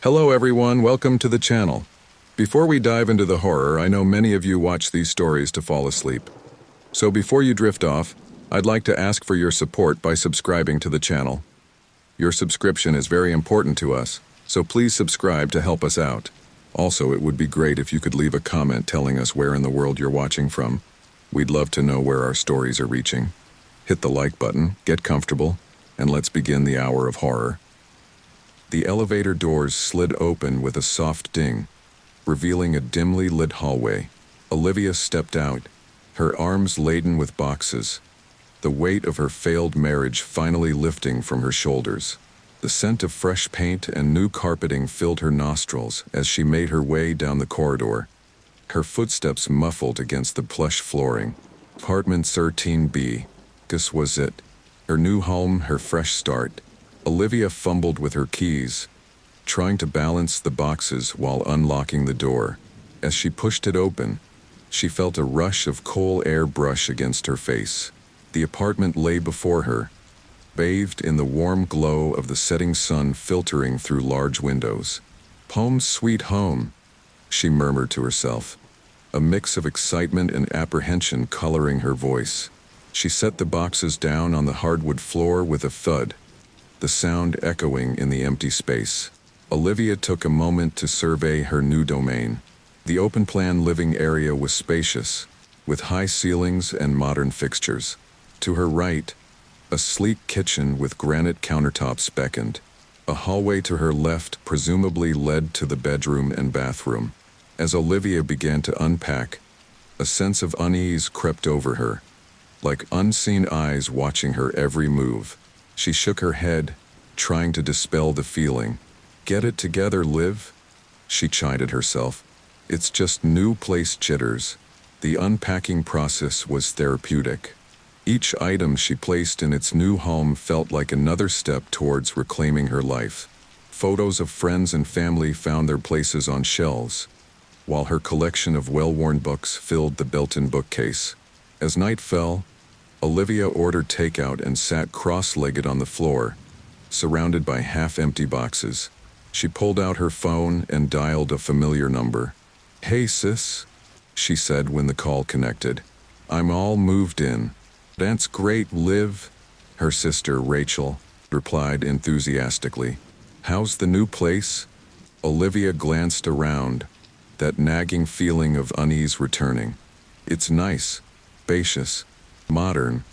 Hello everyone, welcome to the channel. Before we dive into the horror, I know many of you watch these stories to fall asleep. So before you drift off, I'd like to ask for your support by subscribing to the channel. Your subscription is very important to us, so please subscribe to help us out. Also, it would be great if you could leave a comment telling us where in the world you're watching from. We'd love to know where our stories are reaching. Hit the like button, get comfortable, and let's begin the hour of horror. The elevator doors slid open with a soft ding, revealing a dimly lit hallway. Olivia stepped out, her arms laden with boxes, the weight of her failed marriage finally lifting from her shoulders. The scent of fresh paint and new carpeting filled her nostrils as she made her way down the corridor, her footsteps muffled against the plush flooring. Apartment 13B. This was it. Her new home, her fresh start. Olivia fumbled with her keys, trying to balance the boxes while unlocking the door. As she pushed it open, she felt a rush of cool air brush against her face. The apartment lay before her, bathed in the warm glow of the setting sun filtering through large windows. "Home sweet home," she murmured to herself, a mix of excitement and apprehension coloring her voice. She set the boxes down on the hardwood floor with a thud, the sound echoing in the empty space. Olivia took a moment to survey her new domain. The open-plan living area was spacious, with high ceilings and modern fixtures. To her right, a sleek kitchen with granite countertops beckoned. A hallway to her left presumably led to the bedroom and bathroom. As Olivia began to unpack, a sense of unease crept over her, like unseen eyes watching her every move. She shook her head, trying to dispel the feeling. "Get it together, Liv," she chided herself. "It's just new place jitters." The unpacking process was therapeutic. Each item she placed in its new home felt like another step towards reclaiming her life. Photos of friends and family found their places on shelves, while her collection of well-worn books filled the built-in bookcase. As night fell, Olivia ordered takeout and sat cross-legged on the floor, surrounded by half-empty boxes. She pulled out her phone and dialed a familiar number. "Hey sis," she said when the call connected. "I'm all moved in." "That's great, Liv," her sister Rachel replied enthusiastically. "How's the new place?" Olivia glanced around, that nagging feeling of unease returning. "It's nice, spacious, modern,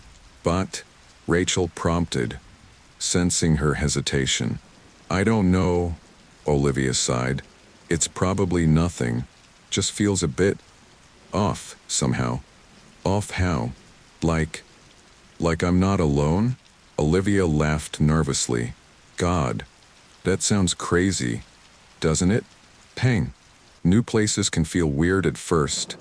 but," Rachel prompted, sensing her hesitation. "I don't know," Olivia sighed. "It's probably nothing, just feels a bit off somehow." "Off how? Like I'm not alone?" Olivia laughed nervously. "God, that sounds crazy, doesn't it?" "Pang. New places can feel weird at first,"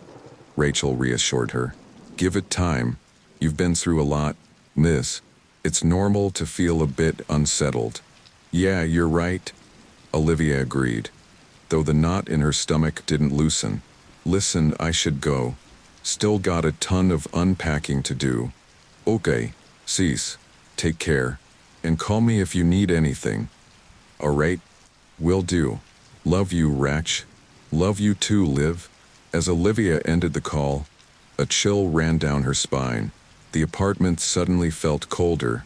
Rachel reassured her. "Give it time. You've been through a lot, miss. It's normal to feel a bit unsettled." "Yeah, you're right," Olivia agreed, though the knot in her stomach didn't loosen. "Listen, I should go. Still got a ton of unpacking to do." "Okay, sis. Take care. And call me if you need anything." "Alright, will do. Love you, Rach." "Love you too, Liv." As Olivia ended the call, a chill ran down her spine. The apartment suddenly felt colder,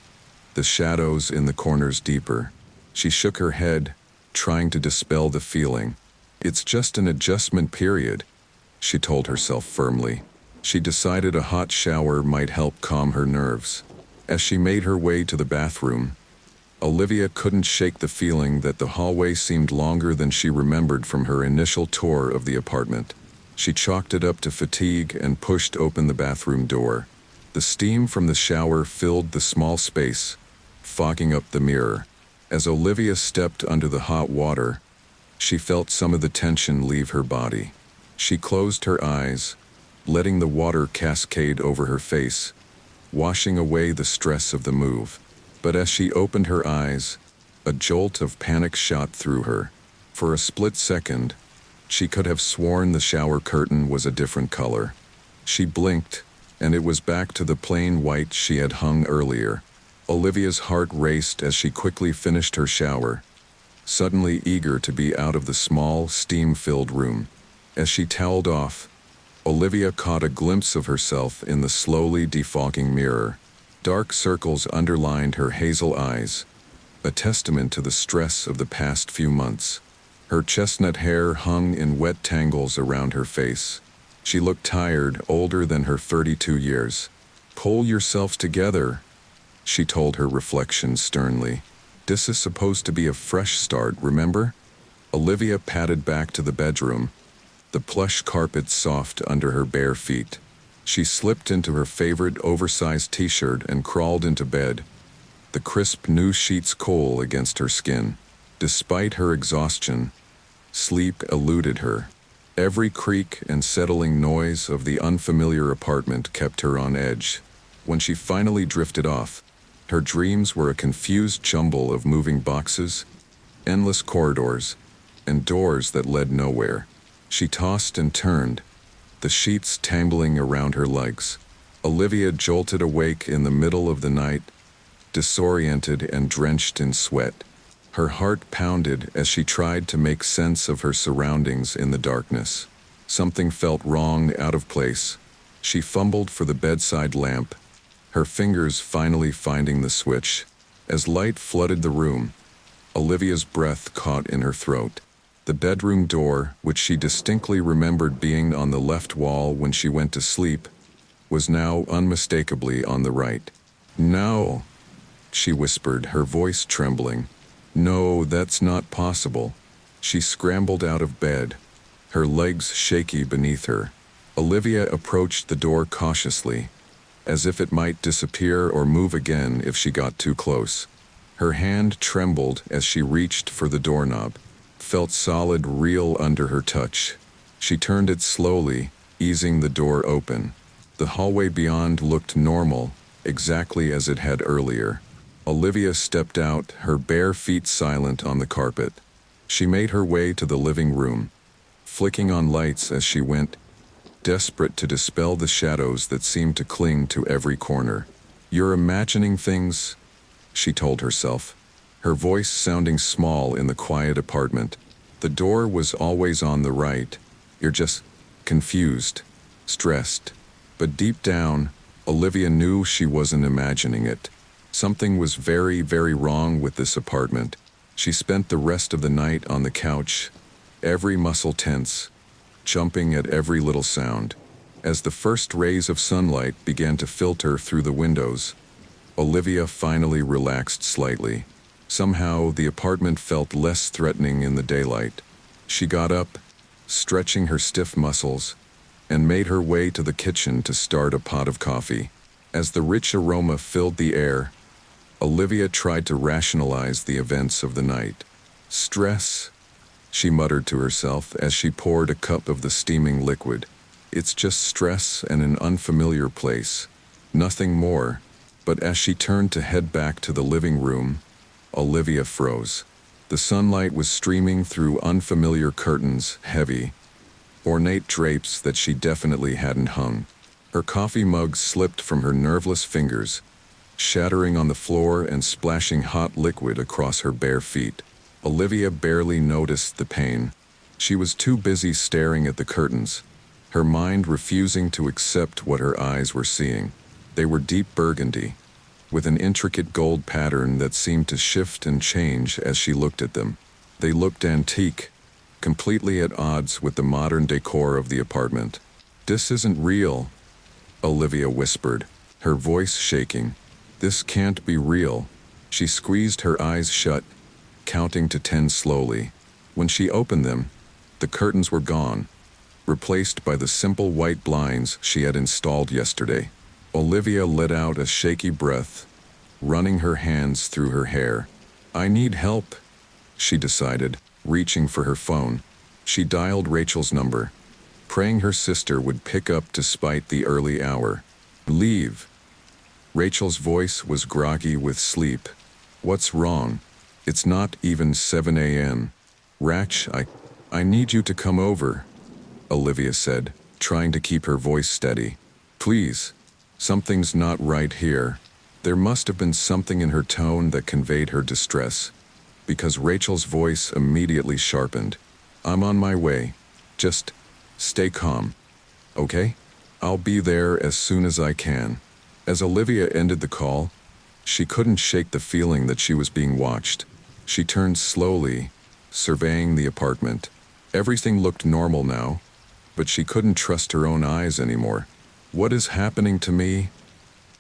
the shadows in the corners deeper. She shook her head, trying to dispel the feeling. "It's just an adjustment period," she told herself firmly. She decided a hot shower might help calm her nerves. As she made her way to the bathroom, Olivia couldn't shake the feeling that the hallway seemed longer than she remembered from her initial tour of the apartment. She chalked it up to fatigue and pushed open the bathroom door. The steam from the shower filled the small space, fogging up the mirror. As Olivia stepped under the hot water, she felt some of the tension leave her body. She closed her eyes, letting the water cascade over her face, washing away the stress of the move. But as she opened her eyes, a jolt of panic shot through her. For a split second, she could have sworn the shower curtain was a different color. She blinked, and it was back to the plain white she had hung earlier. Olivia's heart raced as she quickly finished her shower, suddenly eager to be out of the small, steam-filled room. As she toweled off, Olivia caught a glimpse of herself in the slowly defogging mirror. Dark circles underlined her hazel eyes, a testament to the stress of the past few months. Her chestnut hair hung in wet tangles around her face. She looked tired, older than her 32 years. "Pull yourselves together," she told her reflection sternly. "This is supposed to be a fresh start, remember?" Olivia padded back to the bedroom, the plush carpet soft under her bare feet. She slipped into her favorite oversized t-shirt and crawled into bed, the crisp new sheets cool against her skin. Despite her exhaustion, sleep eluded her. Every creak and settling noise of the unfamiliar apartment kept her on edge. When she finally drifted off, her dreams were a confused jumble of moving boxes, endless corridors, and doors that led nowhere. She tossed and turned, the sheets tangling around her legs. Olivia jolted awake in the middle of the night, disoriented and drenched in sweat. Her heart pounded as she tried to make sense of her surroundings in the darkness. Something felt wrong, out of place. She fumbled for the bedside lamp, her fingers finally finding the switch. As light flooded the room, Olivia's breath caught in her throat. The bedroom door, which she distinctly remembered being on the left wall when she went to sleep, was now unmistakably on the right. "No," she whispered, her voice trembling. "No, that's not possible." She scrambled out of bed, her legs shaky beneath her. Olivia approached the door cautiously, as if it might disappear or move again if she got too close. Her hand trembled as she reached for the doorknob, felt solid, real under her touch. She turned it slowly, easing the door open. The hallway beyond looked normal, exactly as it had earlier. Olivia stepped out, her bare feet silent on the carpet. She made her way to the living room, flicking on lights as she went, desperate to dispel the shadows that seemed to cling to every corner. "You're imagining things," she told herself, her voice sounding small in the quiet apartment. The door was always on the right. "You're just confused, stressed." But deep down, Olivia knew she wasn't imagining it. Something was very, very wrong with this apartment. She spent the rest of the night on the couch, every muscle tense, jumping at every little sound. As the first rays of sunlight began to filter through the windows, Olivia finally relaxed slightly. Somehow, the apartment felt less threatening in the daylight. She got up, stretching her stiff muscles, and made her way to the kitchen to start a pot of coffee. As the rich aroma filled the air, Olivia tried to rationalize the events of the night. "Stress," she muttered to herself as she poured a cup of the steaming liquid. "It's just stress and an unfamiliar place. Nothing more." But as she turned to head back to the living room, Olivia froze. The sunlight was streaming through unfamiliar curtains, heavy, ornate drapes that she definitely hadn't hung. Her coffee mug slipped from her nerveless fingers, shattering on the floor and splashing hot liquid across her bare feet. Olivia barely noticed the pain. She was too busy staring at the curtains, her mind refusing to accept what her eyes were seeing. They were deep burgundy, with an intricate gold pattern that seemed to shift and change as she looked at them. They looked antique, completely at odds with the modern decor of the apartment. "This isn't real," Olivia whispered, her voice shaking. "This can't be real." She squeezed her eyes shut, counting to 10 slowly. When she opened them, the curtains were gone, replaced by the simple white blinds she had installed yesterday. Olivia let out a shaky breath, running her hands through her hair. "I need help," she decided, reaching for her phone. She dialed Rachel's number, praying her sister would pick up despite the early hour. "Leave." Rachel's voice was groggy with sleep. "What's wrong? It's not even 7 a.m. "Rach, I need you to come over," Olivia said, trying to keep her voice steady. "Please. Something's not right here." There must have been something in her tone that conveyed her distress. because Rachel's voice immediately sharpened. "I'm on my way. Just stay calm, okay? I'll be there as soon as I can." As Olivia ended the call, she couldn't shake the feeling that she was being watched. She turned slowly, surveying the apartment. Everything looked normal now, but she couldn't trust her own eyes anymore. "What is happening to me?"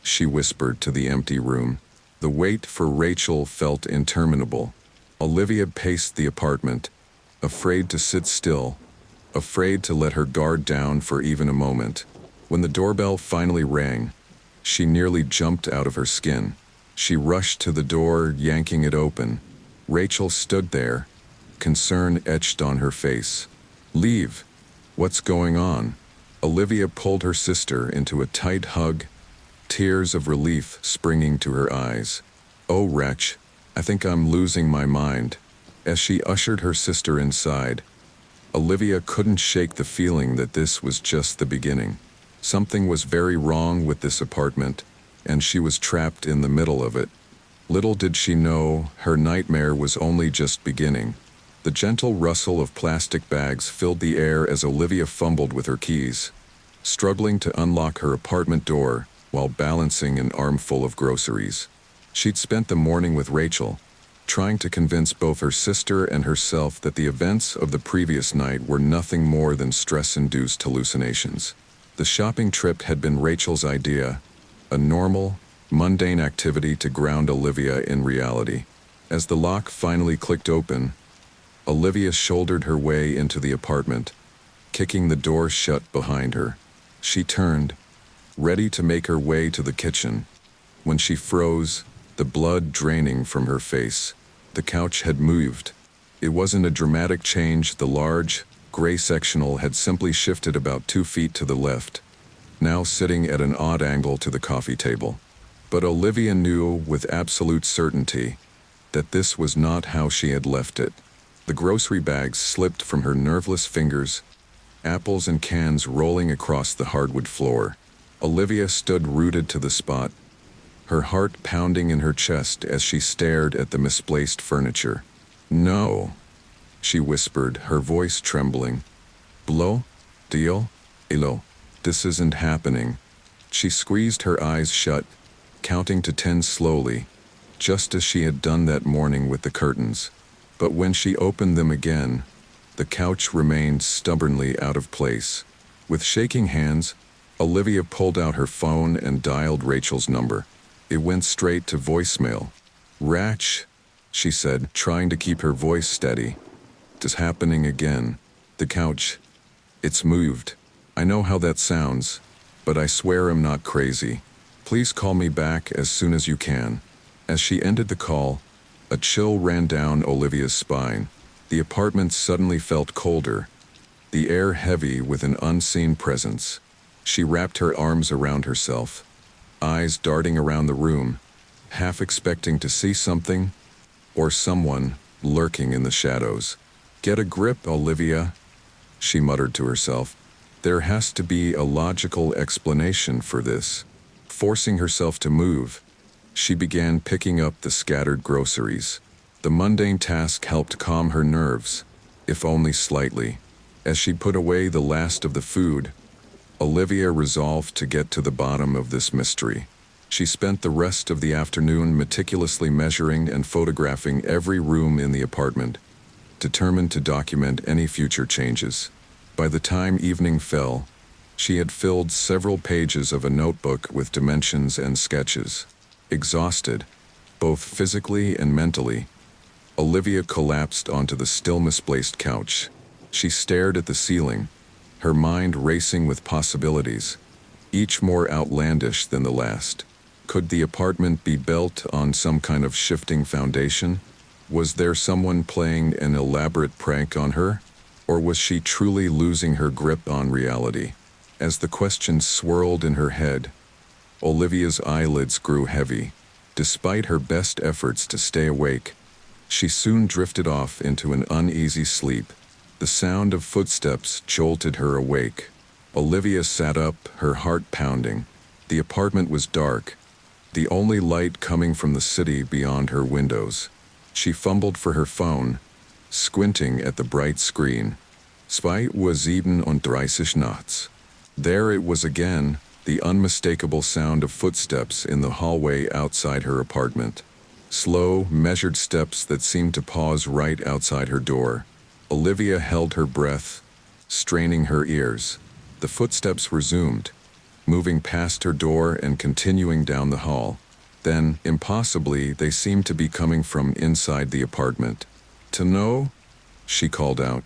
she whispered to the empty room. The wait for Rachel felt interminable. Olivia paced the apartment, afraid to sit still, afraid to let her guard down for even a moment. When the doorbell finally rang, she nearly jumped out of her skin. She rushed to the door, yanking it open. Rachel stood there, concern etched on her face. "Leave. What's going on?" Olivia pulled her sister into a tight hug, tears of relief springing to her eyes. "Oh, Rach, I think I'm losing my mind." As she ushered her sister inside, Olivia couldn't shake the feeling that this was just the beginning. Something was very wrong with this apartment, and she was trapped in the middle of it. Little did she know, her nightmare was only just beginning. The gentle rustle of plastic bags filled the air as Olivia fumbled with her keys, struggling to unlock her apartment door while balancing an armful of groceries. She'd spent the morning with Rachel, trying to convince both her sister and herself that the events of the previous night were nothing more than stress-induced hallucinations. The shopping trip had been Rachel's idea, a normal, mundane activity to ground Olivia in reality. As the lock finally clicked open, Olivia shouldered her way into the apartment, kicking the door shut behind her. She turned, ready to make her way to the kitchen, when she froze, the blood draining from her face. The couch had moved. It wasn't a dramatic change. The large, gray sectional had simply shifted about 2 feet to the left, now sitting at an odd angle to the coffee table. But Olivia knew with absolute certainty that this was not how she had left it. The grocery bags slipped from her nerveless fingers, apples and cans rolling across the hardwood floor. Olivia stood rooted to the spot, her heart pounding in her chest as she stared at the misplaced furniture. "No," she whispered, her voice trembling. "Blo, deal, ilo, this isn't happening." She squeezed her eyes shut, counting to 10 slowly, just as she had done that morning with the curtains. But when she opened them again, the couch remained stubbornly out of place. With shaking hands, Olivia pulled out her phone and dialed Rachel's number. It went straight to voicemail. "Rach," she said, trying to keep her voice steady. "It's happening again. The couch. It's moved. I know how that sounds, but I swear I'm not crazy. Please call me back as soon as you can." As she ended the call, a chill ran down Olivia's spine. The apartment suddenly felt colder, the air heavy with an unseen presence. She wrapped her arms around herself, eyes darting around the room, half expecting to see something or someone lurking in the shadows. "Get a grip, Olivia," she muttered to herself. "There has to be a logical explanation for this." Forcing herself to move, she began picking up the scattered groceries. The mundane task helped calm her nerves, if only slightly. As she put away the last of the food, Olivia resolved to get to the bottom of this mystery. She spent the rest of the afternoon meticulously measuring and photographing every room in the apartment, determined to document any future changes. By the time evening fell, she had filled several pages of a notebook with dimensions and sketches. Exhausted, both physically and mentally, Olivia collapsed onto the still misplaced couch. She stared at the ceiling, her mind racing with possibilities, each more outlandish than the last. Could the apartment be built on some kind of shifting foundation? Was there someone playing an elaborate prank on her? Or was she truly losing her grip on reality? As the questions swirled in her head, Olivia's eyelids grew heavy. Despite her best efforts to stay awake, she soon drifted off into an uneasy sleep. The sound of footsteps jolted her awake. Olivia sat up, her heart pounding. The apartment was dark, the only light coming from the city beyond her windows. She fumbled for her phone, squinting at the bright screen. 2:37 nachts. There it was again, the unmistakable sound of footsteps in the hallway outside her apartment. Slow, measured steps that seemed to pause right outside her door. Olivia held her breath, straining her ears. The footsteps resumed, moving past her door and continuing down the hall. Then, impossibly, they seemed to be coming from inside the apartment. "To know?" she called out,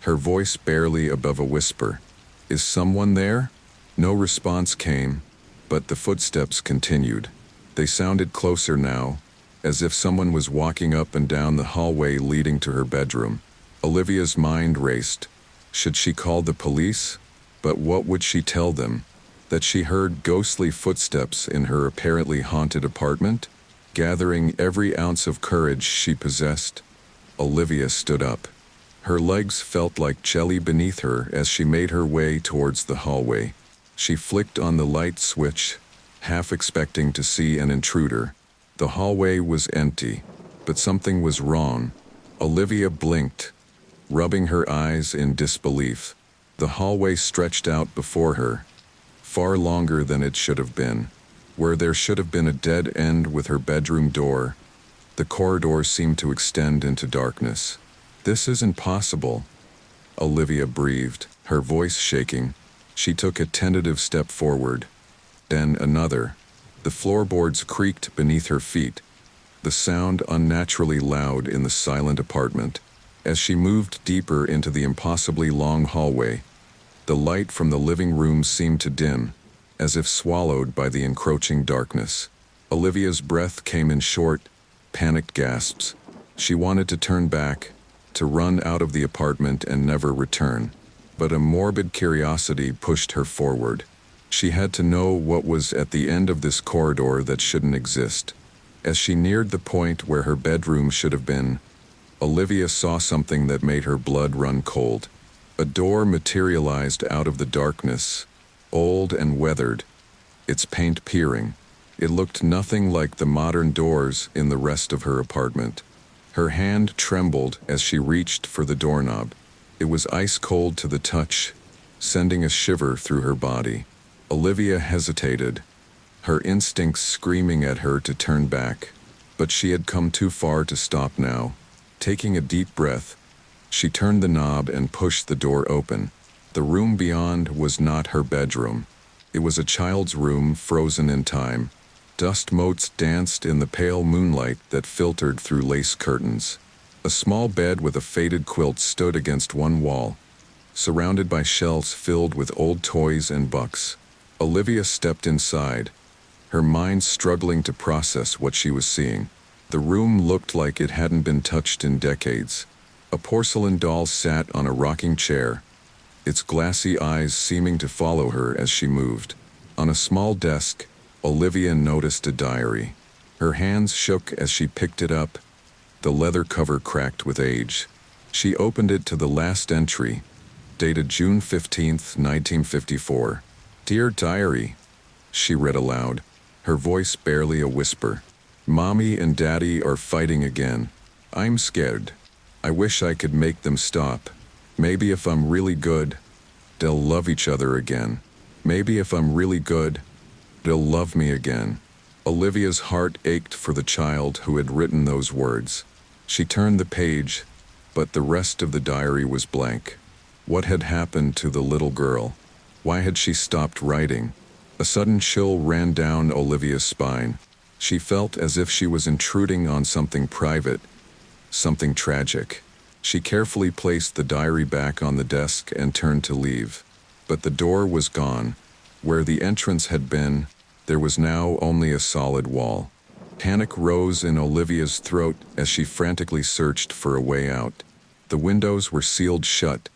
her voice barely above a whisper. "Is someone there?" No response came, but the footsteps continued. They sounded closer now, as if someone was walking up and down the hallway leading to her bedroom. Olivia's mind raced. Should she call the police? But what would she tell them? That she heard ghostly footsteps in her apparently haunted apartment? Gathering every ounce of courage she possessed, Olivia stood up. Her legs felt like jelly beneath her as she made her way towards the hallway. She flicked on the light switch, half expecting to see an intruder. The hallway was empty, but something was wrong. Olivia blinked, rubbing her eyes in disbelief. The hallway stretched out before her, far longer than it should have been. Where there should have been a dead end with her bedroom door, the corridor seemed to extend into darkness. "This isn't possible," Olivia breathed, her voice shaking. She took a tentative step forward, then another. The floorboards creaked beneath her feet, the sound unnaturally loud in the silent apartment. As she moved deeper into the impossibly long hallway, the light from the living room seemed to dim, as if swallowed by the encroaching darkness. Olivia's breath came in short, panicked gasps. She wanted to turn back, to run out of the apartment and never return. But a morbid curiosity pushed her forward. She had to know what was at the end of this corridor that shouldn't exist. As she neared the point where her bedroom should have been, Olivia saw something that made her blood run cold. A door materialized out of the darkness, old and weathered, its paint peeling. It looked nothing like the modern doors in the rest of her apartment. Her hand trembled as she reached for the doorknob. It was ice cold to the touch, sending a shiver through her body. Olivia hesitated, her instincts screaming at her to turn back. But she had come too far to stop now. Taking a deep breath, she turned the knob and pushed the door open. The room beyond was not her bedroom. It was a child's room frozen in time. Dust motes danced in the pale moonlight that filtered through lace curtains. A small bed with a faded quilt stood against one wall, surrounded by shelves filled with old toys and books. Olivia stepped inside, her mind struggling to process what she was seeing. The room looked like it hadn't been touched in decades. A porcelain doll sat on a rocking chair, its glassy eyes seeming to follow her as she moved. On a small desk, Olivia noticed a diary. Her hands shook as she picked it up, the leather cover cracked with age. She opened it to the last entry, dated June 15th, 1954. "Dear Diary," she read aloud, her voice barely a whisper. "Mommy and Daddy are fighting again. I'm scared. I wish I could make them stop. Maybe if I'm really good, they'll love each other again. Maybe if I'm really good, they'll love me again." Olivia's heart ached for the child who had written those words. She turned the page, but the rest of the diary was blank. What had happened to the little girl? Why had she stopped writing? A sudden chill ran down Olivia's spine. She felt as if she was intruding on something private, something tragic. She carefully placed the diary back on the desk and turned to leave. But the door was gone. Where the entrance had been, there was now only a solid wall. Panic rose in Olivia's throat as she frantically searched for a way out. The windows were sealed shut,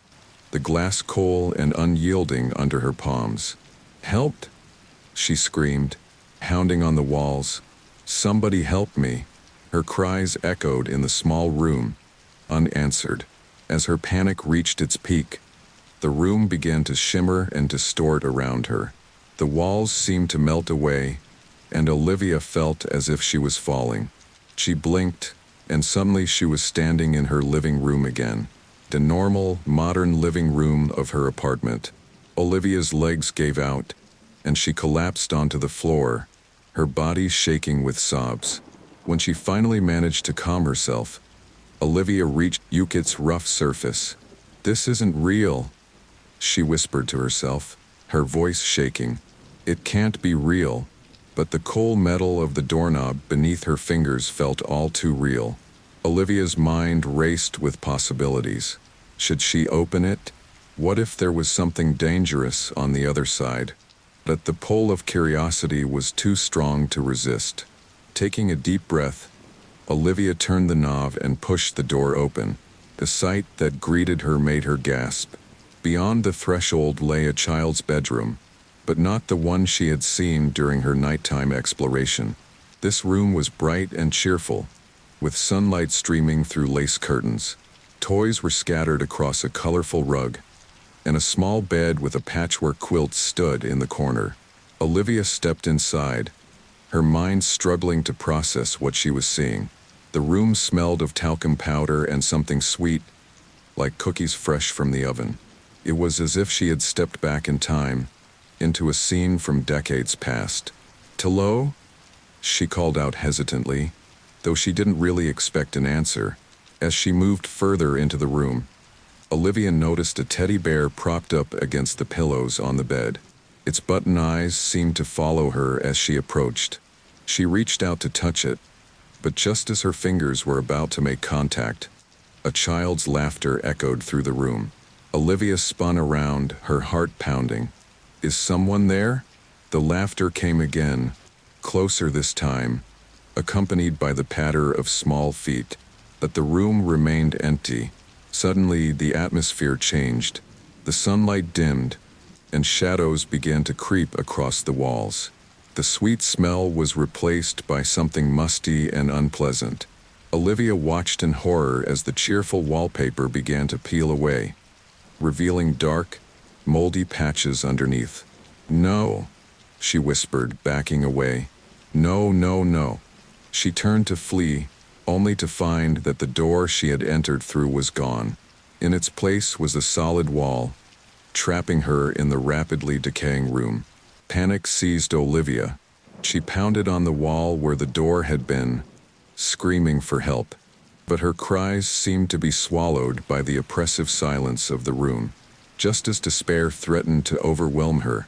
the glass cold and unyielding under her palms. "Help!" she screamed, pounding on the walls. "Somebody help me!" Her cries echoed in the small room, unanswered. As her panic reached its peak, the room began to shimmer and distort around her. The walls seemed to melt away, and Olivia felt as if she was falling. She blinked, and suddenly she was standing in her living room again. The normal, modern living room of her apartment. Olivia's legs gave out, and she collapsed onto the floor, her body shaking with sobs. When she finally managed to calm herself, Olivia reached Yukit's rough surface. "This isn't real," she whispered to herself, her voice shaking. It can't be real. But the cold metal of the doorknob beneath her fingers felt all too real. Olivia's mind raced with possibilities. Should she open it? What if there was something dangerous on the other side? But the pull of curiosity was too strong to resist. Taking a deep breath, Olivia turned the knob and pushed the door open. The sight that greeted her made her gasp. Beyond the threshold lay a child's bedroom, but not the one she had seen during her nighttime exploration. This room was bright and cheerful, with sunlight streaming through lace curtains. Toys were scattered across a colorful rug, and a small bed with a patchwork quilt stood in the corner. Olivia stepped inside, her mind struggling to process what she was seeing. The room smelled of talcum powder and something sweet, like cookies fresh from the oven. It was as if she had stepped back in time, into a scene from decades past. "Hello?" she called out hesitantly, though she didn't really expect an answer. As she moved further into the room, Olivia noticed a teddy bear propped up against the pillows on the bed. Its button eyes seemed to follow her as she approached. She reached out to touch it, but just as her fingers were about to make contact, a child's laughter echoed through the room. Olivia spun around, her heart pounding. "Is someone there?" The laughter came again, closer this time, accompanied by the patter of small feet. But the room remained empty. Suddenly, the atmosphere changed. The sunlight dimmed, and shadows began to creep across the walls. The sweet smell was replaced by something musty and unpleasant. Olivia watched in horror as the cheerful wallpaper began to peel away, revealing dark, moldy patches underneath. "No," she whispered, backing away. "No, no, no." She turned to flee, only to find that the door she had entered through was gone. In its place was a solid wall, trapping her in the rapidly decaying room. Panic seized Olivia. She pounded on the wall where the door had been, screaming for help. But her cries seemed to be swallowed by the oppressive silence of the room. Just as despair threatened to overwhelm her,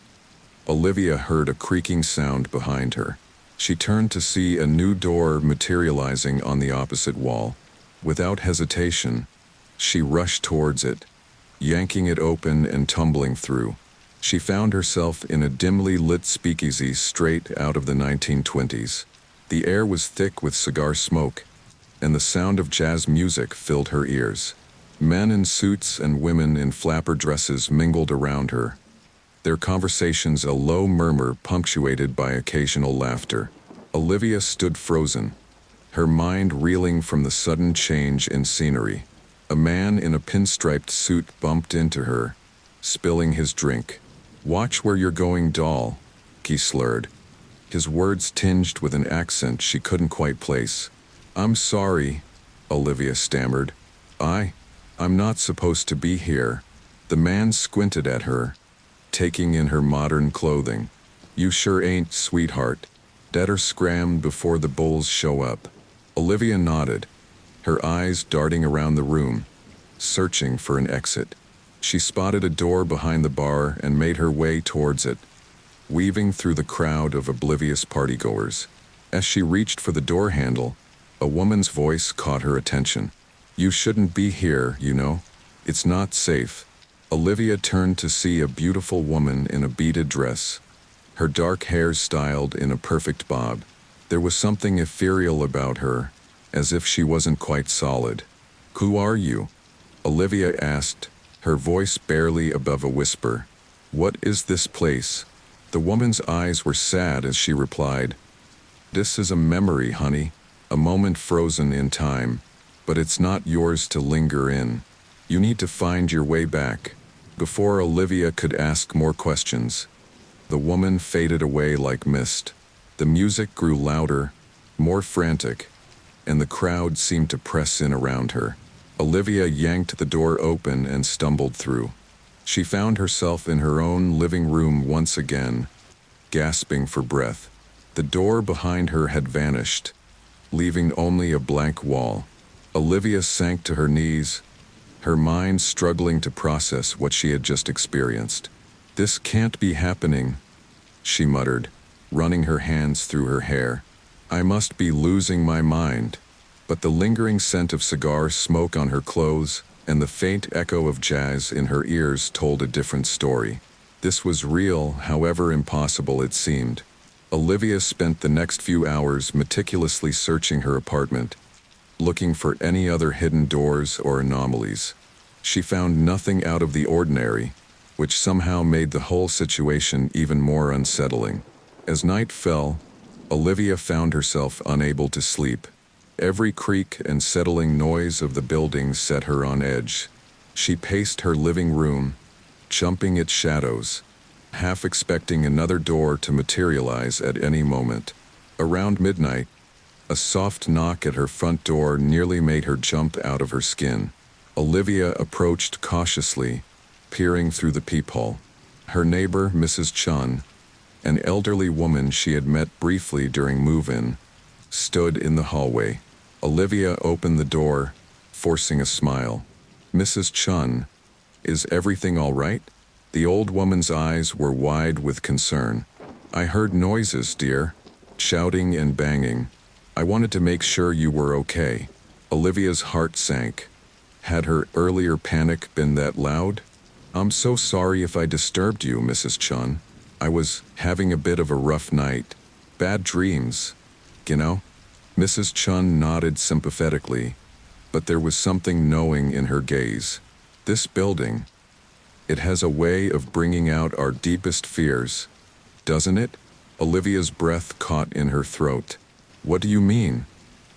Olivia heard a creaking sound behind her. She turned to see a new door materializing on the opposite wall. Without hesitation, she rushed towards it, yanking it open and tumbling through. She found herself in a dimly lit speakeasy straight out of the 1920s. The air was thick with cigar smoke, and the sound of jazz music filled her ears. Men in suits and women in flapper dresses mingled around her, their conversations a low murmur punctuated by occasional laughter. Olivia stood frozen, her mind reeling from the sudden change in scenery. A man in a pinstriped suit bumped into her, spilling his drink. "Watch where you're going, doll," he slurred, his words tinged with an accent she couldn't quite place. "I'm sorry," Olivia stammered. I'm not supposed to be here." The man squinted at her, taking in her modern clothing. "You sure ain't, sweetheart. Better scram before the bulls show up." Olivia nodded, her eyes darting around the room, searching for an exit. She spotted a door behind the bar and made her way towards it, weaving through the crowd of oblivious partygoers. As she reached for the door handle, a woman's voice caught her attention. "You shouldn't be here, you know. It's not safe." Olivia turned to see a beautiful woman in a beaded dress, her dark hair styled in a perfect bob. There was something ethereal about her, as if she wasn't quite solid. "Who are you?" Olivia asked, her voice barely above a whisper. "What is this place?" The woman's eyes were sad as she replied, "This is a memory, honey, a moment frozen in time, but it's not yours to linger in. You need to find your way back." Before Olivia could ask more questions, the woman faded away like mist. The music grew louder, more frantic, and the crowd seemed to press in around her. Olivia yanked the door open and stumbled through. She found herself in her own living room once again, gasping for breath. The door behind her had vanished, leaving only a blank wall. Olivia sank to her knees, her mind struggling to process what she had just experienced. "This can't be happening," she muttered, running her hands through her hair. "I must be losing my mind." But the lingering scent of cigar smoke on her clothes and the faint echo of jazz in her ears told a different story. This was real, however impossible it seemed. Olivia spent the next few hours meticulously searching her apartment, looking for any other hidden doors or anomalies. She found nothing out of the ordinary, which somehow made the whole situation even more unsettling. As night fell, Olivia found herself unable to sleep. Every creak and settling noise of the building set her on edge. She paced her living room, jumping its shadows, half expecting another door to materialize at any moment. Around midnight, a soft knock at her front door nearly made her jump out of her skin. Olivia approached cautiously, peering through the peephole. Her neighbor, Mrs. Chun, an elderly woman she had met briefly during move-in, stood in the hallway. Olivia opened the door, forcing a smile. "Mrs. Chun, is everything all right?" The old woman's eyes were wide with concern. "I heard noises, dear, shouting and banging. I wanted to make sure you were okay." Olivia's heart sank. Had her earlier panic been that loud? "I'm so sorry if I disturbed you, Mrs. Chun. I was having a bit of a rough night. Bad dreams, you know?" Mrs. Chun nodded sympathetically, but there was something knowing in her gaze. "This building, it has a way of bringing out our deepest fears, doesn't it?" Olivia's breath caught in her throat. "What do you mean?"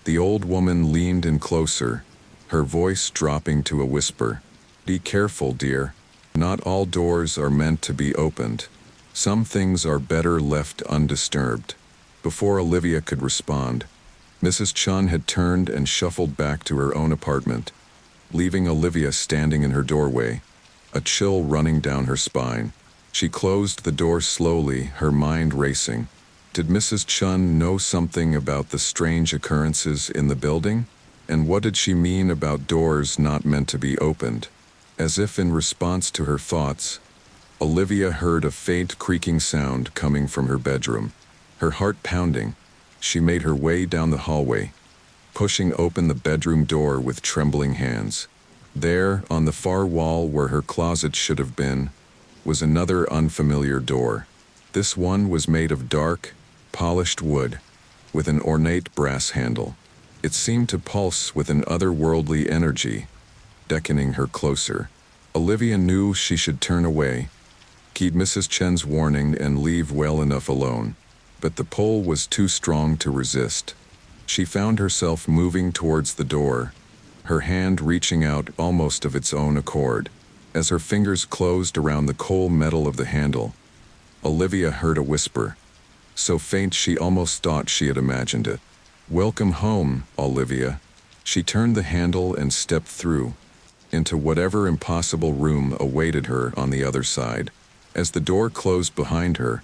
The old woman leaned in closer, her voice dropping to a whisper. "Be careful, dear. Not all doors are meant to be opened. Some things are better left undisturbed." Before Olivia could respond, Mrs. Chun had turned and shuffled back to her own apartment, leaving Olivia standing in her doorway, a chill running down her spine. She closed the door slowly, her mind racing. Did Mrs. Chun know something about the strange occurrences in the building? And what did she mean about doors not meant to be opened? As if in response to her thoughts, Olivia heard a faint creaking sound coming from her bedroom. Her heart pounding, she made her way down the hallway, pushing open the bedroom door with trembling hands. There, on the far wall where her closet should have been, was another unfamiliar door. This one was made of dark, polished wood, with an ornate brass handle. It seemed to pulse with an otherworldly energy, beckoning her closer. Olivia knew she should turn away, heed Mrs. Chen's warning and leave well enough alone. But the pull was too strong to resist. She found herself moving towards the door, her hand reaching out almost of its own accord. As her fingers closed around the cold metal of the handle, Olivia heard a whisper, so faint she almost thought she had imagined it. "Welcome home, Olivia." She turned the handle and stepped through, into whatever impossible room awaited her on the other side. As the door closed behind her,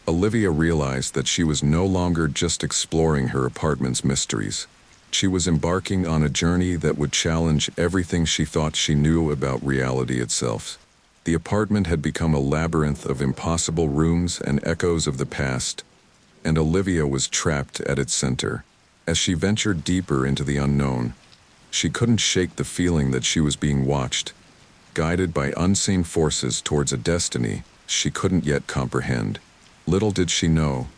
Olivia realized that she was no longer just exploring her apartment's mysteries. She was embarking on a journey that would challenge everything she thought she knew about reality itself. The apartment had become a labyrinth of impossible rooms and echoes of the past, and Olivia was trapped at its center. As she ventured deeper into the unknown, she couldn't shake the feeling that she was being watched, guided by unseen forces towards a destiny she couldn't yet comprehend. Little did she know,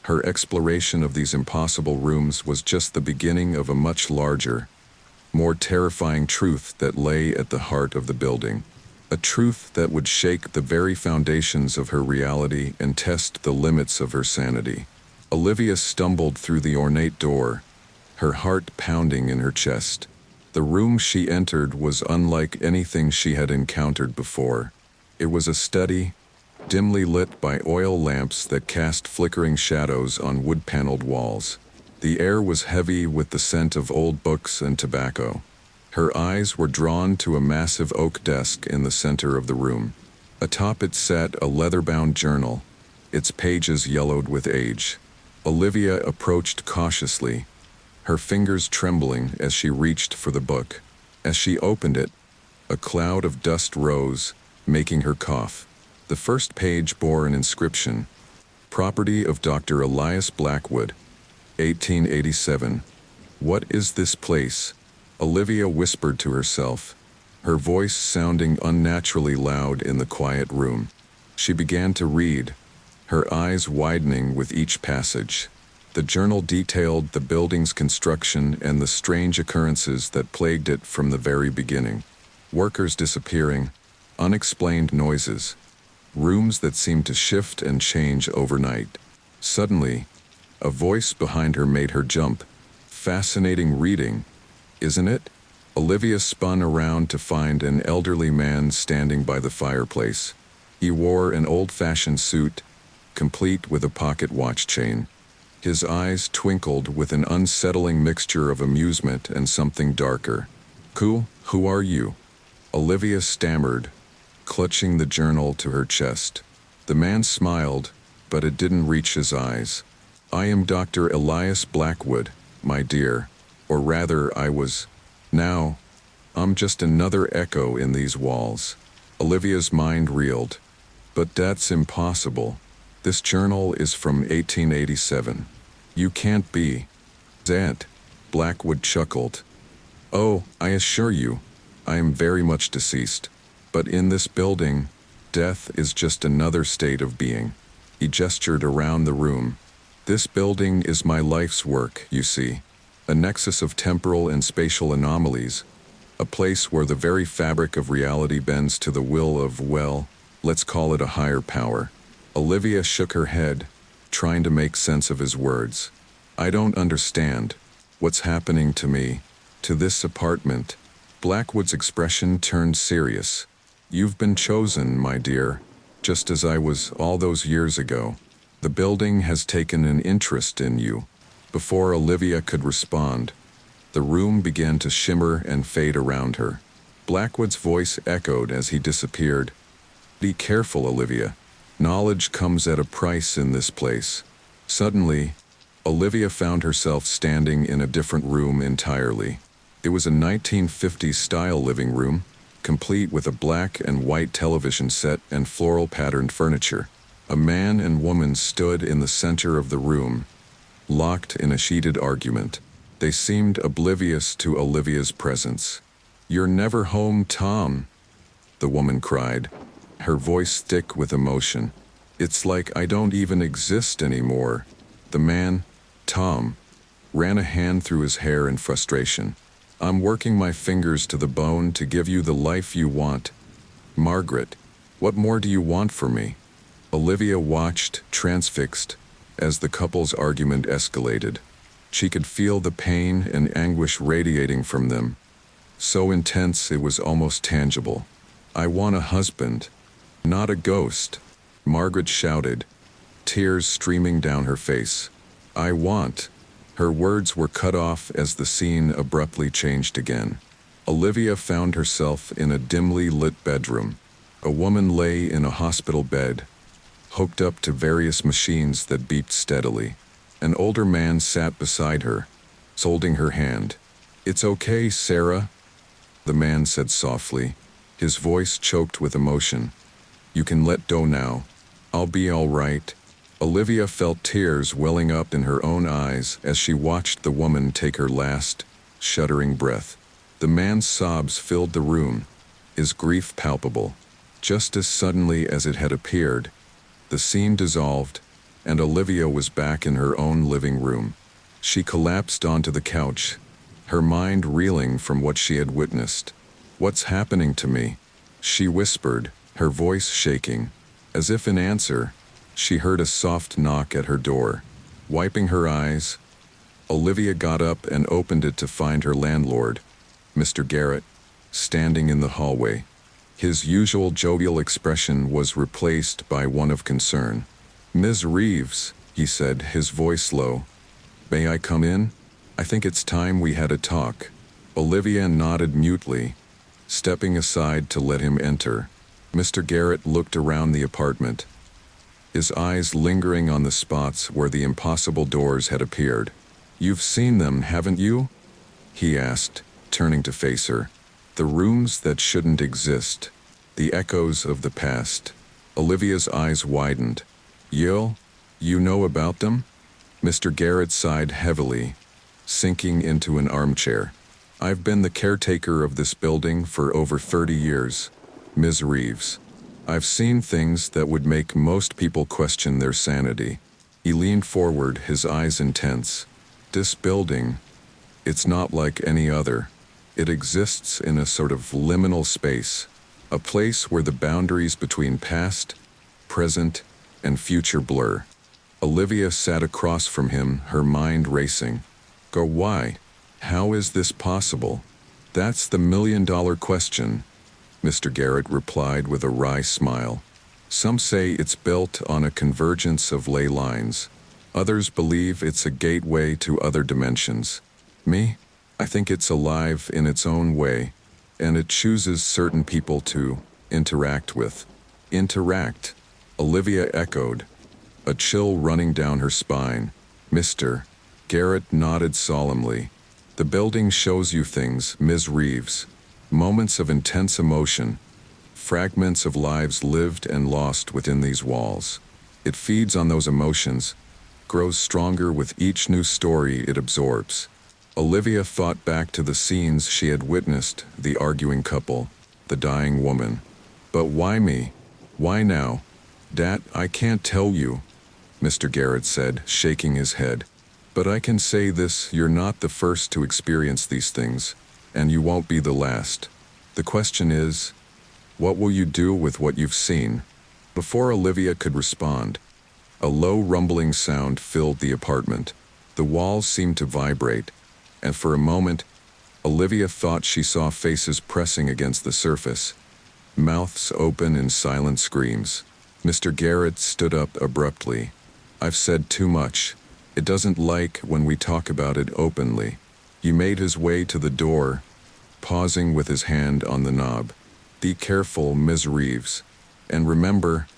her exploration of these impossible rooms was just the beginning of a much larger, more terrifying truth that lay at the heart of the building. A truth that would shake the very foundations of her reality and test the limits of her sanity. Olivia stumbled through the ornate door, her heart pounding in her chest. The room she entered was unlike anything she had encountered before. It was a study, dimly lit by oil lamps that cast flickering shadows on wood-paneled walls. The air was heavy with the scent of old books and tobacco. Her eyes were drawn to a massive oak desk in the center of the room. Atop it sat a leather-bound journal, its pages yellowed with age. Olivia approached cautiously, her fingers trembling as she reached for the book. As she opened it, a cloud of dust rose, making her cough. The first page bore an inscription, "Property of Dr. Elias Blackwood, 1887. What is this place?" Olivia whispered to herself, her voice sounding unnaturally loud in the quiet room. She began to read, her eyes widening with each passage. The journal detailed the building's construction and the strange occurrences that plagued it from the very beginning. Workers disappearing, unexplained noises, rooms that seemed to shift and change overnight. Suddenly, a voice behind her made her jump. Fascinating reading, isn't it? Olivia spun around to find an elderly man standing by the fireplace. He wore an old-fashioned suit, complete with a pocket watch chain. His eyes twinkled with an unsettling mixture of amusement and something darker. Who are you?" Olivia stammered, clutching the journal to her chest. The man smiled, but it didn't reach his eyes. "I am Dr. Elias Blackwood, my dear. Or rather, I was. Now, I'm just another echo in these walls." Olivia's mind reeled. "But that's impossible. This journal is from 1887. You can't be." "That," Blackwood chuckled. "Oh, I assure you, I am very much deceased. But in this building, death is just another state of being." He gestured around the room. "This building is my life's work, you see. A nexus of temporal and spatial anomalies. A place where the very fabric of reality bends to the will of, well, let's call it a higher power." Olivia shook her head, trying to make sense of his words. "I don't understand. What's happening to me? To this apartment?" Blackwood's expression turned serious. "You've been chosen, my dear, just as I was all those years ago. The building has taken an interest in you." Before Olivia could respond, the room began to shimmer and fade around her. Blackwood's voice echoed as he disappeared. "Be careful, Olivia. Knowledge comes at a price in this place." Suddenly, Olivia found herself standing in a different room entirely. It was a 1950s-style living room, complete with a black and white television set and floral-patterned furniture. A man and woman stood in the center of the room, locked in a heated argument. They seemed oblivious to Olivia's presence. "You're never home, Tom," the woman cried, her voice thick with emotion. "It's like I don't even exist anymore." The man, Tom, ran a hand through his hair in frustration. "I'm working my fingers to the bone to give you the life you want. Margaret, what more do you want from me?" Olivia watched, transfixed, as the couple's argument escalated. She could feel the pain and anguish radiating from them, so intense it was almost tangible. "I want a husband, not a ghost," Margaret shouted, tears streaming down her face. "I want." Her words were cut off as the scene abruptly changed again. Olivia found herself in a dimly lit bedroom. A woman lay in a hospital bed, hooked up to various machines that beeped steadily. An older man sat beside her, holding her hand. "It's okay, Sarah," the man said softly, his voice choked with emotion. "You can let go now. I'll be all right." Olivia felt tears welling up in her own eyes as she watched the woman take her last, shuddering breath. The man's sobs filled the room, his grief palpable. Just as suddenly as it had appeared, the scene dissolved, and Olivia was back in her own living room. She collapsed onto the couch, her mind reeling from what she had witnessed. "What's happening to me?" she whispered, her voice shaking. As if in answer, she heard a soft knock at her door. Wiping her eyes, Olivia got up and opened it to find her landlord, Mr. Garrett, standing in the hallway. His usual jovial expression was replaced by one of concern. "Ms. Reeves," he said, his voice low, "May I come in? I think it's time we had a talk." Olivia nodded mutely, stepping aside to let him enter. Mr. Garrett looked around the apartment, his eyes lingering on the spots where the impossible doors had appeared. "You've seen them, haven't you?" he asked, turning to face her. "The rooms that shouldn't exist. The echoes of the past." Olivia's eyes widened. You know about them?" Mr. Garrett sighed heavily, sinking into an armchair. "I've been the caretaker of this building for over 30 years, Ms. Reeves. I've seen things that would make most people question their sanity." He leaned forward, his eyes intense. "This building, it's not like any other. It exists in a sort of liminal space, a place where the boundaries between past, present, and future blur." Olivia sat across from him, her mind racing. Why? How is this possible?" "That's the million-dollar question," Mr. Garrett replied with a wry smile. "Some say it's built on a convergence of ley lines. Others believe it's a gateway to other dimensions. Me? I think it's alive in its own way, and it chooses certain people to interact with." "Interact?" Olivia echoed, a chill running down her spine. Mr. Garrett nodded solemnly. "The building shows you things, Ms. Reeves. Moments of intense emotion, fragments of lives lived and lost within these walls. It feeds on those emotions, grows stronger with each new story it absorbs." Olivia thought back to the scenes she had witnessed, the arguing couple, the dying woman. "But why me? Why now?" "Dat, I can't tell you," Mr. Garrett said, shaking his head. "But I can say this, you're not the first to experience these things, and you won't be the last. The question is, what will you do with what you've seen?" Before Olivia could respond, a low rumbling sound filled the apartment. The walls seemed to vibrate, and for a moment, Olivia thought she saw faces pressing against the surface, mouths open in silent screams. Mr. Garrett stood up abruptly. "I've said too much. It doesn't like when we talk about it openly." He made his way to the door, pausing with his hand on the knob. "Be careful, Ms. Reeves. And remember,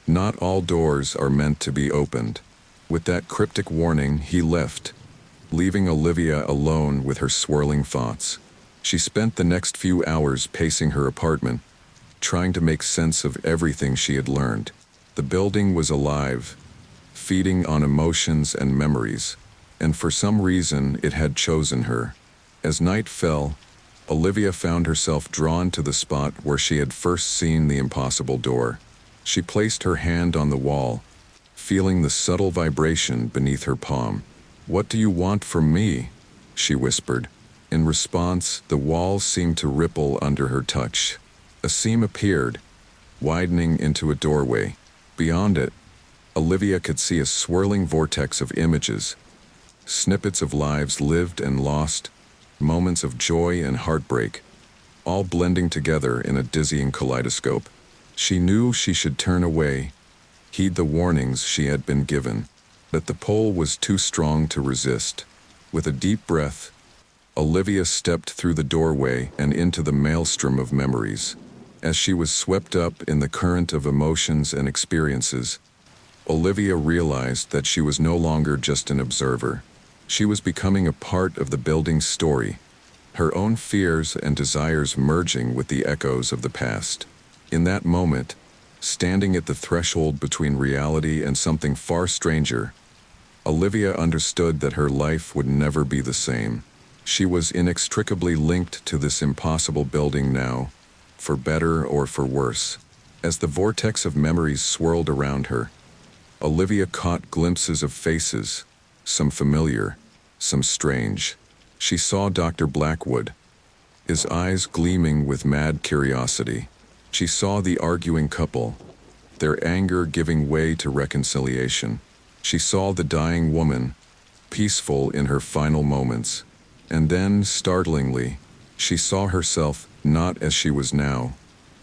not all doors are meant to be opened." With that cryptic warning, he left, leaving Olivia alone with her swirling thoughts. She spent the next few hours pacing her apartment, trying to make sense of everything she had learned. The building was alive, feeding on emotions and memories, and for some reason it had chosen her. As night fell, Olivia found herself drawn to the spot where she had first seen the impossible door. She placed her hand on the wall, feeling the subtle vibration beneath her palm. "What do you want from me?" she whispered. In response, the wall seemed to ripple under her touch. A seam appeared, widening into a doorway. Beyond it, Olivia could see a swirling vortex of images, snippets of lives lived and lost, moments of joy and heartbreak, all blending together in a dizzying kaleidoscope. She knew she should turn away, heed the warnings she had been given, but the pull was too strong to resist. With a deep breath, Olivia stepped through the doorway and into the maelstrom of memories. As she was swept up in the current of emotions and experiences, Olivia realized that she was no longer just an observer. She was becoming a part of the building's story, her own fears and desires merging with the echoes of the past. In that moment, standing at the threshold between reality and something far stranger, Olivia understood that her life would never be the same. She was inextricably linked to this impossible building now, for better or for worse. As the vortex of memories swirled around her, Olivia caught glimpses of faces, some familiar, some strange. She saw Dr. Blackwood, his eyes gleaming with mad curiosity. She saw the arguing couple, their anger giving way to reconciliation. She saw the dying woman, peaceful in her final moments. And then, startlingly, she saw herself not as she was now,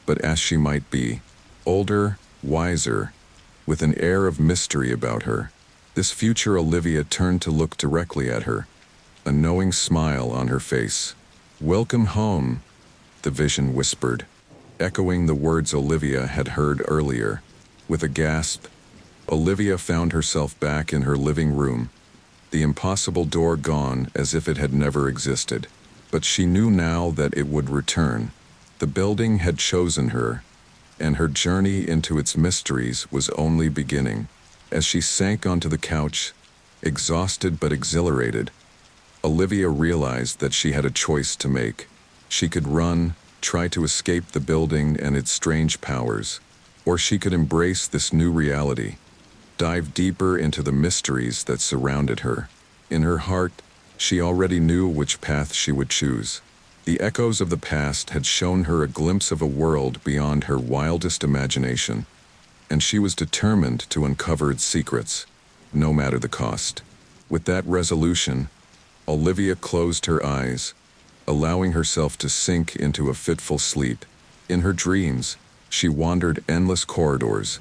but as she might be, older, wiser, with an air of mystery about her. This future Olivia turned to look directly at her, a knowing smile on her face. "Welcome home," the vision whispered, echoing the words Olivia had heard earlier. With a gasp, Olivia found herself back in her living room, the impossible door gone as if it had never existed. But she knew now that it would return. The building had chosen her, and her journey into its mysteries was only beginning. As she sank onto the couch, exhausted but exhilarated, Olivia realized that she had a choice to make. She could run, try to escape the building and its strange powers, or she could embrace this new reality, dive deeper into the mysteries that surrounded her. In her heart, she already knew which path she would choose. The echoes of the past had shown her a glimpse of a world beyond her wildest imagination, and she was determined to uncover its secrets, no matter the cost. With that resolution, Olivia closed her eyes, allowing herself to sink into a fitful sleep. In her dreams, she wandered endless corridors,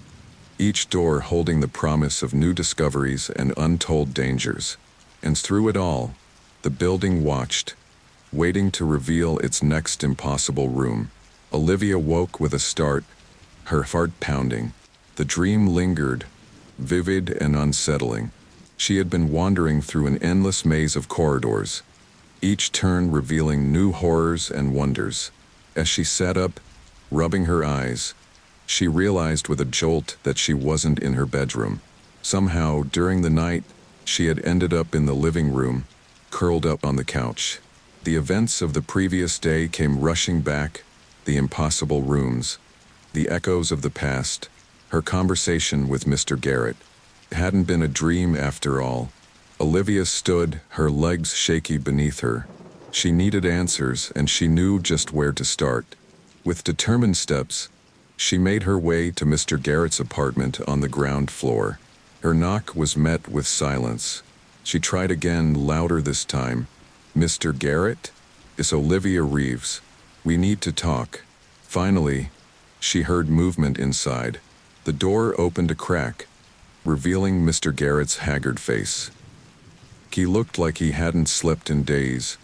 each door holding the promise of new discoveries and untold dangers. And through it all, the building watched, waiting to reveal its next impossible room. Olivia woke with a start, her heart pounding. The dream lingered, vivid and unsettling. She had been wandering through an endless maze of corridors, each turn revealing new horrors and wonders. As she sat up, rubbing her eyes, she realized with a jolt that she wasn't in her bedroom. Somehow, during the night, she had ended up in the living room, curled up on the couch. The events of the previous day came rushing back, the impossible rooms, the echoes of the past, her conversation with Mr. Garrett. It hadn't been a dream after all. Olivia stood, her legs shaky beneath her. She needed answers, and she knew just where to start. With determined steps, she made her way to Mr. Garrett's apartment on the ground floor. Her knock was met with silence. She tried again, louder this time. "Mr. Garrett? It's Olivia Reeves. We need to talk." Finally, she heard movement inside. The door opened a crack, revealing Mr. Garrett's haggard face. He looked like he hadn't slept in days,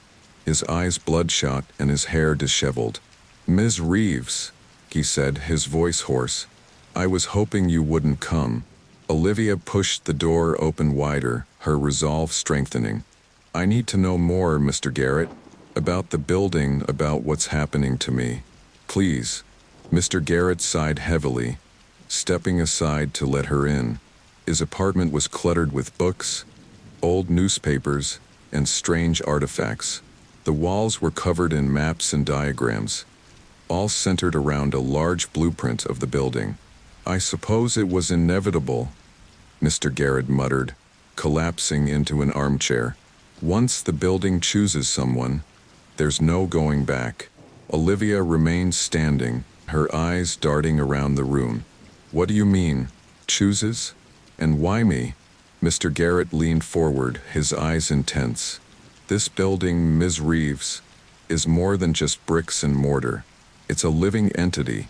his eyes bloodshot and his hair disheveled. "Ms. Reeves," he said, his voice hoarse, "I was hoping you wouldn't come." Olivia pushed the door open wider, her resolve strengthening. "I need to know more, Mr. Garrett, about the building, about what's happening to me. Please." Mr. Garrett sighed heavily, stepping aside to let her in. His apartment was cluttered with books, old newspapers, and strange artifacts. The walls were covered in maps and diagrams, all centered around a large blueprint of the building. "I suppose it was inevitable," Mr. Garrett muttered, collapsing into an armchair. "Once the building chooses someone, there's no going back." Olivia remained standing, her eyes darting around the room. "What do you mean, chooses? And why me?" Mr. Garrett leaned forward, his eyes intense. "This building, Ms. Reeves, is more than just bricks and mortar. It's a living entity,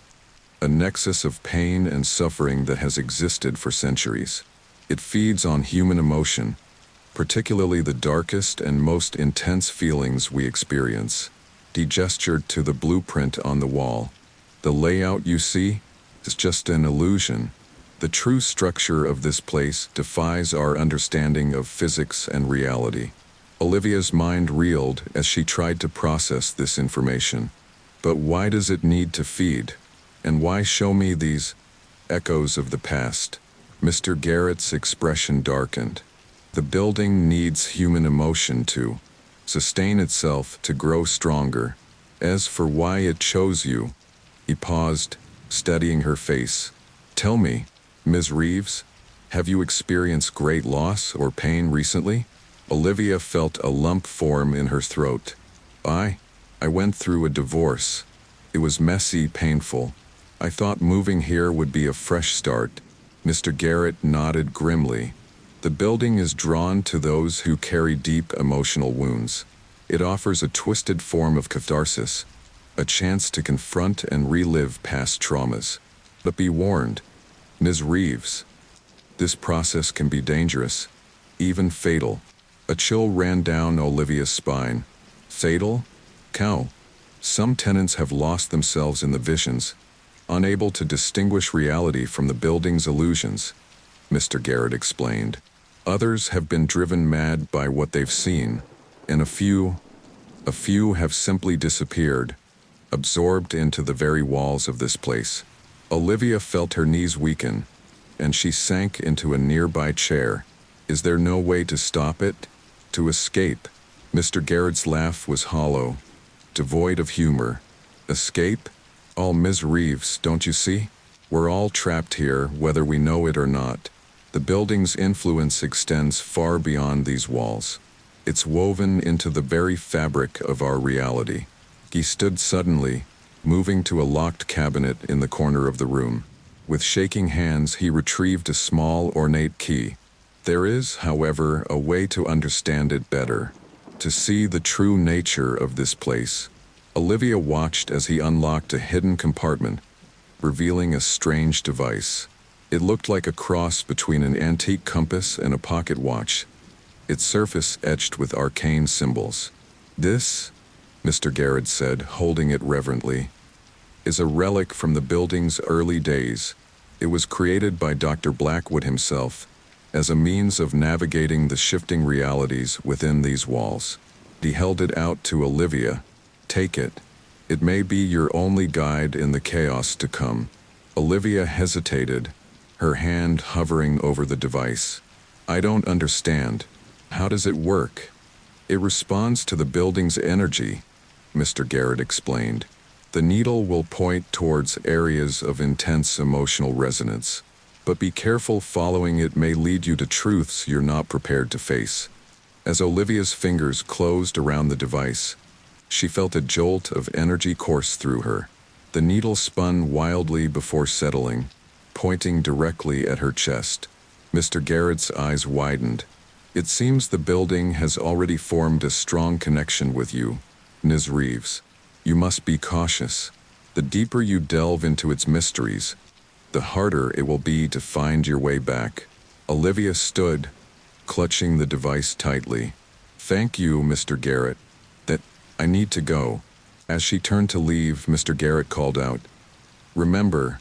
a nexus of pain and suffering that has existed for centuries. It feeds on human emotion, particularly the darkest and most intense feelings we experience." He gestured to the blueprint on the wall. "The layout you see is just an illusion. The true structure of this place defies our understanding of physics and reality." Olivia's mind reeled as she tried to process this information. But why does it need to feed? And why show me these echoes of the past? Mr. Garrett's expression darkened. "The building needs human emotion to sustain itself, to grow stronger. As for why it chose you," he paused, studying her face. "Tell me, Ms. Reeves, have you experienced great loss or pain recently?" Olivia felt a lump form in her throat. I went through a divorce. It was messy, painful. I thought moving here would be a fresh start." Mr. Garrett nodded grimly. "The building is drawn to those who carry deep emotional wounds. It offers a twisted form of catharsis, a chance to confront and relive past traumas. But be warned, Ms. Reeves, This process can be dangerous, even fatal. A chill ran down Olivia's spine. Fatal? Cow. Some tenants have lost themselves in the visions, unable to distinguish reality from the building's illusions, Mr. Garrett explained. Others have been driven mad by what they've seen, and a few have simply disappeared, absorbed into the very walls of this place. Olivia felt her knees weaken, and she sank into a nearby chair. Is there no way to stop it? To escape? Mr. Garrett's laugh was hollow, devoid of humor. Escape? All Ms. Reeves, don't you see? We're all trapped here, whether we know it or not. The building's influence extends far beyond these walls. It's woven into the very fabric of our reality. He stood suddenly, moving to a locked cabinet in the corner of the room. With shaking hands, he retrieved a small, ornate key. There is, however, a way to understand it better, to see the true nature of this place. Olivia watched as he unlocked a hidden compartment, revealing a strange device. It looked like a cross between an antique compass and a pocket watch, its surface etched with arcane symbols. This, Mr. Garrett said, holding it reverently, is a relic from the building's early days. It was created by Dr. Blackwood himself as a means of navigating the shifting realities within these walls. He held it out to Olivia. Take it. It may be your only guide in the chaos to come. Olivia hesitated, her hand hovering over the device. I don't understand. How does it work? It responds to the building's energy, Mr. Garrett explained. The needle will point towards areas of intense emotional resonance, but be careful following it may lead you to truths you're not prepared to face. As Olivia's fingers closed around the device, she felt a jolt of energy course through her. The needle spun wildly before settling, pointing directly at her chest. Mr. Garrett's eyes widened. It seems the building has already formed a strong connection with you, Ms. Reeves. You must be cautious. The deeper you delve into its mysteries, the harder it will be to find your way back. Olivia stood, clutching the device tightly. Thank you, Mr. Garrett. I need to go. As she turned to leave, Mr. Garrett called out, Remember,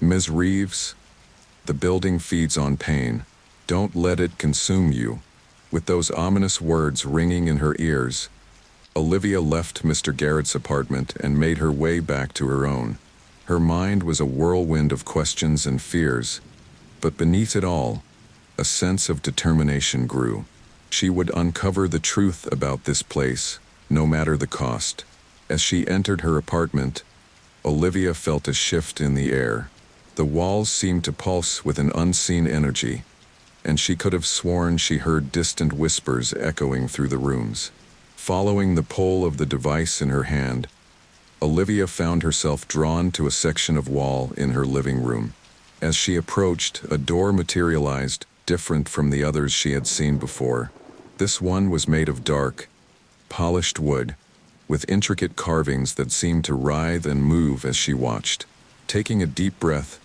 Ms. Reeves, the building feeds on pain. Don't let it consume you. With those ominous words ringing in her ears, Olivia left Mr. Garrett's apartment and made her way back to her own. Her mind was a whirlwind of questions and fears, but beneath it all, a sense of determination grew. She would uncover the truth about this place, no matter the cost. As she entered her apartment, Olivia felt a shift in the air. The walls seemed to pulse with an unseen energy, and she could have sworn she heard distant whispers echoing through the rooms. Following the pull of the device in her hand, Olivia found herself drawn to a section of wall in her living room. As she approached, a door materialized, different from the others she had seen before. This one was made of dark, polished wood, with intricate carvings that seemed to writhe and move as she watched. Taking a deep breath,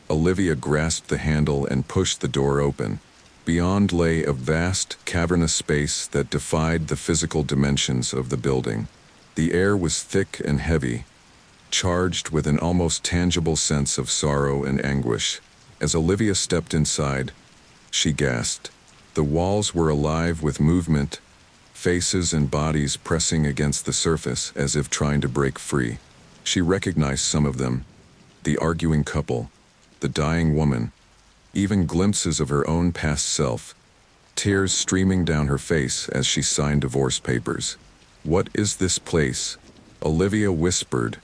Olivia grasped the handle and pushed the door open. Beyond lay a vast, cavernous space that defied the physical dimensions of the building. The air was thick and heavy, charged with an almost tangible sense of sorrow and anguish. As Olivia stepped inside, she gasped. The walls were alive with movement, faces and bodies pressing against the surface as if trying to break free. She recognized some of them, the arguing couple, the dying woman, even glimpses of her own past self, tears streaming down her face as she signed divorce papers. What is this place? Olivia whispered,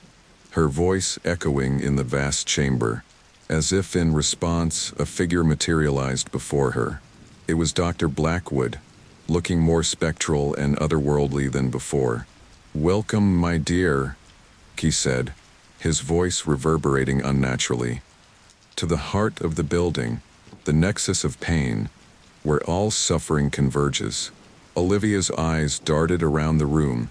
her voice echoing in the vast chamber. As if in response, a figure materialized before her. It was Dr. Blackwood, looking more spectral and otherworldly than before. Welcome, my dear, he said, his voice reverberating unnaturally. To the heart of the building, the nexus of pain, where all suffering converges. Olivia's eyes darted around the room,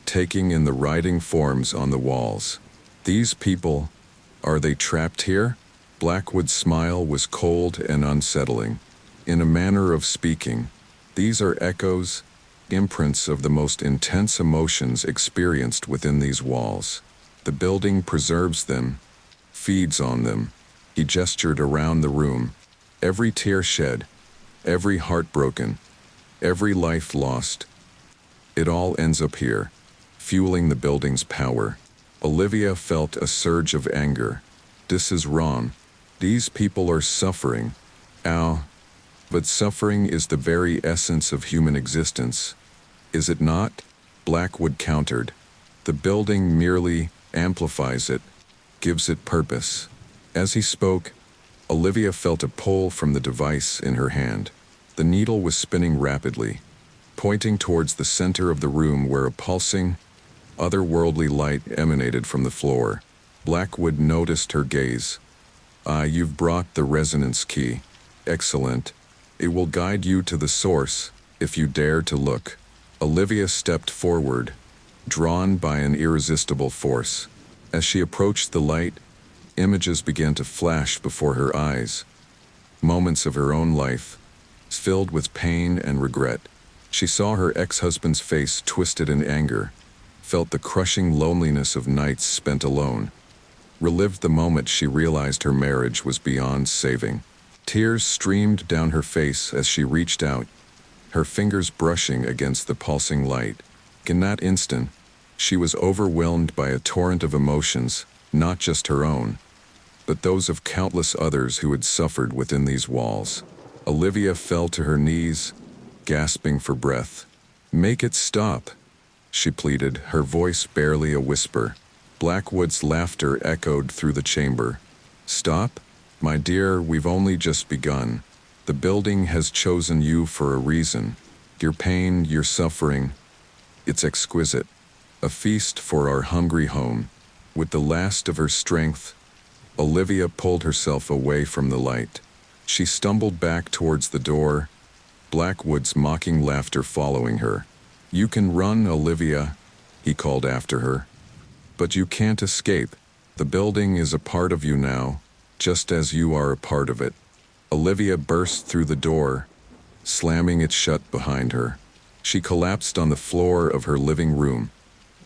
taking in the writhing forms on the walls. These people, are they trapped here? Blackwood's smile was cold and unsettling. In a manner of speaking, these are echoes, imprints of the most intense emotions experienced within these walls. The building preserves them, feeds on them. He gestured around the room. Every tear shed, every heart broken, every life lost. It all ends up here, fueling the building's power. Olivia felt a surge of anger. This is wrong. These people are suffering. Ow. But suffering is the very essence of human existence. Is it not? Blackwood countered. The building merely amplifies it, gives it purpose. As he spoke, Olivia felt a pull from the device in her hand. The needle was spinning rapidly, pointing towards the center of the room where a pulsing, otherworldly light emanated from the floor. Blackwood noticed her gaze. "Ah, you've brought the resonance key. Excellent. It will guide you to the source, if you dare to look." Olivia stepped forward, drawn by an irresistible force. As she approached the light, images began to flash before her eyes. Moments of her own life, filled with pain and regret. She saw her ex-husband's face twisted in anger, felt the crushing loneliness of nights spent alone, relived the moment she realized her marriage was beyond saving. Tears streamed down her face as she reached out, her fingers brushing against the pulsing light. In that instant, she was overwhelmed by a torrent of emotions, not just her own, but those of countless others who had suffered within these walls. Olivia fell to her knees, gasping for breath. "Make it stop," she pleaded, her voice barely a whisper. Blackwood's laughter echoed through the chamber. "Stop? My dear, we've only just begun. The building has chosen you for a reason. Your pain, your suffering, it's exquisite. A feast for our hungry home." With the last of her strength, Olivia pulled herself away from the light. She stumbled back towards the door, Blackwood's mocking laughter following her. "You can run, Olivia," he called after her. "But you can't escape. The building is a part of you now, just as you are a part of it." Olivia burst through the door, slamming it shut behind her. She collapsed on the floor of her living room,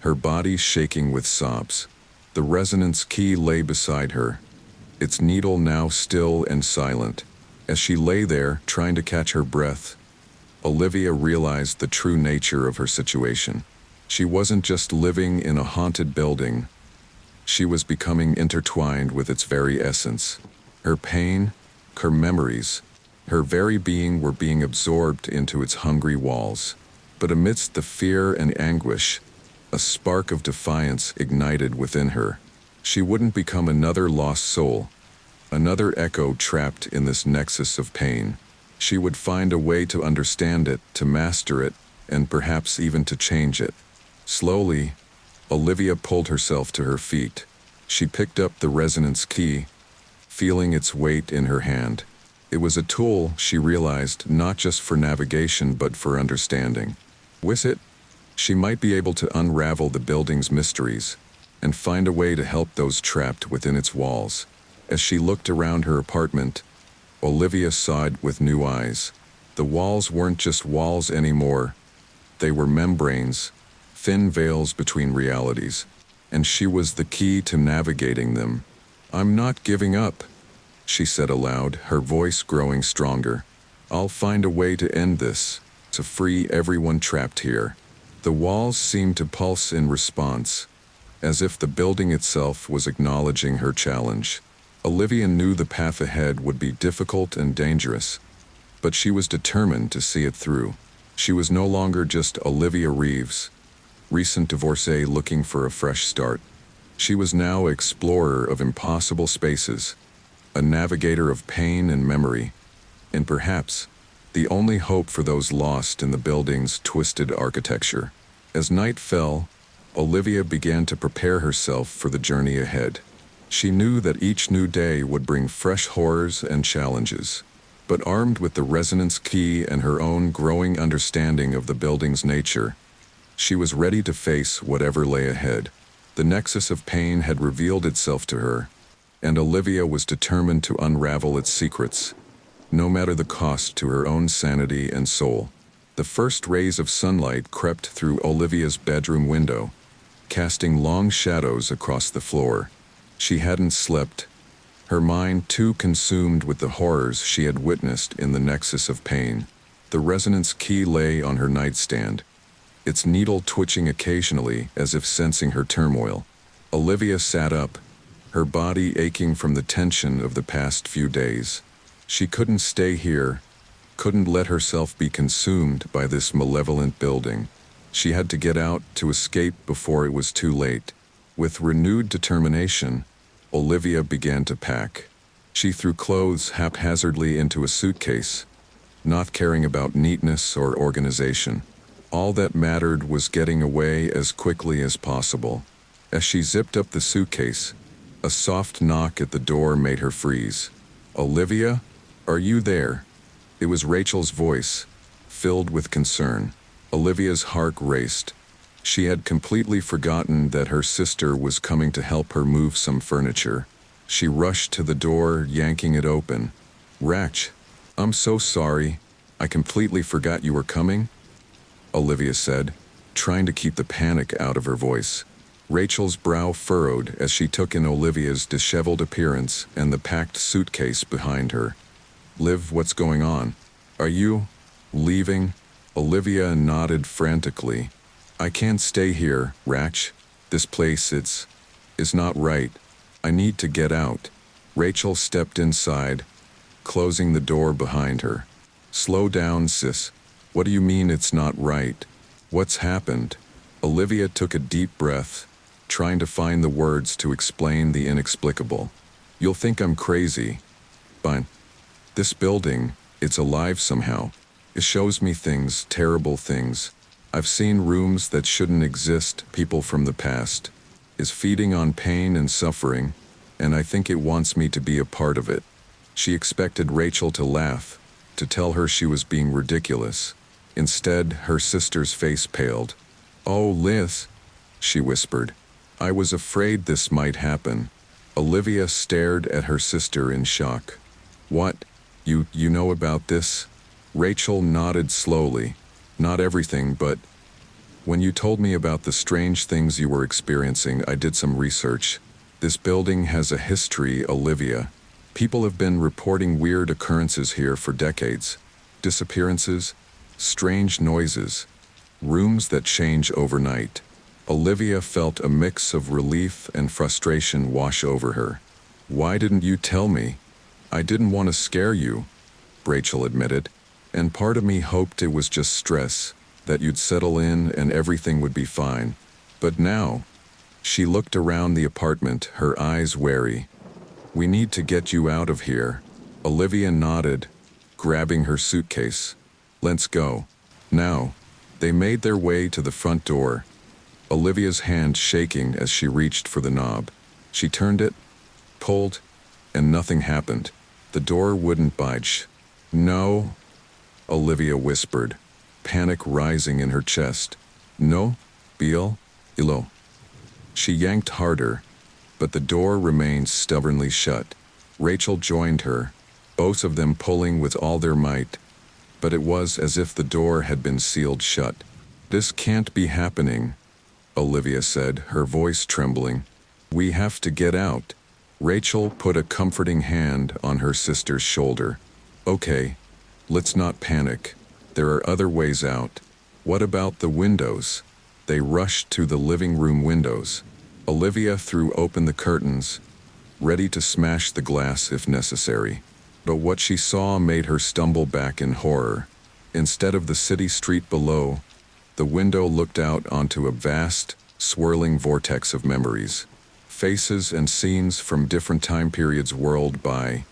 her body shaking with sobs. The resonance key lay beside her, its needle now still and silent. As she lay there, trying to catch her breath, Olivia realized the true nature of her situation. She wasn't just living in a haunted building. She was becoming intertwined with its very essence. Her pain, her memories, her very being were being absorbed into its hungry walls. But amidst the fear and anguish, a spark of defiance ignited within her. She wouldn't become another lost soul, another echo trapped in this nexus of pain. She would find a way to understand it, to master it, and perhaps even to change it. Slowly, Olivia pulled herself to her feet. She picked up the resonance key, feeling its weight in her hand. It was a tool, she realized, not just for navigation but for understanding. With it, she might be able to unravel the building's mysteries and find a way to help those trapped within its walls. As she looked around her apartment, Olivia saw it with new eyes. The walls weren't just walls anymore. They were membranes, thin veils between realities, and she was the key to navigating them. "I'm not giving up," she said aloud, her voice growing stronger. "I'll find a way to end this, to free everyone trapped here." The walls seemed to pulse in response, as if the building itself was acknowledging her challenge. Olivia knew the path ahead would be difficult and dangerous, but she was determined to see it through. She was no longer just Olivia Reeves, recent divorcee looking for a fresh start. She was now an explorer of impossible spaces, a navigator of pain and memory, and perhaps the only hope for those lost in the building's twisted architecture. As night fell, Olivia began to prepare herself for the journey ahead. She knew that each new day would bring fresh horrors and challenges, but armed with the resonance key and her own growing understanding of the building's nature, she was ready to face whatever lay ahead. The nexus of pain had revealed itself to her, and Olivia was determined to unravel its secrets, no matter the cost to her own sanity and soul. The first rays of sunlight crept through Olivia's bedroom window, casting long shadows across the floor. She hadn't slept, her mind too consumed with the horrors she had witnessed in the nexus of pain. The resonance key lay on her nightstand, its needle twitching occasionally as if sensing her turmoil. Olivia sat up, her body aching from the tension of the past few days. She couldn't stay here, couldn't let herself be consumed by this malevolent building. She had to get out to escape before it was too late. With renewed determination, Olivia began to pack. She threw clothes haphazardly into a suitcase, not caring about neatness or organization. All that mattered was getting away as quickly as possible. As she zipped up the suitcase, a soft knock at the door made her freeze. "Olivia, are you there?" It was Rachel's voice, filled with concern. Olivia's heart raced. She had completely forgotten that her sister was coming to help her move some furniture. She rushed to the door, yanking it open. "Rach, I'm so sorry. I completely forgot you were coming," Olivia said, trying to keep the panic out of her voice. Rachel's brow furrowed as she took in Olivia's disheveled appearance and the packed suitcase behind her. "Liv, what's going on? Are you leaving?" Olivia nodded frantically. "I can't stay here, Rach. This place, it's not right. I need to get out." Rachel stepped inside, closing the door behind her. "Slow down, sis. What do you mean it's not right? What's happened?" Olivia took a deep breath, trying to find the words to explain the inexplicable. "You'll think I'm crazy, but this building, it's alive somehow. It shows me things, terrible things. I've seen rooms that shouldn't exist, people from the past. Is feeding on pain and suffering, and I think it wants me to be a part of it." She expected Rachel to laugh, to tell her she was being ridiculous. Instead, her sister's face paled. "Oh, Liz," she whispered. "I was afraid this might happen." Olivia stared at her sister in shock. "What? You know about this?" Rachel nodded slowly. "Not everything, but when you told me about the strange things you were experiencing, I did some research. This building has a history, Olivia. People have been reporting weird occurrences here for decades. Disappearances, strange noises, rooms that change overnight." Olivia felt a mix of relief and frustration wash over her. "Why didn't you tell me?" "I didn't want to scare you," Rachel admitted, "and part of me hoped it was just stress, that you'd settle in and everything would be fine. But now," she looked around the apartment, her eyes wary. "We need to get you out of here." Olivia nodded, grabbing her suitcase. "Let's go." Now, they made their way to the front door, Olivia's hand shaking as she reached for the knob. She turned it, pulled, and nothing happened. The door wouldn't budge. "No," Olivia whispered, panic rising in her chest. "No, Bill, Ilo." She yanked harder, but the door remained stubbornly shut. Rachel joined her, both of them pulling with all their might, but it was as if the door had been sealed shut. "This can't be happening," Olivia said, her voice trembling. "We have to get out." Rachel put a comforting hand on her sister's shoulder. "Okay, let's not panic. There are other ways out." "What about the windows?" They rushed to the living room windows. Olivia threw open the curtains, ready to smash the glass if necessary. But what she saw made her stumble back in horror. Instead of the city street below, the window looked out onto a vast, swirling vortex of memories. Faces and scenes from different time periods whirled by,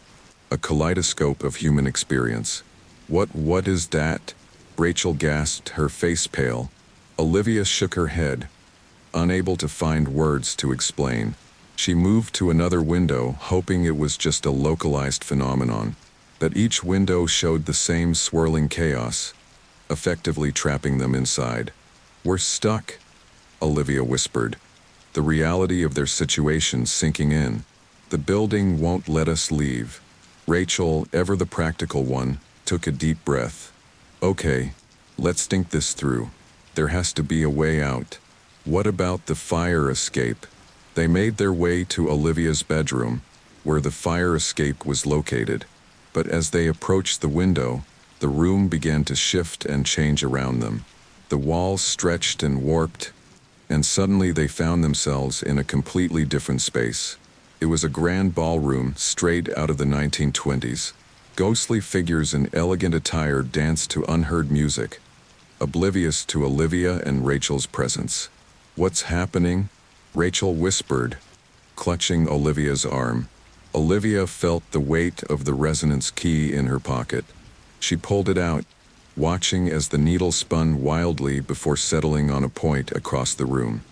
a kaleidoscope of human experience. What is that?" Rachel gasped, her face pale. Olivia shook her head, unable to find words to explain. She moved to another window, hoping it was just a localized phenomenon. But each window showed the same swirling chaos, effectively trapping them inside. "We're stuck," Olivia whispered, the reality of their situation sinking in. The building won't let us leave. Rachel, ever the practical one, took a deep breath. Okay, let's think this through. There has to be a way out. What about the fire escape? They made their way to Olivia's bedroom, where the fire escape was located. But as they approached the window, the room began to shift and change around them. The walls stretched and warped, and suddenly they found themselves in a completely different space. It was a grand ballroom straight out of the 1920s. Ghostly figures in elegant attire danced to unheard music, oblivious to Olivia and Rachel's presence. "What's happening?" Rachel whispered, clutching Olivia's arm. Olivia felt the weight of the resonance key in her pocket. She pulled it out, watching as the needle spun wildly before settling on a point across the room.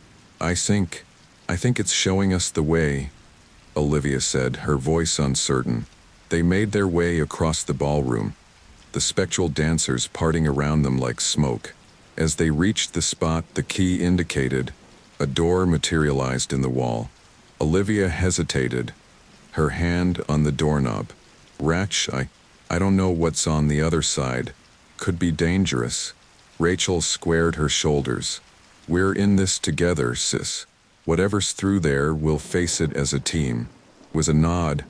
I think it's showing us the way," Olivia said, her voice uncertain. They made their way across the ballroom, the spectral dancers parting around them like smoke. As they reached the spot the key indicated, a door materialized in the wall. Olivia hesitated, her hand on the doorknob. "Ratch, I don't know what's on the other side. Could be dangerous." Rachel squared her shoulders. "We're in this together, sis. Whatever's through there, we'll face it as a team." Was a nod.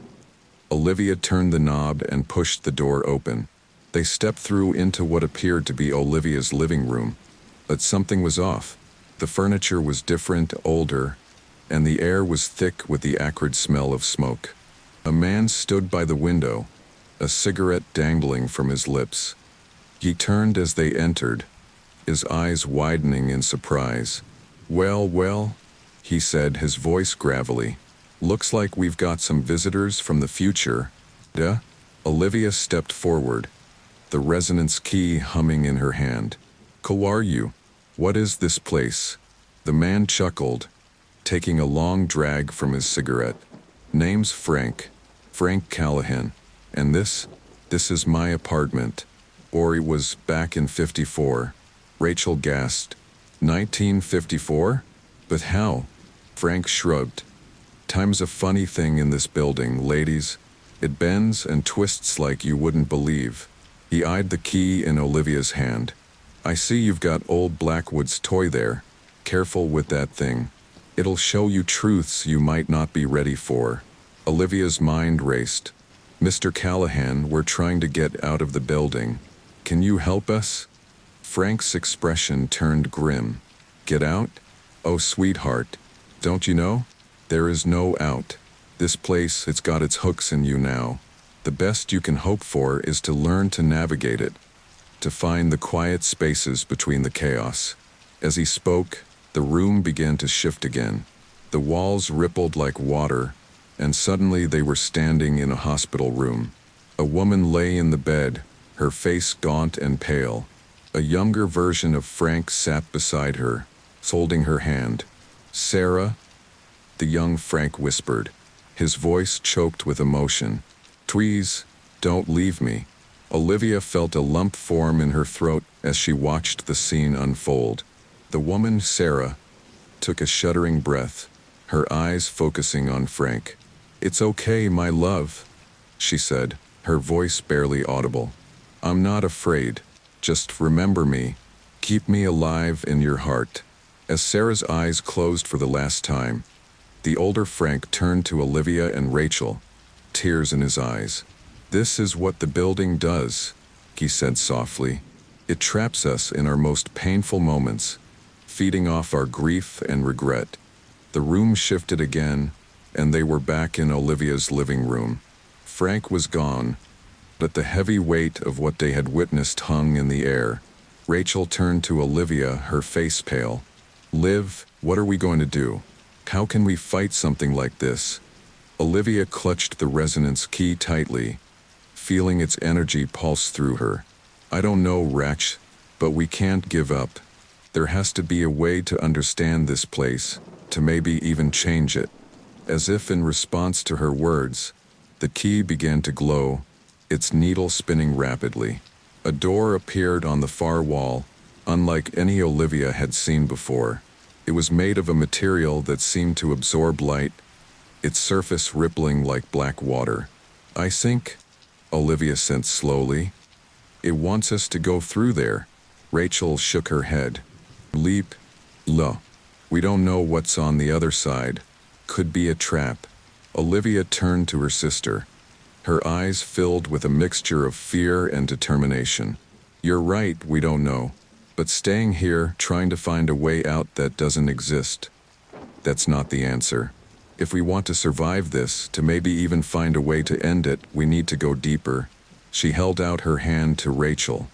Olivia turned the knob and pushed the door open. They stepped through into what appeared to be Olivia's living room. But something was off. The furniture was different, older, and the air was thick with the acrid smell of smoke. A man stood by the window, a cigarette dangling from his lips. He turned as they entered, his eyes widening in surprise. Well, he said, his voice gravelly. "Looks like we've got some visitors from the future." Duh. Olivia stepped forward, the resonance key humming in her hand. "Who are you? What is this place?" The man chuckled, taking a long drag from his cigarette. "Name's Frank Callahan. And this is my apartment." Or it was back in 54. Rachel gasped. 1954? But how? Frank shrugged. "Time's a funny thing in this building, ladies. It bends and twists like you wouldn't believe." He eyed the key in Olivia's hand. "I see you've got old Blackwood's toy there. Careful with that thing. It'll show you truths you might not be ready for." Olivia's mind raced. "Mr. Callahan, we're trying to get out of the building. Can you help us?" Frank's expression turned grim. "Get out? Oh, sweetheart. Don't you know? There is no out. This place, it's got its hooks in you now. The best you can hope for is to learn to navigate it, to find the quiet spaces between the chaos." As he spoke, the room began to shift again. The walls rippled like water, and suddenly they were standing in a hospital room. A woman lay in the bed, her face gaunt and pale. A younger version of Frank sat beside her, holding her hand. "Sarah?" the young Frank whispered, his voice choked with emotion. "Please, don't leave me." Olivia felt a lump form in her throat as she watched the scene unfold. The woman, Sarah, took a shuddering breath, her eyes focusing on Frank. "It's okay, my love," she said, her voice barely audible. "I'm not afraid. Just remember me. Keep me alive in your heart." As Sarah's eyes closed for the last time, the older Frank turned to Olivia and Rachel, tears in his eyes. "This is what the building does," he said softly. "It traps us in our most painful moments, feeding off our grief and regret." The room shifted again, and they were back in Olivia's living room. Frank was gone, but the heavy weight of what they had witnessed hung in the air. Rachel turned to Olivia, her face pale. "Liv, what are we going to do? How can we fight something like this?" Olivia clutched the resonance key tightly, feeling its energy pulse through her. "I don't know, Ratch, but we can't give up. There has to be a way to understand this place, to maybe even change it." As if in response to her words, the key began to glow, its needle spinning rapidly. A door appeared on the far wall, unlike any Olivia had seen before. It was made of a material that seemed to absorb light, its surface rippling like black water. "I think," Olivia said slowly, "it wants us to go through there." Rachel shook her head. "Leap, lo. We don't know what's on the other side. Could be a trap." Olivia turned to her sister, her eyes filled with a mixture of fear and determination. "You're right, we don't know. But staying here, trying to find a way out that doesn't exist, that's not the answer. If we want to survive this, to maybe even find a way to end it, we need to go deeper." She held out her hand to Rachel.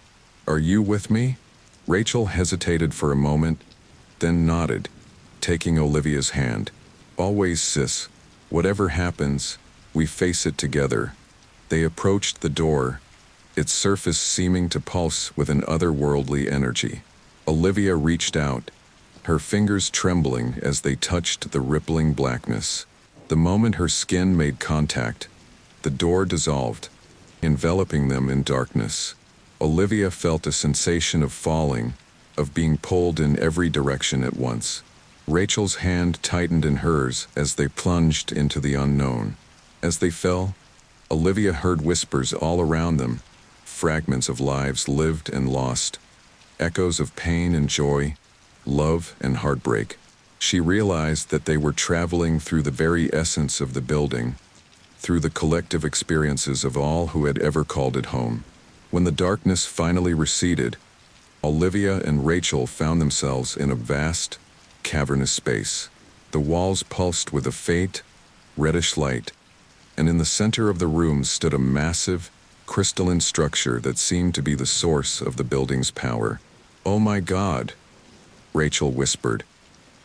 "Are you with me?" Rachel hesitated for a moment, then nodded, taking Olivia's hand. "Always, sis. Whatever happens, we face it together." They approached the door, its surface seeming to pulse with an otherworldly energy. Olivia reached out, her fingers trembling as they touched the rippling blackness. The moment her skin made contact, the door dissolved, enveloping them in darkness. Olivia felt a sensation of falling, of being pulled in every direction at once. Rachel's hand tightened in hers as they plunged into the unknown. As they fell, Olivia heard whispers all around them, fragments of lives lived and lost, echoes of pain and joy, love and heartbreak. She realized that they were traveling through the very essence of the building, through the collective experiences of all who had ever called it home. When the darkness finally receded, Olivia and Rachel found themselves in a vast, cavernous space. The walls pulsed with a faint, reddish light, and in the center of the room stood a massive, crystalline structure that seemed to be the source of the building's power. "Oh my God," Rachel whispered,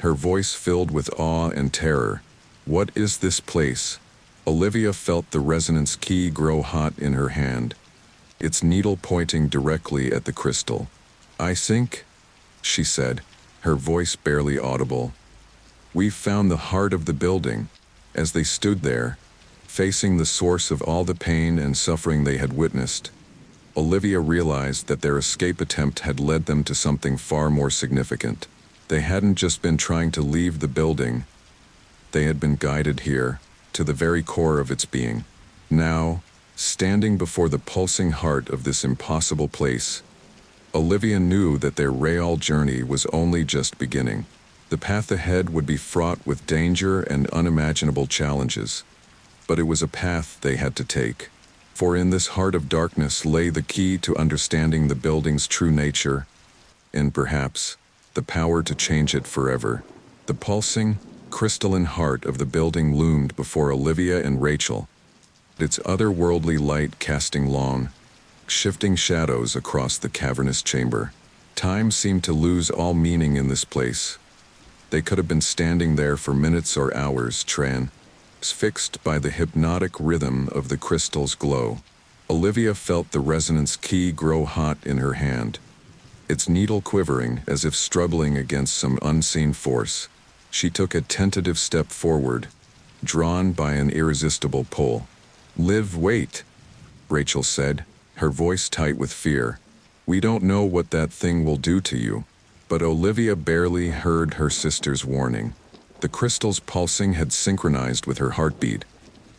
her voice filled with awe and terror. "What is this place?" Olivia felt the resonance key grow hot in her hand, its needle pointing directly at the crystal. "I think," she said, her voice barely audible, "we've found the heart of the building." As they stood there, facing the source of all the pain and suffering they had witnessed, Olivia realized that their escape attempt had led them to something far more significant. They hadn't just been trying to leave the building, they had been guided here, to the very core of its being. Now, standing before the pulsing heart of this impossible place, Olivia knew that their real journey was only just beginning. The path ahead would be fraught with danger and unimaginable challenges, but it was a path they had to take. For in this heart of darkness lay the key to understanding the building's true nature, and perhaps the power to change it forever. The pulsing, crystalline heart of the building loomed before Olivia and Rachel, its otherworldly light casting long, shifting shadows across the cavernous chamber. Time seemed to lose all meaning in this place. They could have been standing there for minutes or hours, transfixed by the hypnotic rhythm of the crystal's glow. Olivia felt the resonance key grow hot in her hand, its needle quivering as if struggling against some unseen force. She took a tentative step forward, drawn by an irresistible pull. "Liv, wait," Rachel said, her voice tight with fear. "We don't know what that thing will do to you." But Olivia barely heard her sister's warning. The crystal's pulsing had synchronized with her heartbeat,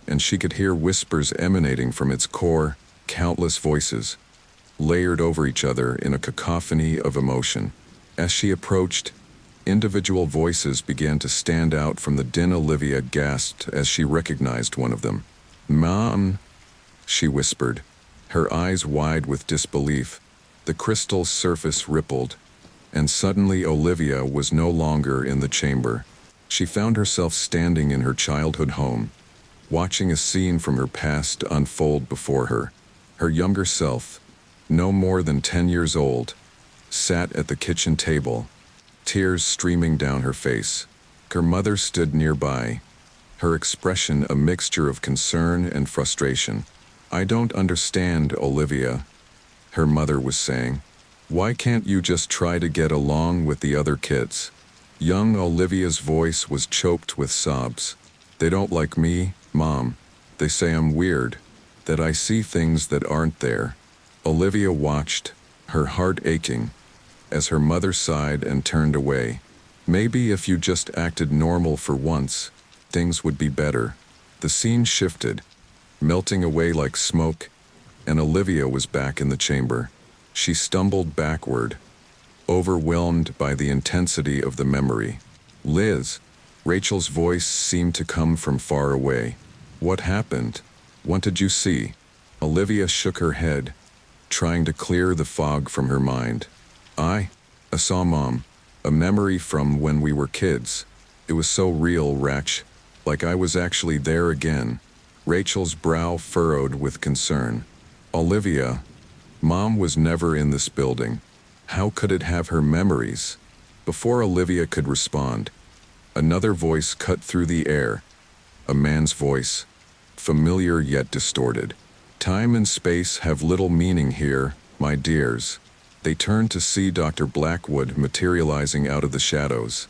and she could hear whispers emanating from its core, countless voices, layered over each other in a cacophony of emotion. As she approached, individual voices began to stand out from the din. Olivia gasped as she recognized one of them. "Mom," she whispered, her eyes wide with disbelief. The crystal's surface rippled, and suddenly Olivia was no longer in the chamber. She found herself standing in her childhood home, watching a scene from her past unfold before her. Her younger self, no more than 10 years old, sat at the kitchen table, tears streaming down her face. Her mother stood nearby, her expression a mixture of concern and frustration. "I don't understand, Olivia," her mother was saying. "Why can't you just try to get along with the other kids?" Young Olivia's voice was choked with sobs. "They don't like me, Mom. They say I'm weird, that I see things that aren't there." Olivia watched, her heart aching, as her mother sighed and turned away. "Maybe if you just acted normal for once, things would be better. The scene shifted, melting away like smoke, and Olivia was back in the chamber. She stumbled backward, overwhelmed by the intensity of the memory. Liz, Rachel's voice seemed to come from far away. What happened? What did you see? Olivia shook her head, trying to clear the fog from her mind. I saw Mom. A memory from when we were kids. It was so real, Rach, like I was actually there again. Rachel's brow furrowed with concern. Olivia, Mom was never in this building. How could it have her memories? Before Olivia could respond, another voice cut through the air. A man's voice, familiar yet distorted. Time and space have little meaning here, my dears. They turned to see Dr. Blackwood materializing out of the shadows,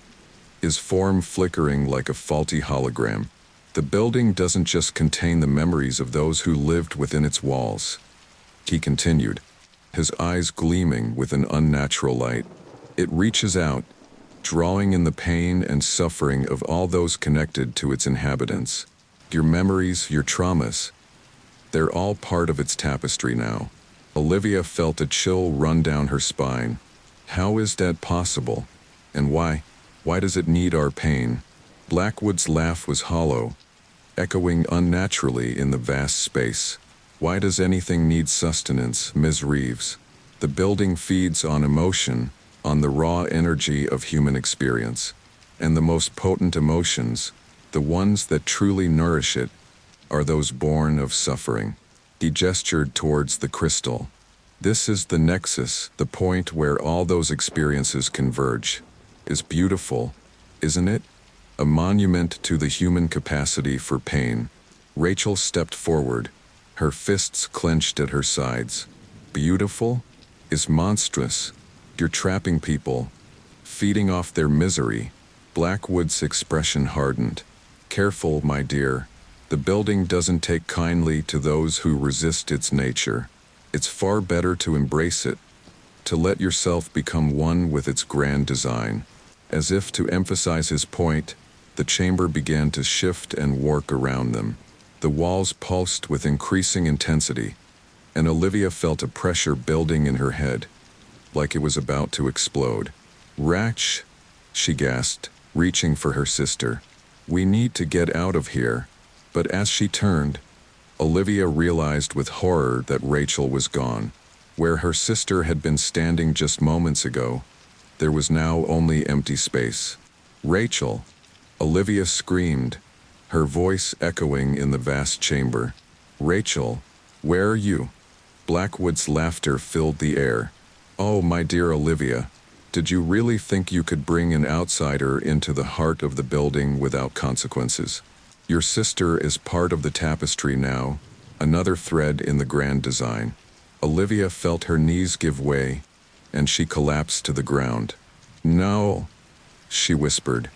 his form flickering like a faulty hologram. The building doesn't just contain the memories of those who lived within its walls, he continued, his eyes gleaming with an unnatural light. It reaches out, drawing in the pain and suffering of all those connected to its inhabitants. Your memories, your traumas, they're all part of its tapestry now. Olivia felt a chill run down her spine. How is that possible? And why? Why does it need our pain? Blackwood's laugh was hollow, echoing unnaturally in the vast space. Why does anything need sustenance, Ms. Reeves? The building feeds on emotion, on the raw energy of human experience. And the most potent emotions, the ones that truly nourish it, are those born of suffering. He gestured towards the crystal. This is the nexus, the point where all those experiences converge. Is beautiful, isn't it? A monument to the human capacity for pain. Rachel stepped forward, her fists clenched at her sides. Beautiful is monstrous. You're trapping people, feeding off their misery. Blackwood's expression hardened. Careful, my dear. The building doesn't take kindly to those who resist its nature. It's far better to embrace it, to let yourself become one with its grand design. As if to emphasize his point, the chamber began to shift and work around them. The walls pulsed with increasing intensity, and Olivia felt a pressure building in her head, like it was about to explode. Rach, she gasped, reaching for her sister. We need to get out of here. But as she turned, Olivia realized with horror that Rachel was gone. Where her sister had been standing just moments ago, there was now only empty space. Rachel, Olivia screamed, her voice echoing in the vast chamber. Rachel, where are you? Blackwood's laughter filled the air. Oh, my dear Olivia, did you really think you could bring an outsider into the heart of the building without consequences? Your sister is part of the tapestry now, another thread in the grand design. Olivia felt her knees give way, and she collapsed to the ground. No, she whispered,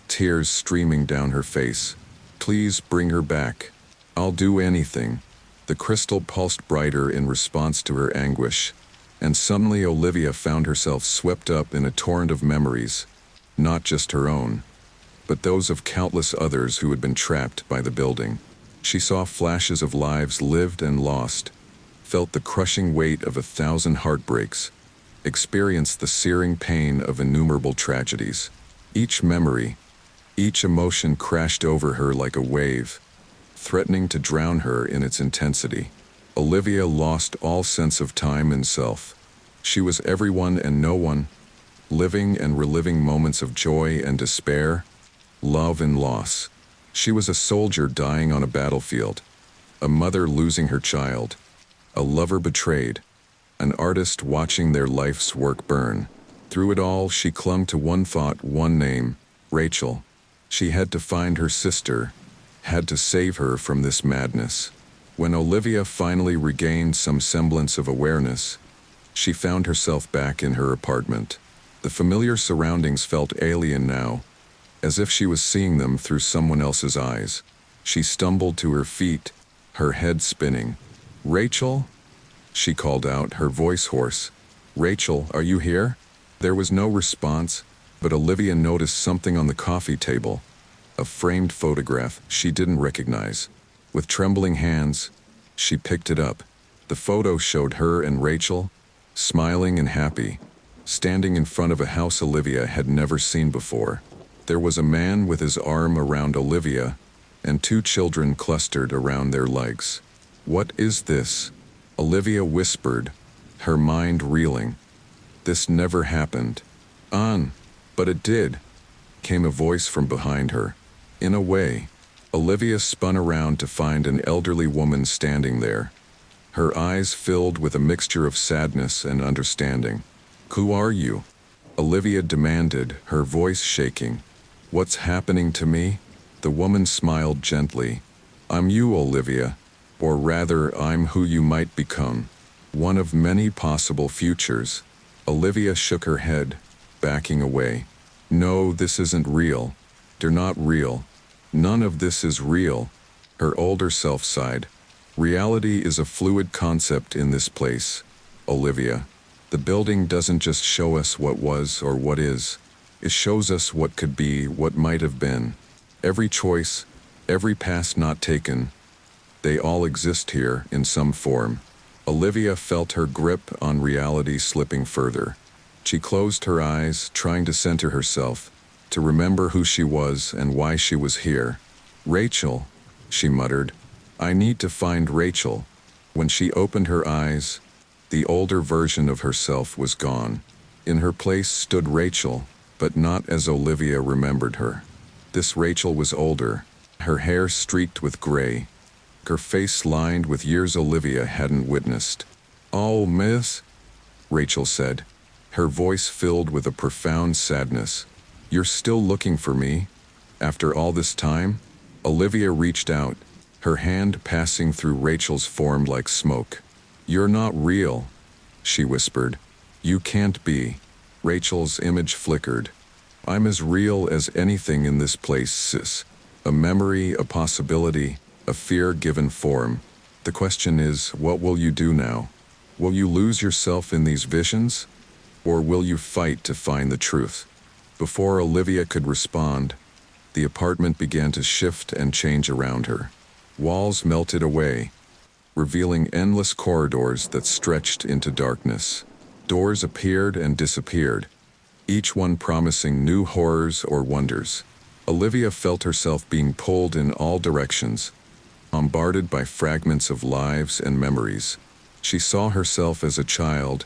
tears streaming down her face. Please bring her back. I'll do anything. The crystal pulsed brighter in response to her anguish, and suddenly Olivia found herself swept up in a torrent of memories, not just her own, but those of countless others who had been trapped by the building. She saw flashes of lives lived and lost, felt the crushing weight of 1,000 heartbreaks, experienced the searing pain of innumerable tragedies. Each memory, each emotion crashed over her like a wave, threatening to drown her in its intensity. Olivia lost all sense of time and self. She was everyone and no one, living and reliving moments of joy and despair, love and loss. She was a soldier dying on a battlefield, a mother losing her child, a lover betrayed, an artist watching their life's work burn. Through it all, she clung to one thought, one name, Rachel. She had to find her sister, had to save her from this madness. When Olivia finally regained some semblance of awareness, she found herself back in her apartment. The familiar surroundings felt alien now, as if she was seeing them through someone else's eyes. She stumbled to her feet, her head spinning. Rachel? She called out, her voice hoarse. Rachel, are you here? There was no response, but Olivia noticed something on the coffee table. a framed photograph she didn't recognize. With trembling hands, she picked it up. The photo showed her and Rachel, smiling and happy, standing in front of a house Olivia had never seen before. There was a man with his arm around Olivia, and two children clustered around their legs. "What is this?" Olivia whispered, her mind reeling. "This never happened." But it did," came a voice from behind her. In a way, Olivia spun around to find an elderly woman standing there, her eyes filled with a mixture of sadness and understanding. "Who are you?" Olivia demanded, her voice shaking. "What's happening to me?" The woman smiled gently. "I'm you, Olivia. Or rather, I'm who you might become. One of many possible futures." Olivia shook her head, backing away. "No, this isn't real. They're not real. None of this is real." Her older self sighed. "Reality is a fluid concept in this place, Olivia. The building doesn't just show us what was or what is. It shows us what could be, what might have been. Every choice, every path not taken, they all exist here in some form." Olivia felt her grip on reality slipping further. She closed her eyes, trying to center herself, to remember who she was and why she was here. "Rachel," she muttered. "I need to find Rachel." When she opened her eyes, the older version of herself was gone. In her place stood Rachel, but not as Olivia remembered her. This Rachel was older, her hair streaked with gray, her face lined with years Olivia hadn't witnessed. "Oh, miss," Rachel said, her voice filled with a profound sadness. "You're still looking for me? After all this time?" Olivia reached out, her hand passing through Rachel's form like smoke. "You're not real," she whispered. "You can't be." Rachel's image flickered. "I'm as real as anything in this place, sis. A memory, a possibility, a fear given form. The question is, what will you do now? Will you lose yourself in these visions? Or will you fight to find the truth?" Before Olivia could respond, the apartment began to shift and change around her. Walls melted away, revealing endless corridors that stretched into darkness. Doors appeared and disappeared, each one promising new horrors or wonders. Olivia felt herself being pulled in all directions, bombarded by fragments of lives and memories. She saw herself as a child,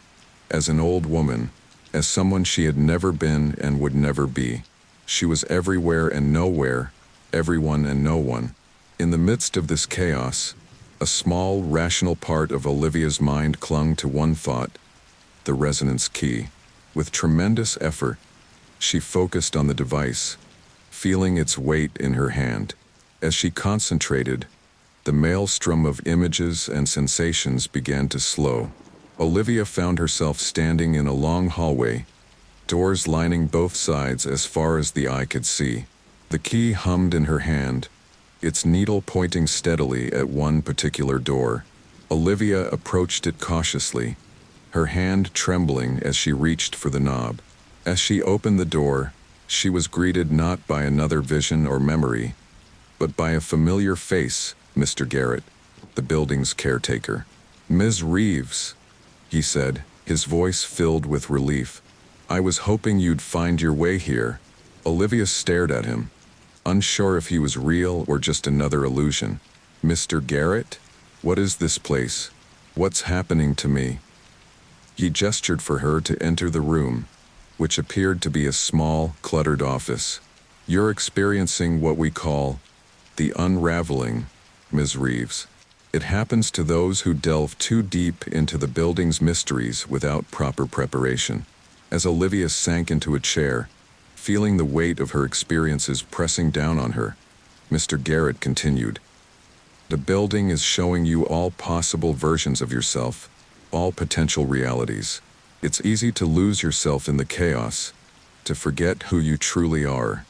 as an old woman, as someone she had never been and would never be. She was everywhere and nowhere, everyone and no one. In the midst of this chaos, a small, rational part of Olivia's mind clung to one thought: the resonance key. With tremendous effort, she focused on the device, feeling its weight in her hand. As she concentrated, the maelstrom of images and sensations began to slow. Olivia found herself standing in a long hallway, doors lining both sides as far as the eye could see. The key hummed in her hand, its needle pointing steadily at one particular door. Olivia approached it cautiously, her hand trembling as she reached for the knob. As she opened the door, she was greeted not by another vision or memory, but by a familiar face, Mr. Garrett, the building's caretaker. "Ms. Reeves," he said, his voice filled with relief. "I was hoping you'd find your way here." Olivia stared at him, unsure if he was real or just another illusion. "Mr. Garrett? What is this place? What's happening to me?" He gestured for her to enter the room, which appeared to be a small, cluttered office. "You're experiencing what we call the unraveling, Ms. Reeves. It happens to those who delve too deep into the building's mysteries without proper preparation." As Olivia sank into a chair, feeling the weight of her experiences pressing down on her, Mr. Garrett continued, "The building is showing you all possible versions of yourself, all potential realities. It's easy to lose yourself in the chaos, to forget who you truly are."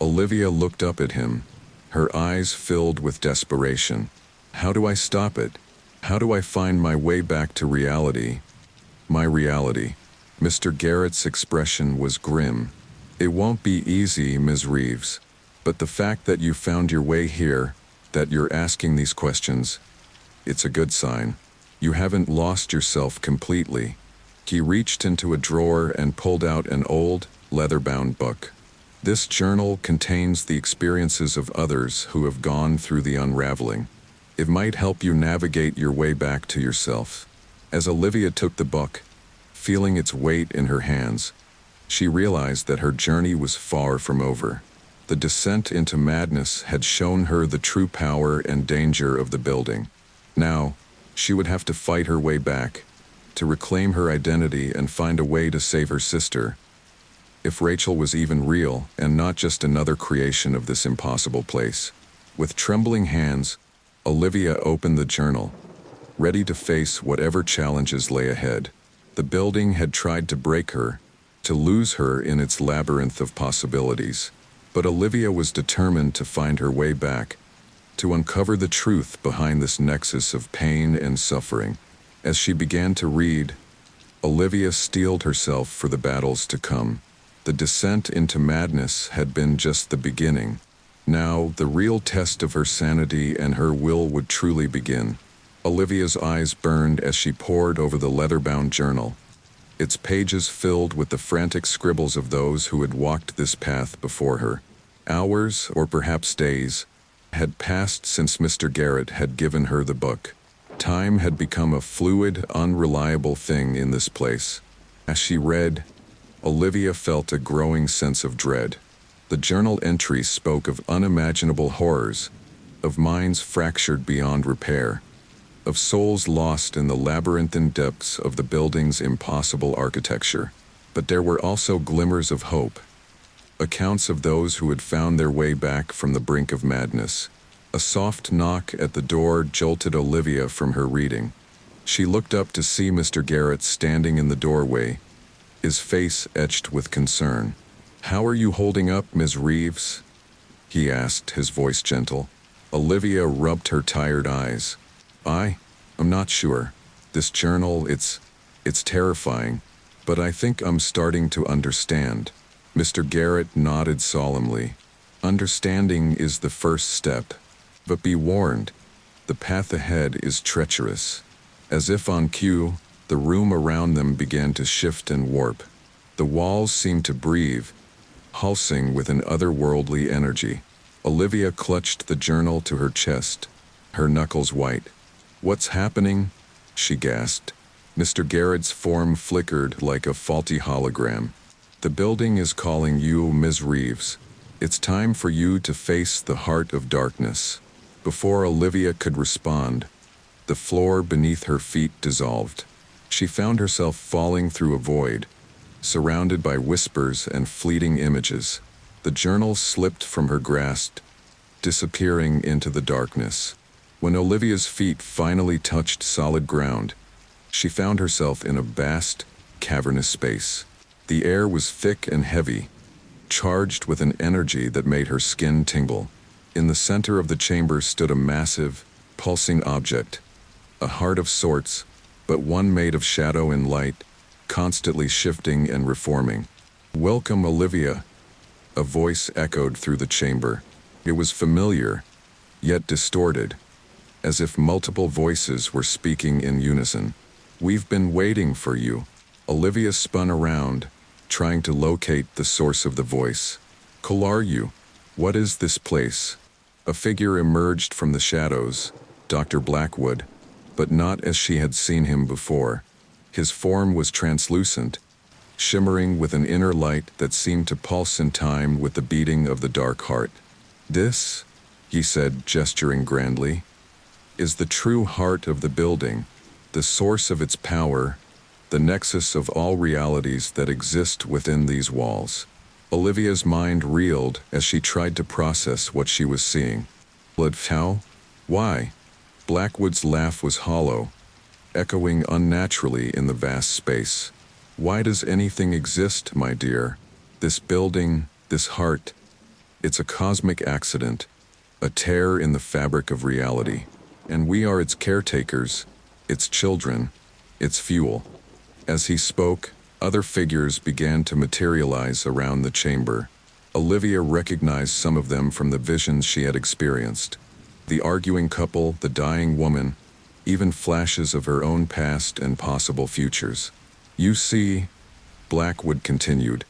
Olivia looked up at him, her eyes filled with desperation. "How do I stop it? How do I find my way back to reality? My reality?" Mr. Garrett's expression was grim. "It won't be easy, Ms. Reeves. But the fact that you found your way here, that you're asking these questions, it's a good sign. You haven't lost yourself completely. He reached into a drawer and pulled out an old, leather-bound book. This journal contains the experiences of others who have gone through the unraveling. It might help you navigate your way back to yourself. As Olivia took the book, feeling its weight in her hands, she realized that her journey was far from over. The descent into madness had shown her the true power and danger of the building. Now, she would have to fight her way back, to reclaim her identity and find a way to save her sister. If Rachel was even real and not just another creation of this impossible place. With trembling hands, Olivia opened the journal, ready to face whatever challenges lay ahead. The building had tried to break her, to lose her in its labyrinth of possibilities. But Olivia was determined to find her way back, to uncover the truth behind this nexus of pain and suffering. As she began to read, Olivia steeled herself for the battles to come. The descent into madness had been just the beginning. Now, the real test of her sanity and her will would truly begin. Olivia's eyes burned as she pored over the leather-bound journal, its pages filled with the frantic scribbles of those who had walked this path before her. Hours, or perhaps days, had passed since Mr. Garrett had given her the book. Time had become a fluid, unreliable thing in this place. As she read, Olivia felt a growing sense of dread. The journal entries spoke of unimaginable horrors, of minds fractured beyond repair, of souls lost in the labyrinthine depths of the building's impossible architecture. But there were also glimmers of hope, accounts of those who had found their way back from the brink of madness. A soft knock at the door jolted Olivia from her reading. She looked up to see Mr. Garrett standing in the doorway, his face etched with concern. "How are you holding up, Ms. Reeves?" he asked, his voice gentle. Olivia rubbed her tired eyes. I'm not sure. This journal, it's terrifying, but I think I'm starting to understand." Mr. Garrett nodded solemnly. "Understanding is the first step. But be warned, the path ahead is treacherous." As if on cue, the room around them began to shift and warp. The walls seemed to breathe, pulsing with an otherworldly energy. Olivia clutched the journal to her chest, her knuckles white. "What's happening?" she gasped. Mr. Garrett's form flickered like a faulty hologram. "The building is calling you, Ms. Reeves. It's time for you to face the heart of darkness." Before Olivia could respond, the floor beneath her feet dissolved. She found herself falling through a void, surrounded by whispers and fleeting images. The journal slipped from her grasp, disappearing into the darkness. When Olivia's feet finally touched solid ground, she found herself in a vast, cavernous space. The air was thick and heavy, charged with an energy that made her skin tingle. In the center of the chamber stood a massive, pulsing object, a heart of sorts, but one made of shadow and light, constantly shifting and reforming. "Welcome, Olivia," a voice echoed through the chamber. It was familiar, yet distorted, as if multiple voices were speaking in unison. "We've been waiting for you." Olivia spun around, trying to locate the source of the voice. "Who are you? What is this place?" A figure emerged from the shadows, Dr. Blackwood, but not as she had seen him before. His form was translucent, shimmering with an inner light that seemed to pulse in time with the beating of the dark heart. "This," he said, gesturing grandly, "is the true heart of the building, the source of its power, the nexus of all realities that exist within these walls." Olivia's mind reeled as she tried to process what she was seeing. "Blood? How? Why?" Blackwood's laugh was hollow, echoing unnaturally in the vast space. "Why does anything exist, my dear? This building, this heart, it's a cosmic accident, a tear in the fabric of reality. And we are its caretakers, its children, its fuel." As he spoke, other figures began to materialize around the chamber. Olivia recognized some of them from the visions she had experienced. The arguing couple, the dying woman, even flashes of her own past and possible futures. You see, Blackwood continued,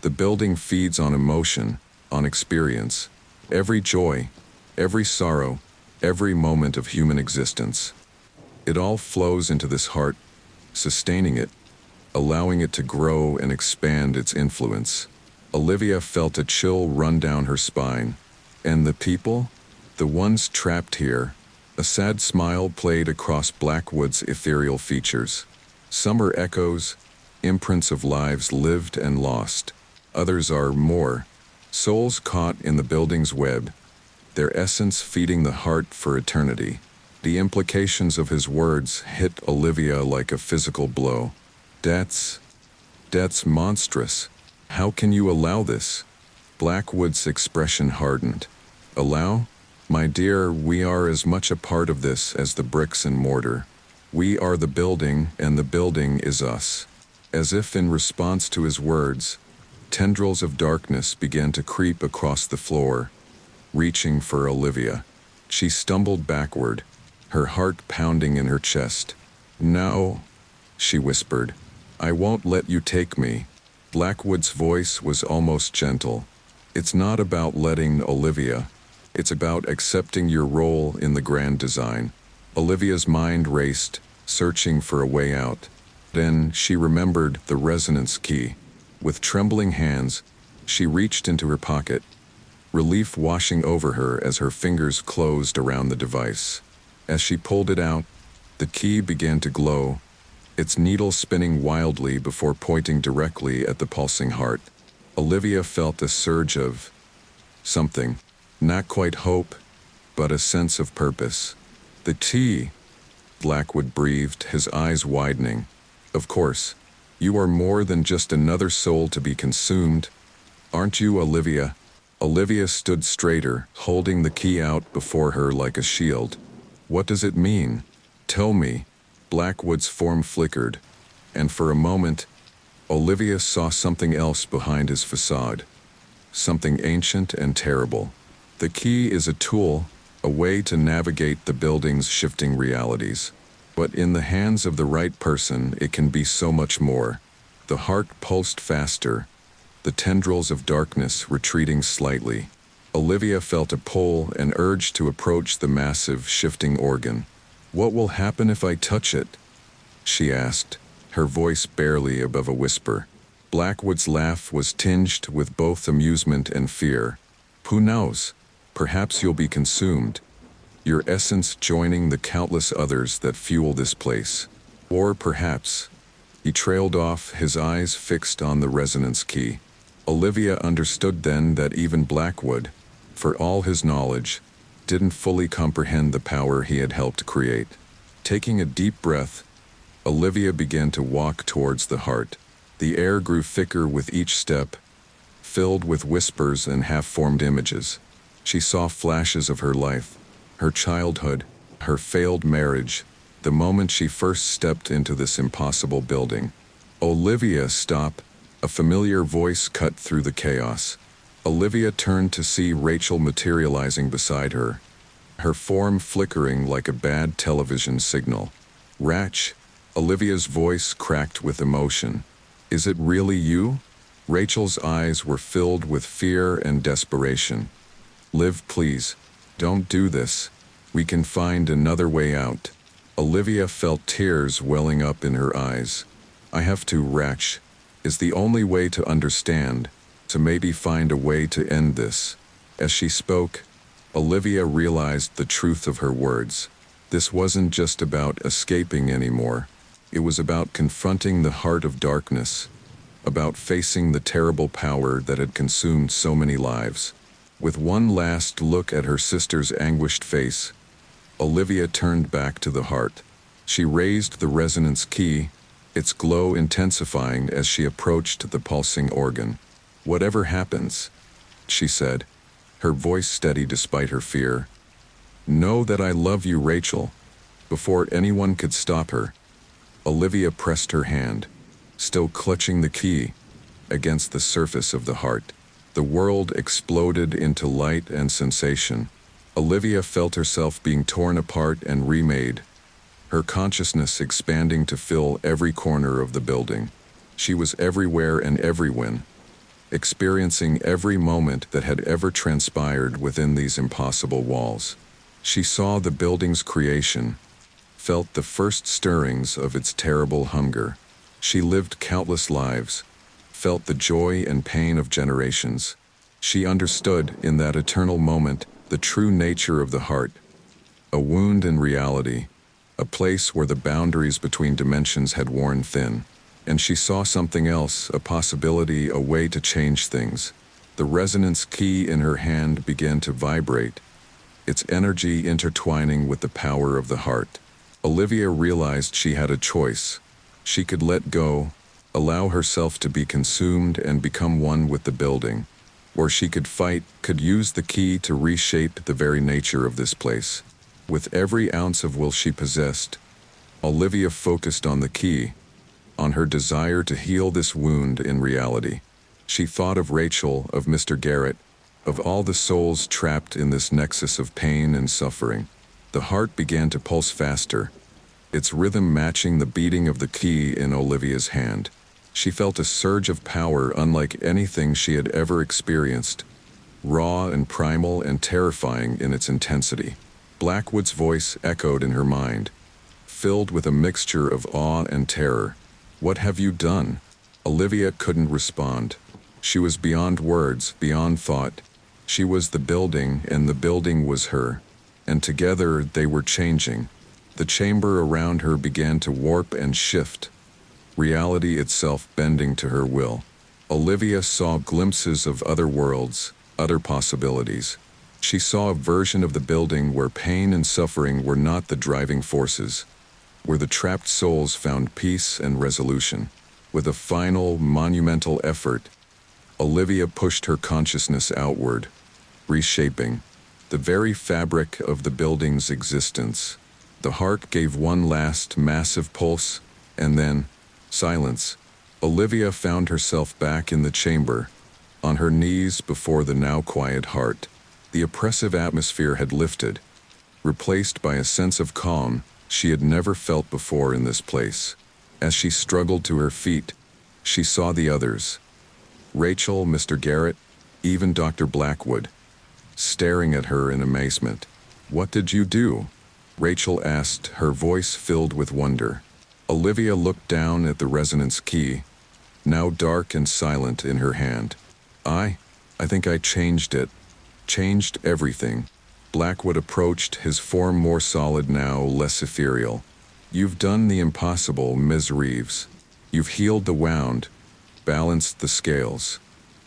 the building feeds on emotion, on experience. Every joy, every sorrow, every moment of human existence. It all flows into this heart, sustaining it, allowing it to grow and expand its influence. Olivia felt a chill run down her spine. And the people? The ones trapped here? A sad smile played across Blackwood's ethereal features. Some are echoes, imprints of lives lived and lost. Others are more, souls caught in the building's web, their essence feeding the heart for eternity. The implications of his words hit Olivia like a physical blow. That's monstrous. How can you allow this? Blackwood's expression hardened. Allow? My dear, we are as much a part of this as the bricks and mortar. We are the building, and the building is us. As if in response to his words, tendrils of darkness began to creep across the floor, reaching for Olivia. She stumbled backward, her heart pounding in her chest. No, she whispered. I won't let you take me. Blackwood's voice was almost gentle. It's not about letting Olivia. It's about accepting your role in the grand design. Olivia's mind raced, searching for a way out. Then she remembered the resonance key. With trembling hands, she reached into her pocket, relief washing over her as her fingers closed around the device. As she pulled it out, the key began to glow, its needle spinning wildly before pointing directly at the pulsing heart. Olivia felt a surge of something, not quite hope, but a sense of purpose. The T, Blackwood breathed, his eyes widening. Of course, you are more than just another soul to be consumed. Aren't you, Olivia? Olivia stood straighter, holding the key out before her like a shield. What does it mean? Tell me. Blackwood's form flickered, and for a moment, Olivia saw something else behind his facade. Something ancient and terrible. The key is a tool, a way to navigate the building's shifting realities. But in the hands of the right person, it can be so much more. The heart pulsed faster, the tendrils of darkness retreating slightly. Olivia felt a pull and urge to approach the massive, shifting organ. What will happen if I touch it? She asked, her voice barely above a whisper. Blackwood's laugh was tinged with both amusement and fear. Who knows? Perhaps you'll be consumed, your essence joining the countless others that fuel this place. Or perhaps, he trailed off, his eyes fixed on the resonance key. Olivia understood then that even Blackwood, for all his knowledge, didn't fully comprehend the power he had helped create. Taking a deep breath, Olivia began to walk towards the heart. The air grew thicker with each step, filled with whispers and half-formed images. She saw flashes of her life, her childhood, her failed marriage, the moment she first stepped into this impossible building. Olivia, stop! A familiar voice cut through the chaos. Olivia turned to see Rachel materializing beside her, her form flickering like a bad television signal. Ratch, Olivia's voice cracked with emotion. Is it really you? Rachel's eyes were filled with fear and desperation. Liv, please, don't do this. We can find another way out. Olivia felt tears welling up in her eyes. I have to, Ratch. Is the only way to understand, to maybe find a way to end this. As she spoke, Olivia realized the truth of her words. This wasn't just about escaping anymore. It was about confronting the heart of darkness, about facing the terrible power that had consumed so many lives. With one last look at her sister's anguished face, Olivia turned back to the heart. She raised the resonance key, its glow intensifying as she approached the pulsing organ. Whatever happens, she said, her voice steady despite her fear. Know that I love you, Rachel. Before anyone could stop her, Olivia pressed her hand, still clutching the key, against the surface of the heart. The world exploded into light and sensation. Olivia felt herself being torn apart and remade, her consciousness expanding to fill every corner of the building. She was everywhere and everywhen, experiencing every moment that had ever transpired within these impossible walls. She saw the building's creation, felt the first stirrings of its terrible hunger. She lived countless lives, felt the joy and pain of generations. She understood, in that eternal moment, the true nature of the heart, a wound in reality, a place where the boundaries between dimensions had worn thin. And she saw something else, a possibility, a way to change things. The resonance key in her hand began to vibrate, its energy intertwining with the power of the heart. Olivia realized she had a choice. She could let go, allow herself to be consumed and become one with the building, or she could fight, could use the key to reshape the very nature of this place. With every ounce of will she possessed, Olivia focused on the key, on her desire to heal this wound in reality. She thought of Rachel, of Mr. Garrett, of all the souls trapped in this nexus of pain and suffering. The heart began to pulse faster, its rhythm matching the beating of the key in Olivia's hand. She felt a surge of power unlike anything she had ever experienced, raw and primal and terrifying in its intensity. Blackwood's voice echoed in her mind, filled with a mixture of awe and terror. "What have you done?" Olivia couldn't respond. She was beyond words, beyond thought. She was the building, and the building was her. And together they were changing. The chamber around her began to warp and shift, reality itself bending to her will. Olivia saw glimpses of other worlds, other possibilities. She saw a version of the building where pain and suffering were not the driving forces, where the trapped souls found peace and resolution. With a final, monumental effort, Olivia pushed her consciousness outward, reshaping the very fabric of the building's existence. The heart gave one last, massive pulse, and then, silence. Olivia found herself back in the chamber, on her knees before the now quiet heart. The oppressive atmosphere had lifted, replaced by a sense of calm she had never felt before in this place. As she struggled to her feet, she saw the others, Rachel, Mr. Garrett, even Dr. Blackwood, staring at her in amazement. "What did you do?" Rachel asked, her voice filled with wonder. Olivia looked down at the resonance key, now dark and silent in her hand. I think I changed it. Changed everything." Blackwood approached, his form more solid now, less ethereal. "You've done the impossible, Ms. Reeves. You've healed the wound, balanced the scales."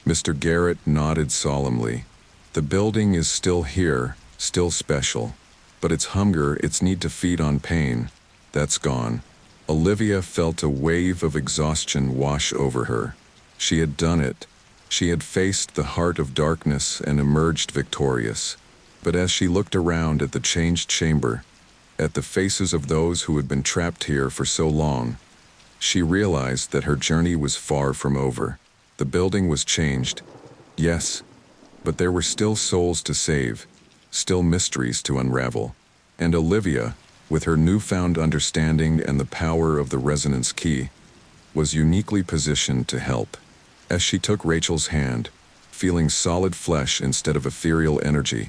Mr. Garrett nodded solemnly. "The building is still here, still special. But its hunger, its need to feed on pain, that's gone." Olivia felt a wave of exhaustion wash over her. She had done it. She had faced the heart of darkness and emerged victorious. But as she looked around at the changed chamber, at the faces of those who had been trapped here for so long, she realized that her journey was far from over. The building was changed, yes, but there were still souls to save, still mysteries to unravel. And Olivia, with her newfound understanding and the power of the resonance key, was uniquely positioned to help. As she took Rachel's hand, feeling solid flesh instead of ethereal energy,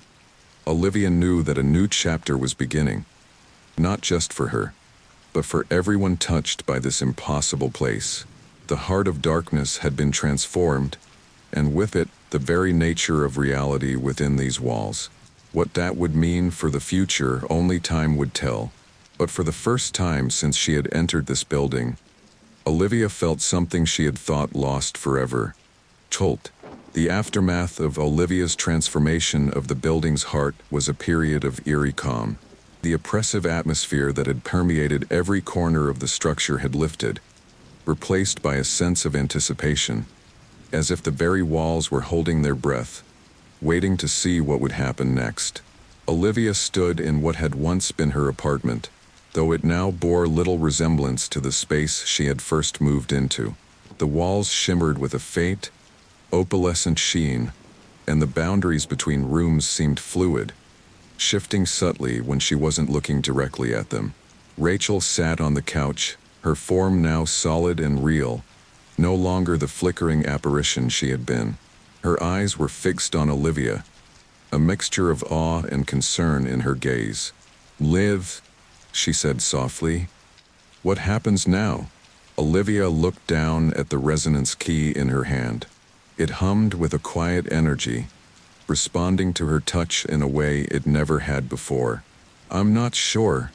Olivia knew that a new chapter was beginning, not just for her, but for everyone touched by this impossible place. The heart of darkness had been transformed, and with it, the very nature of reality within these walls. What that would mean for the future, only time would tell. But for the first time since she had entered this building, Olivia felt something she had thought lost forever. Jolt. The aftermath of Olivia's transformation of the building's heart was a period of eerie calm. The oppressive atmosphere that had permeated every corner of the structure had lifted, replaced by a sense of anticipation, as if the very walls were holding their breath, waiting to see what would happen next. Olivia stood in what had once been her apartment, though it now bore little resemblance to the space she had first moved into. The walls shimmered with a faint, opalescent sheen, and the boundaries between rooms seemed fluid, shifting subtly when she wasn't looking directly at them. Rachel sat on the couch, her form now solid and real, no longer the flickering apparition she had been. Her eyes were fixed on Olivia, a mixture of awe and concern in her gaze. "Liv," she said softly. "What happens now?" Olivia looked down at the resonance key in her hand. It hummed with a quiet energy, responding to her touch in a way it never had before. "I'm not sure,"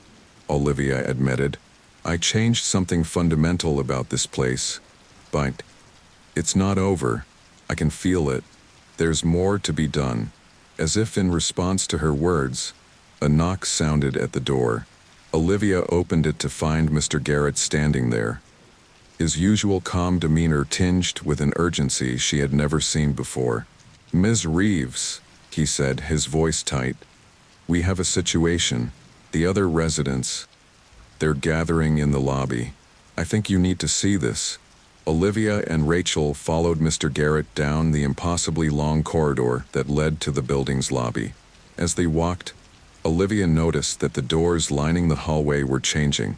Olivia admitted. "I changed something fundamental about this place, but it's not over. I can feel it. There's more to be done." As if in response to her words, a knock sounded at the door. Olivia opened it to find Mr. Garrett standing there, his usual calm demeanor tinged with an urgency she had never seen before. "Ms. Reeves," he said, his voice tight, "we have a situation. The other residents, they're gathering in the lobby. I think you need to see this." Olivia and Rachel followed Mr. Garrett down the impossibly long corridor that led to the building's lobby. As they walked, Olivia noticed that the doors lining the hallway were changing,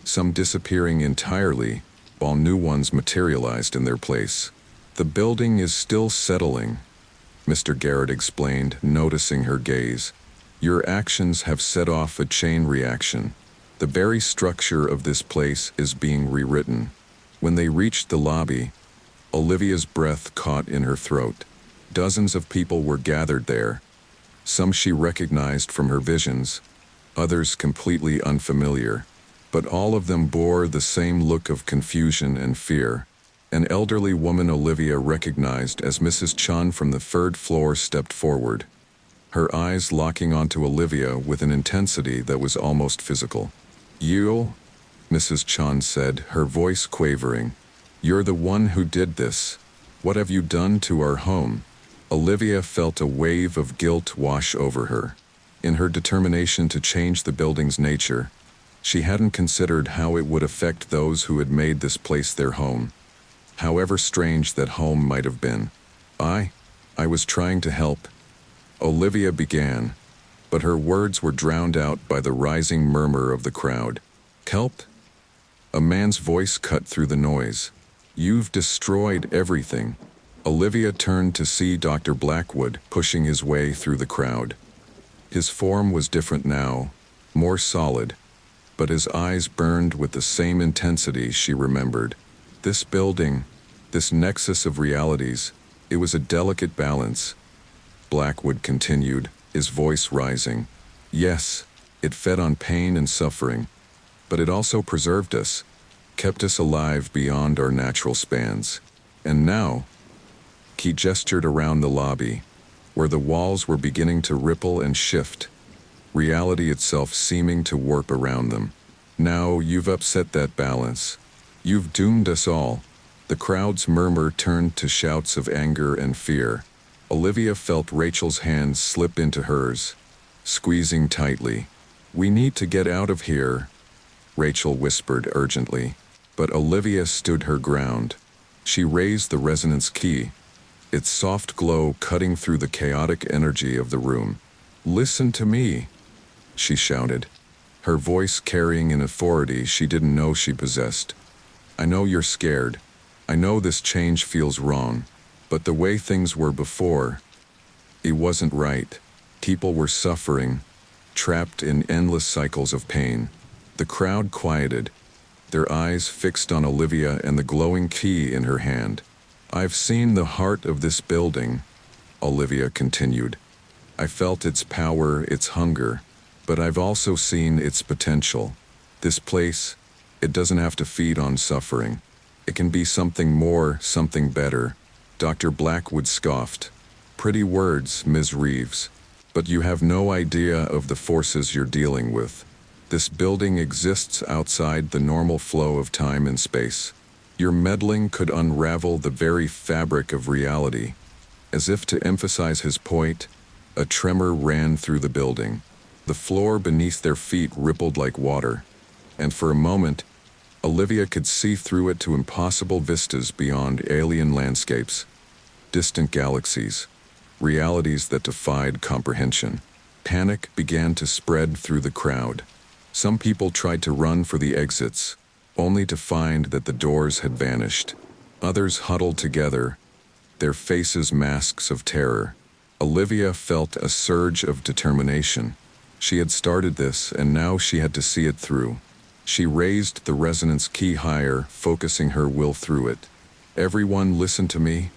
some disappearing entirely, while new ones materialized in their place. "The building is still settling," Mr. Garrett explained, noticing her gaze. "Your actions have set off a chain reaction. The very structure of this place is being rewritten." When they reached the lobby, Olivia's breath caught in her throat. Dozens of people were gathered there, some she recognized from her visions, others completely unfamiliar. But all of them bore the same look of confusion and fear. An elderly woman Olivia recognized as Mrs. Chun from the third floor stepped forward, her eyes locking onto Olivia with an intensity that was almost physical. "You?" Mrs. Chun said, her voice quavering. "You're the one who did this. What have you done to our home?" Olivia felt a wave of guilt wash over her. In her determination to change the building's nature, she hadn't considered how it would affect those who had made this place their home, however strange that home might have been. I was trying to help," Olivia began, but her words were drowned out by the rising murmur of the crowd. "Help?" A man's voice cut through the noise. "You've destroyed everything." Olivia turned to see Dr. Blackwood pushing his way through the crowd. His form was different now, more solid, but his eyes burned with the same intensity she remembered. This building, this nexus of realities, it was a delicate balance, Blackwood continued, his voice rising. "Yes, it fed on pain and suffering, but it also preserved us, kept us alive beyond our natural spans. And now," he gestured around the lobby, where the walls were beginning to ripple and shift, reality itself seeming to warp around them. "Now you've upset that balance. You've doomed us all." The crowd's murmur turned to shouts of anger and fear. Olivia felt Rachel's hands slip into hers, squeezing tightly. "We need to get out of here," Rachel whispered urgently, but Olivia stood her ground. She raised the resonance key, its soft glow cutting through the chaotic energy of the room. "Listen to me," she shouted, her voice carrying an authority she didn't know she possessed. "I know you're scared. I know this change feels wrong, but the way things were before, it wasn't right. People were suffering, trapped in endless cycles of pain." The crowd quieted, their eyes fixed on Olivia and the glowing key in her hand. "I've seen the heart of this building," Olivia continued. "I felt its power, its hunger, but I've also seen its potential. This place, it doesn't have to feed on suffering. It can be something more, something better." Dr. Blackwood scoffed. "Pretty words, Ms. Reeves, but you have no idea of the forces you're dealing with. This building exists outside the normal flow of time and space. Your meddling could unravel the very fabric of reality." As if to emphasize his point, a tremor ran through the building. The floor beneath their feet rippled like water, and for a moment, Olivia could see through it to impossible vistas beyond alien landscapes. distant galaxies, realities that defied comprehension. Panic began to spread through the crowd. Some people tried to run for the exits, only to find that the doors had vanished. Others huddled together, their faces masks of terror. Olivia felt a surge of determination. She had started this, and now she had to see it through. She raised the resonance key higher, focusing her will through it. "Everyone listen to me,"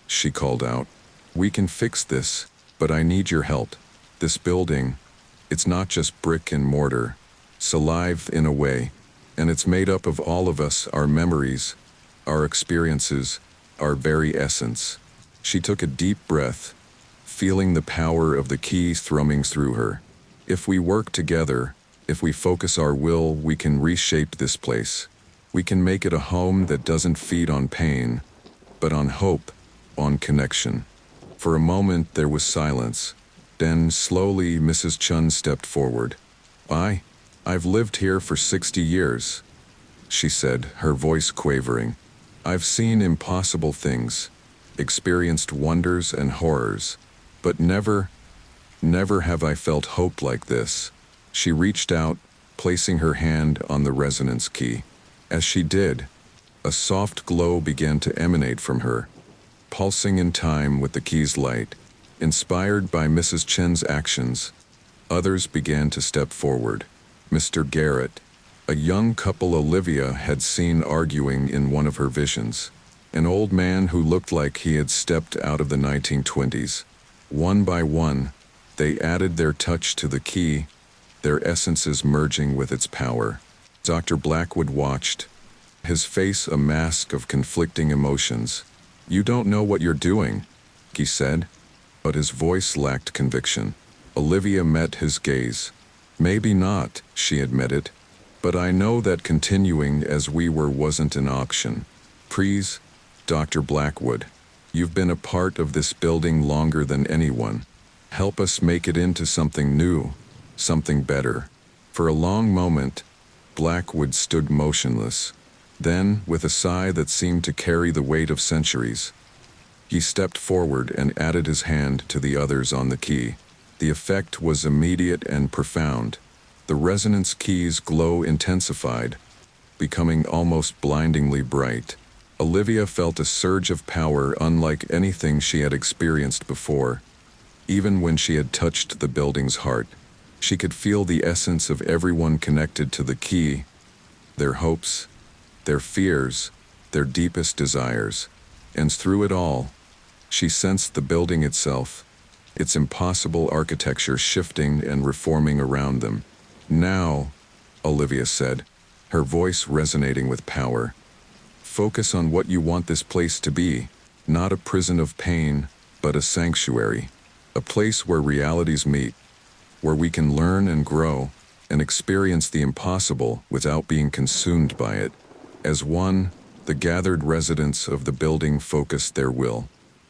she called out. "We can fix this, but I need your help. This building, it's not just brick and mortar. It's alive in a way, and it's made up of all of us, our memories, our experiences, our very essence." She took a deep breath, feeling the power of the key thrumming through her. If we work together, if we focus our will, we can reshape this place. We can make it a home that doesn't feed on pain, but on hope, on connection. For a moment there was silence. Then, slowly, Mrs. Chun stepped forward. I've lived here for 60 years, she said, her voice quavering. "I've seen impossible things, experienced wonders and horrors, but never have I felt hope like this." She reached out, placing her hand on the resonance key. As she did, a soft glow began to emanate from her, pulsing in time with the key's light. Inspired by Mrs. Chen's actions, others began to step forward. Mr. Garrett, a young couple Olivia had seen arguing in one of her visions, an old man who looked like he had stepped out of the 1920s. One by one, they added their touch to the key, their essences merging with its power. Dr. Blackwood watched, his face a mask of conflicting emotions. "You don't know what you're doing," he said, but his voice lacked conviction. Olivia met his gaze. "Maybe not," she admitted, "but I know that continuing as we were wasn't an option. Please, Dr. Blackwood, you've been a part of this building longer than anyone. Help us make it into something new, something better." For a long moment, Blackwood stood motionless. Then, with a sigh that seemed to carry the weight of centuries, he stepped forward and added his hand to the others on the key. The effect was immediate and profound. The resonance key's glow intensified, becoming almost blindingly bright. Olivia felt a surge of power unlike anything she had experienced before. Even when she had touched the building's heart, she could feel the essence of everyone connected to the key, their hopes, their fears, their deepest desires. And through it all, she sensed the building itself, its impossible architecture shifting and reforming around them. "Now," Olivia said, her voice resonating with power, "focus on what you want this place to be, not a prison of pain, but a sanctuary, a place where realities meet, where we can learn and grow, and experience the impossible without being consumed by it." As one, the gathered residents of the building focused their will.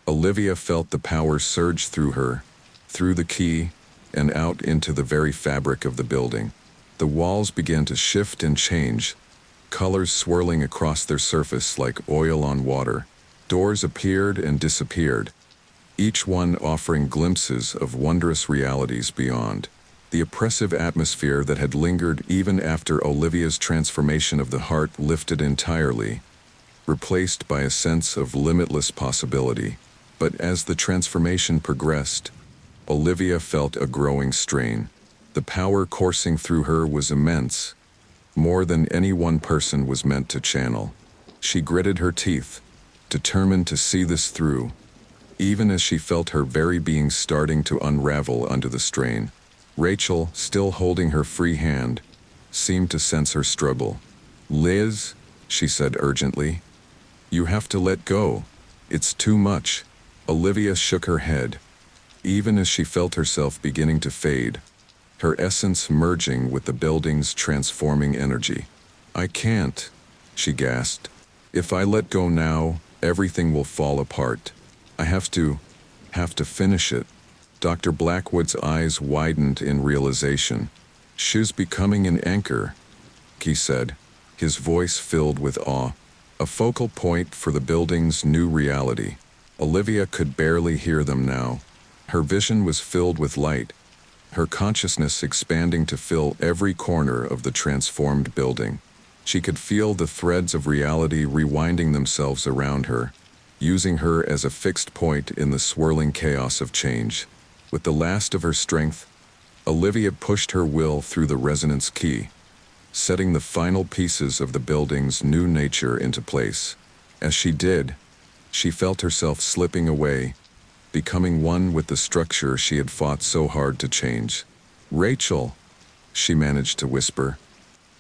Olivia felt the power surge through her, through the key, and out into the very fabric of the building. The walls began to shift and change, colors swirling across their surface like oil on water. Doors appeared and disappeared, each one offering glimpses of wondrous realities beyond. The oppressive atmosphere that had lingered even after Olivia's transformation of the heart lifted entirely, replaced by a sense of limitless possibility. But as the transformation progressed, Olivia felt a growing strain. The power coursing through her was immense, more than any one person was meant to channel. She gritted her teeth, determined to see this through, even as she felt her very being starting to unravel under the strain. Rachel, still holding her free hand, seemed to sense her struggle. "Liz," she said urgently, "you have to let go. It's too much." Olivia shook her head, even as she felt herself beginning to fade, her essence merging with the building's transforming energy. "I can't," she gasped. "If I let go now, everything will fall apart. I have to finish it." Dr. Blackwood's eyes widened in realization. "She's becoming an anchor," he said, his voice filled with awe, "a focal point for the building's new reality." Olivia could barely hear them now. Her vision was filled with light, her consciousness expanding to fill every corner of the transformed building. She could feel the threads of reality rewinding themselves around her, using her as a fixed point in the swirling chaos of change. With the last of her strength, Olivia pushed her will through the resonance key, setting the final pieces of the building's new nature into place. As she did, she felt herself slipping away, becoming one with the structure she had fought so hard to change. "Rachel," she managed to whisper,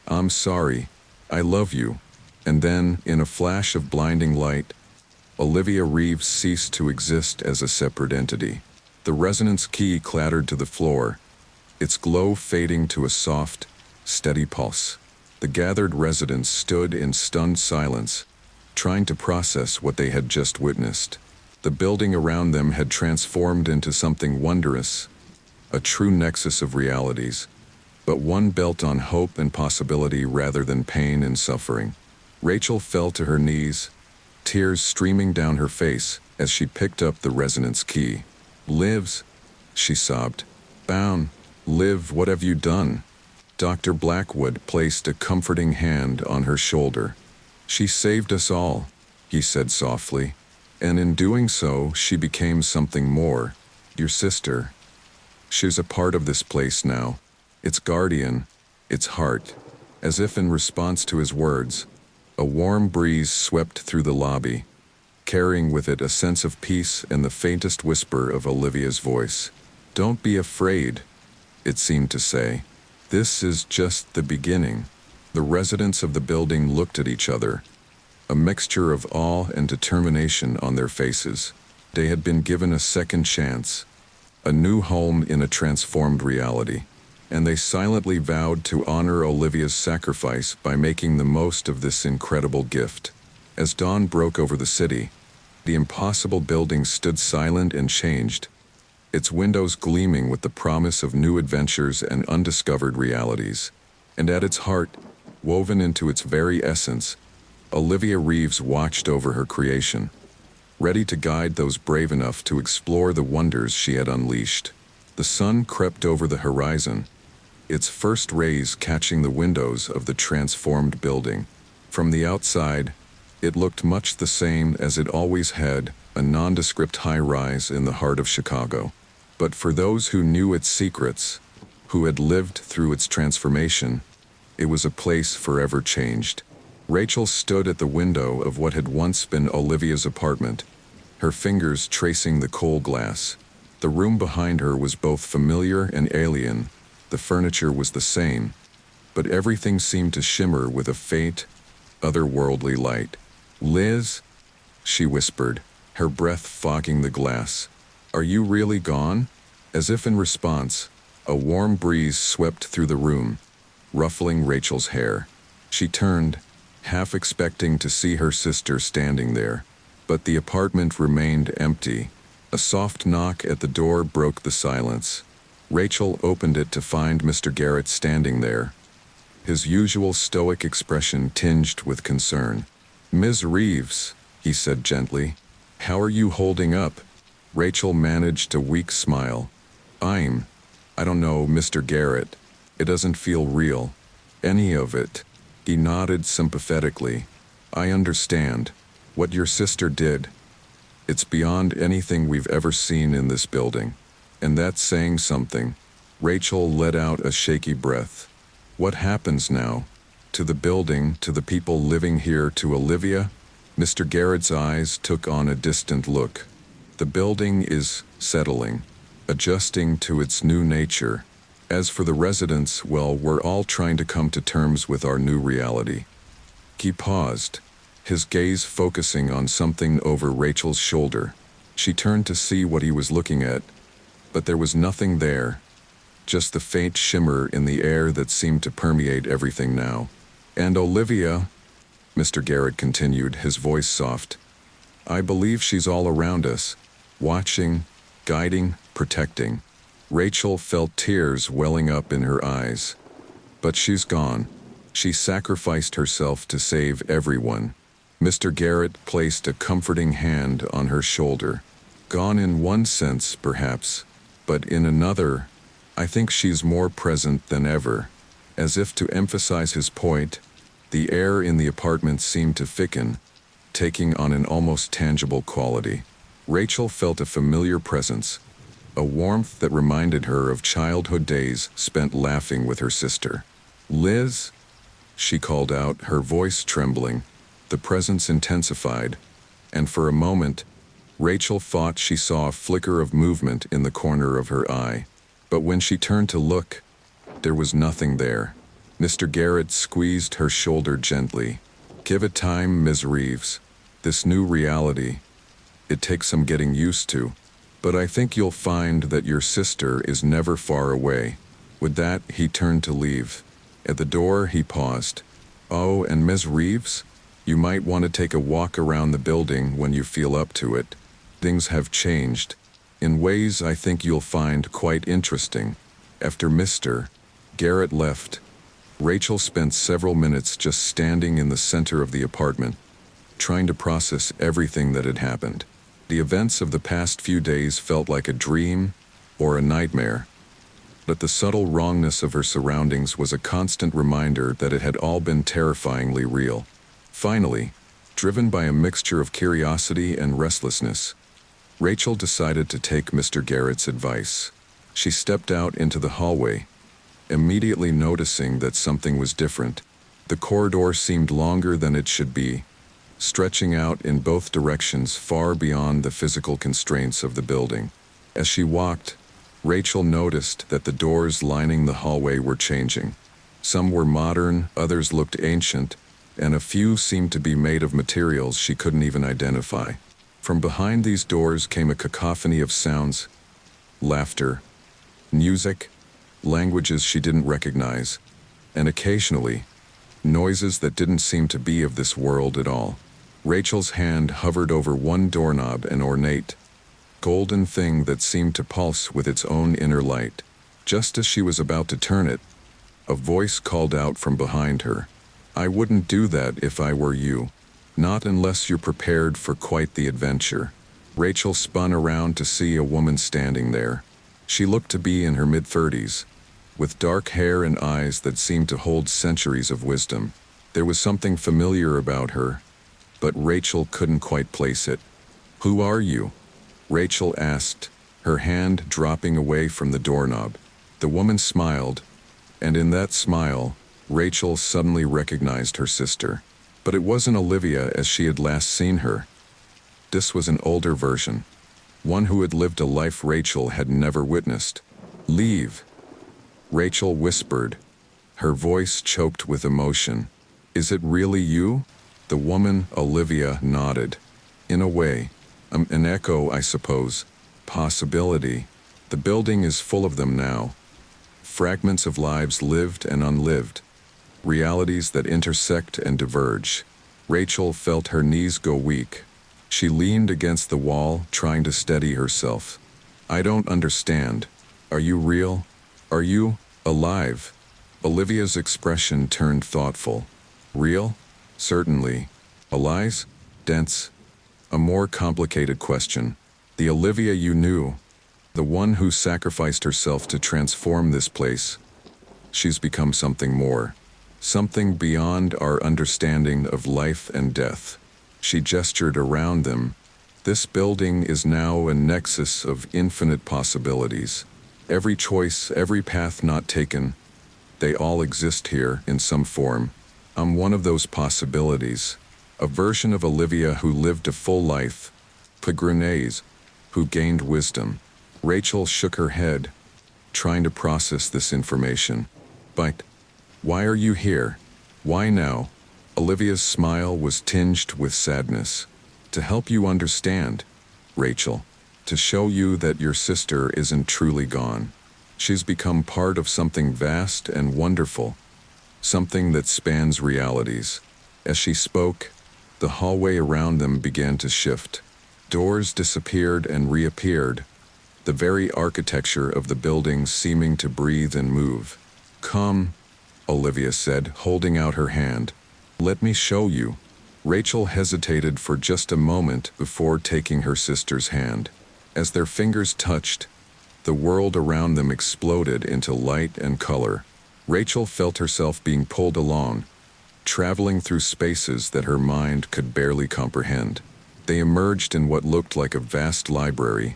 "I'm sorry. I love you." And then, in a flash of blinding light, Olivia Reeves ceased to exist as a separate entity. The resonance key clattered to the floor, its glow fading to a soft, steady pulse. The gathered residents stood in stunned silence, trying to process what they had just witnessed. The building around them had transformed into something wondrous, a true nexus of realities, but one built on hope and possibility rather than pain and suffering. Rachel fell to her knees, tears streaming down her face as she picked up the resonance key. "Lives," she sobbed. "Bound, Liv, what have you done?" Dr. Blackwood placed a comforting hand on her shoulder. "She saved us all," he said softly, "and in doing so, she became something more. Your sister. She's a part of this place now, its guardian, its heart." As if in response to his words, a warm breeze swept through the lobby, carrying with it a sense of peace and the faintest whisper of Olivia's voice. "Don't be afraid," it seemed to say. "This is just the beginning." The residents of the building looked at each other, a mixture of awe and determination on their faces. They had been given a second chance, a new home in a transformed reality, and they silently vowed to honor Olivia's sacrifice by making the most of this incredible gift. As dawn broke over the city, the impossible building stood silent and changed, its windows gleaming with the promise of new adventures and undiscovered realities. And at its heart, woven into its very essence, Olivia Reeves watched over her creation, ready to guide those brave enough to explore the wonders she had unleashed. The sun crept over the horizon, its first rays catching the windows of the transformed building. From the outside, it looked much the same as it always had, a nondescript high-rise in the heart of Chicago. But for those who knew its secrets, who had lived through its transformation, it was a place forever changed. Rachel stood at the window of what had once been Olivia's apartment, her fingers tracing the cold glass. The room behind her was both familiar and alien. The furniture was the same, but everything seemed to shimmer with a faint, otherworldly light. "Liz," she whispered, her breath fogging the glass. "Are you really gone?" As if in response, a warm breeze swept through the room, ruffling Rachel's hair. She turned, half expecting to see her sister standing there, but the apartment remained empty. A soft knock at the door broke the silence. Rachel opened it to find Mr. Garrett standing there, his usual stoic expression tinged with concern. "Ms. Reeves," he said gently, "how are you holding up?" Rachel managed a weak smile. I don't know, Mr. Garrett. It doesn't feel real. Any of it." He nodded sympathetically. "I understand. What your sister did, it's beyond anything we've ever seen in this building. And that's saying something." Rachel let out a shaky breath. "What happens now? To the building, to the people living here, to Olivia?" Mr. Garrett's eyes took on a distant look. "The building is settling, adjusting to its new nature. As for the residents, well, we're all trying to come to terms with our new reality." He paused, his gaze focusing on something over Rachel's shoulder. She turned to see what he was looking at, but there was nothing there, just the faint shimmer in the air that seemed to permeate everything now. "And Olivia," Mr. Garrett continued, his voice soft, "I believe she's all around us, watching, guiding, protecting." Rachel felt tears welling up in her eyes. "But she's gone. She sacrificed herself to save everyone. Mr. Garrett placed a comforting hand on her shoulder. Gone in one sense, perhaps, but in another, I think she's more present than ever. As if to emphasize his point, the air in the apartment seemed to thicken, taking on an almost tangible quality. Rachel felt a familiar presence, a warmth that reminded her of childhood days spent laughing with her sister. "Liz?" she called out, her voice trembling. The presence intensified, and for a moment, Rachel thought she saw a flicker of movement in the corner of her eye. But when she turned to look, there was nothing there. Mr. Garrett squeezed her shoulder gently. "Give it time, Ms. Reeves. This new reality, it takes some getting used to. But I think you'll find that your sister is never far away." With that, he turned to leave. At the door, he paused. "Oh, and Ms. Reeves? You might want to take a walk around the building when you feel up to it. Things have changed, in ways I think you'll find quite interesting." After Mr. Garrett left, Rachel spent several minutes just standing in the center of the apartment, trying to process everything that had happened. The events of the past few days felt like a dream or a nightmare, but the subtle wrongness of her surroundings was a constant reminder that it had all been terrifyingly real. Finally, driven by a mixture of curiosity and restlessness, Rachel decided to take Mr. Garrett's advice. She stepped out into the hallway, immediately noticing that something was different. The corridor seemed longer than it should be, stretching out in both directions far beyond the physical constraints of the building. As she walked, Rachel noticed that the doors lining the hallway were changing. Some were modern, others looked ancient, and a few seemed to be made of materials she couldn't even identify. From behind these doors came a cacophony of sounds, laughter, music, languages she didn't recognize, and occasionally, noises that didn't seem to be of this world at all. Rachel's hand hovered over one doorknob, an ornate, golden thing that seemed to pulse with its own inner light. Just as she was about to turn it, a voice called out from behind her. "I wouldn't do that if I were you. Not unless you're prepared for quite the adventure." Rachel spun around to see a woman standing there. She looked to be in her mid-30s, with dark hair and eyes that seemed to hold centuries of wisdom. There was something familiar about her, but Rachel couldn't quite place it. "Who are you?" Rachel asked, her hand dropping away from the doorknob. The woman smiled, and in that smile, Rachel suddenly recognized her sister. But it wasn't Olivia as she had last seen her. This was an older version, one who had lived a life Rachel had never witnessed. "Leave," Rachel whispered, her voice choked with emotion. "Is it really you?" The woman, Olivia, nodded. "In a way. An echo, I suppose. Possibility. The building is full of them now. Fragments of lives lived and unlived. Realities that intersect and diverge." Rachel felt her knees go weak. She leaned against the wall, trying to steady herself. "I don't understand. Are you real? Are you alive?" Olivia's expression turned thoughtful. "Real? Certainly. Alive? Dense. A more complicated question. The Olivia you knew, the one who sacrificed herself to transform this place, she's become something more. Something beyond our understanding of life and death." She gestured around them. "This building is now a nexus of infinite possibilities. Every choice, every path not taken, they all exist here in some form. I'm one of those possibilities. A version of Olivia who lived a full life, Pagrenaise, who gained wisdom." Rachel shook her head, trying to process this information. "But why are you here? Why now?" Olivia's smile was tinged with sadness. "To help you understand, Rachel. To show you that your sister isn't truly gone. She's become part of something vast and wonderful, something that spans realities." As she spoke, the hallway around them began to shift. Doors disappeared and reappeared, the very architecture of the building seeming to breathe and move. "Come," Olivia said, holding out her hand. "Let me show you." Rachel hesitated for just a moment before taking her sister's hand. As their fingers touched, the world around them exploded into light and color. Rachel felt herself being pulled along, traveling through spaces that her mind could barely comprehend. They emerged in what looked like a vast library,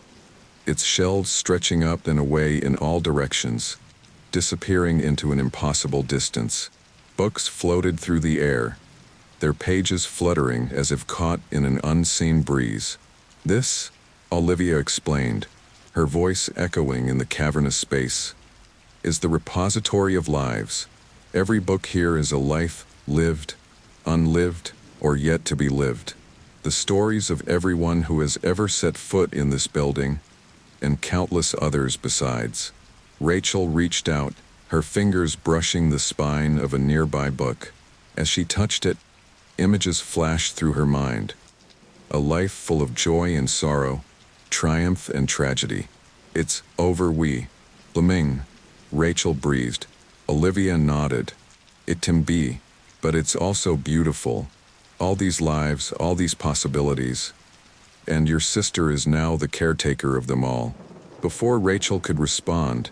its shelves stretching up and away in all directions, disappearing into an impossible distance. Books floated through the air, their pages fluttering as if caught in an unseen breeze. "This," Olivia explained, her voice echoing in the cavernous space, "is the repository of lives. Every book here is a life lived, unlived, or yet to be lived. The stories of everyone who has ever set foot in this building, and countless others besides." Rachel reached out, her fingers brushing the spine of a nearby book. As she touched it, images flashed through her mind. A life full of joy and sorrow, triumph and tragedy. "It's over we. Fleming," Rachel breathed. Olivia nodded. "It can be, but it's also beautiful. All these lives, all these possibilities. And your sister is now the caretaker of them all." Before Rachel could respond,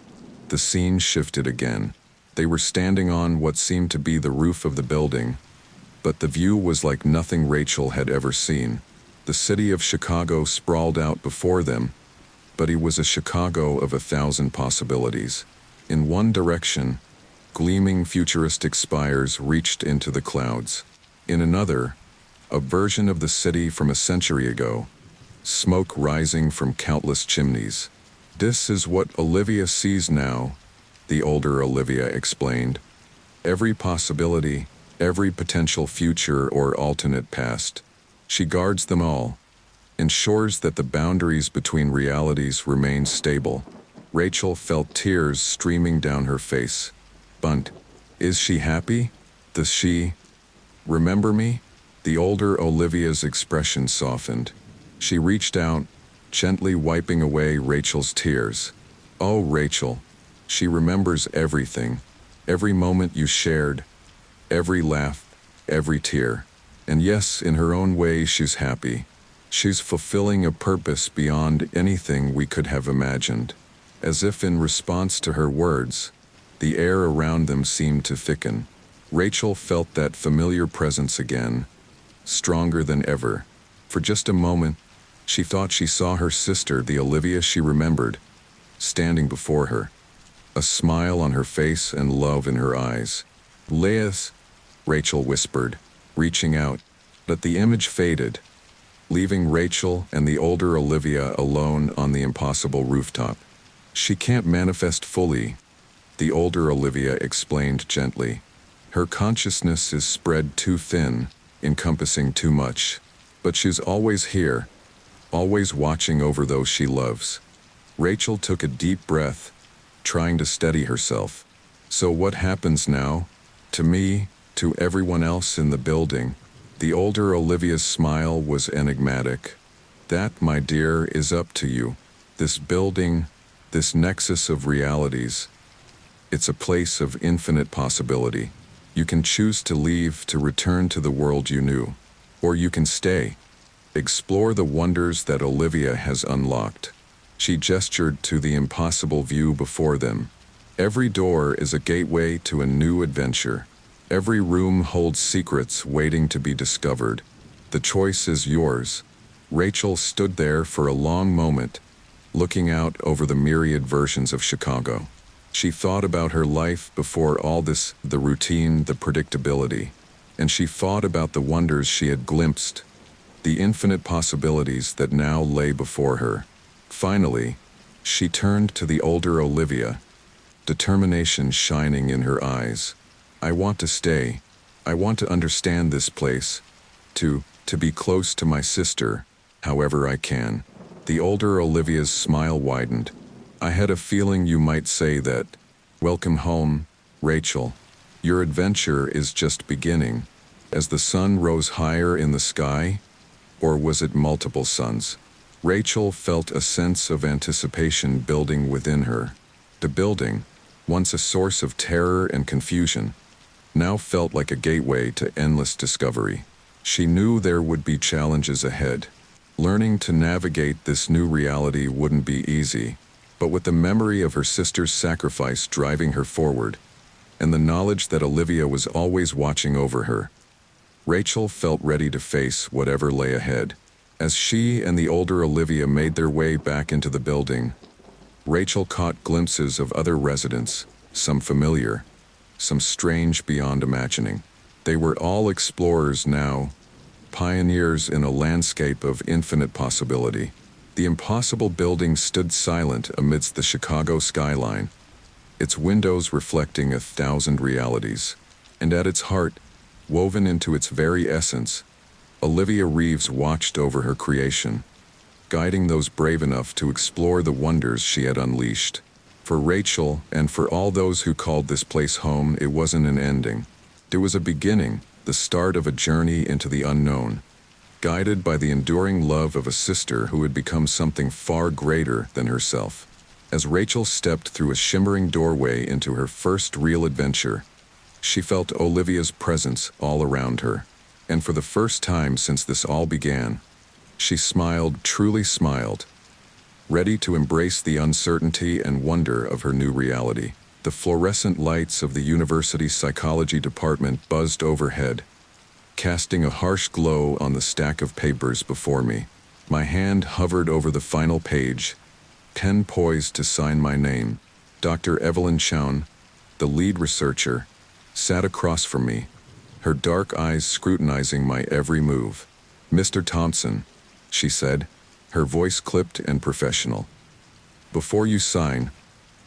the scene shifted again. They were standing on what seemed to be the roof of the building, but the view was like nothing Rachel had ever seen. The city of Chicago sprawled out before them, but it was a Chicago of 1,000 possibilities. In one direction, gleaming futuristic spires reached into the clouds. In another, a version of the city from a century ago, smoke rising from countless chimneys. "This is what Olivia sees now," the older Olivia explained. "Every possibility, every potential future or alternate past. She guards them all, ensures that the boundaries between realities remain stable." Rachel felt tears streaming down her face. "Bunt, is she happy? Does she remember me?" The older Olivia's expression softened. She reached out, gently wiping away Rachel's tears. "Oh, Rachel, she remembers everything, every moment you shared, every laugh, every tear. And yes, in her own way, she's happy. She's fulfilling a purpose beyond anything we could have imagined." As if in response to her words, the air around them seemed to thicken. Rachel felt that familiar presence again, stronger than ever. For just a moment, she thought she saw her sister, the Olivia she remembered, standing before her, a smile on her face and love in her eyes. "Leas," Rachel whispered, reaching out, but the image faded, leaving Rachel and the older Olivia alone on the impossible rooftop. "She can't manifest fully," the older Olivia explained gently. "Her consciousness is spread too thin, encompassing too much. But she's always here, always watching over those she loves." Rachel took a deep breath, trying to steady herself. "So what happens now? To me, to everyone else in the building?" The older Olivia's smile was enigmatic. "That, my dear, is up to you. This building, this nexus of realities, it's a place of infinite possibility. You can choose to leave to return to the world you knew, or you can stay. Explore the wonders that Olivia has unlocked." She gestured to the impossible view before them. "Every door is a gateway to a new adventure. Every room holds secrets waiting to be discovered. The choice is yours." Rachel stood there for a long moment, looking out over the myriad versions of Chicago. She thought about her life before all this, the routine, the predictability, and she thought about the wonders she had glimpsed, the infinite possibilities that now lay before her. Finally, she turned to the older Olivia, determination shining in her eyes. "I want to stay. I want to understand this place, to be close to my sister, however I can." The older Olivia's smile widened. "I had a feeling you might say that. Welcome home, Rachel. Your adventure is just beginning." As the sun rose higher in the sky, or was it multiple suns? Rachel felt a sense of anticipation building within her. The building, once a source of terror and confusion, now felt like a gateway to endless discovery. She knew there would be challenges ahead. Learning to navigate this new reality wouldn't be easy, but with the memory of her sister's sacrifice driving her forward, and the knowledge that Olivia was always watching over her, Rachel felt ready to face whatever lay ahead. As she and the older Olivia made their way back into the building, Rachel caught glimpses of other residents, some familiar, some strange beyond imagining. They were all explorers now, pioneers in a landscape of infinite possibility. The impossible building stood silent amidst the Chicago skyline, its windows reflecting 1,000 realities. And at its heart, woven into its very essence, Olivia Reeves watched over her creation, guiding those brave enough to explore the wonders she had unleashed. For Rachel, and for all those who called this place home, it wasn't an ending. It was a beginning, the start of a journey into the unknown, guided by the enduring love of a sister who had become something far greater than herself. As Rachel stepped through a shimmering doorway into her first real adventure, she felt Olivia's presence all around her. And for the first time since this all began, she smiled, truly smiled, ready to embrace the uncertainty and wonder of her new reality. The fluorescent lights of the university's psychology department buzzed overhead, casting a harsh glow on the stack of papers before me. My hand hovered over the final page, pen poised to sign my name. Dr. Evelyn Chown, the lead researcher, sat across from me, her dark eyes scrutinizing my every move. "Mr. Thompson," she said, her voice clipped and professional. "Before you sign,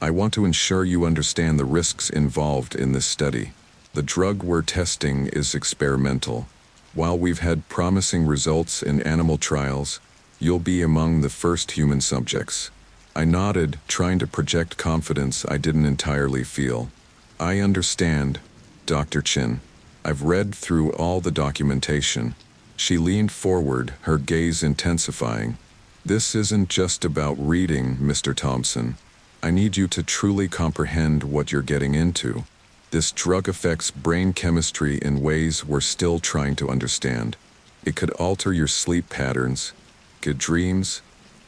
I want to ensure you understand the risks involved in this study. The drug we're testing is experimental. While we've had promising results in animal trials, you'll be among the first human subjects." I nodded, trying to project confidence I didn't entirely feel. "I understand, Dr. Chin. I've read through all the documentation." She leaned forward, her gaze intensifying. "This isn't just about reading, Mr. Thompson. I need you to truly comprehend what you're getting into. This drug affects brain chemistry in ways we're still trying to understand. It could alter your sleep patterns, good dreams,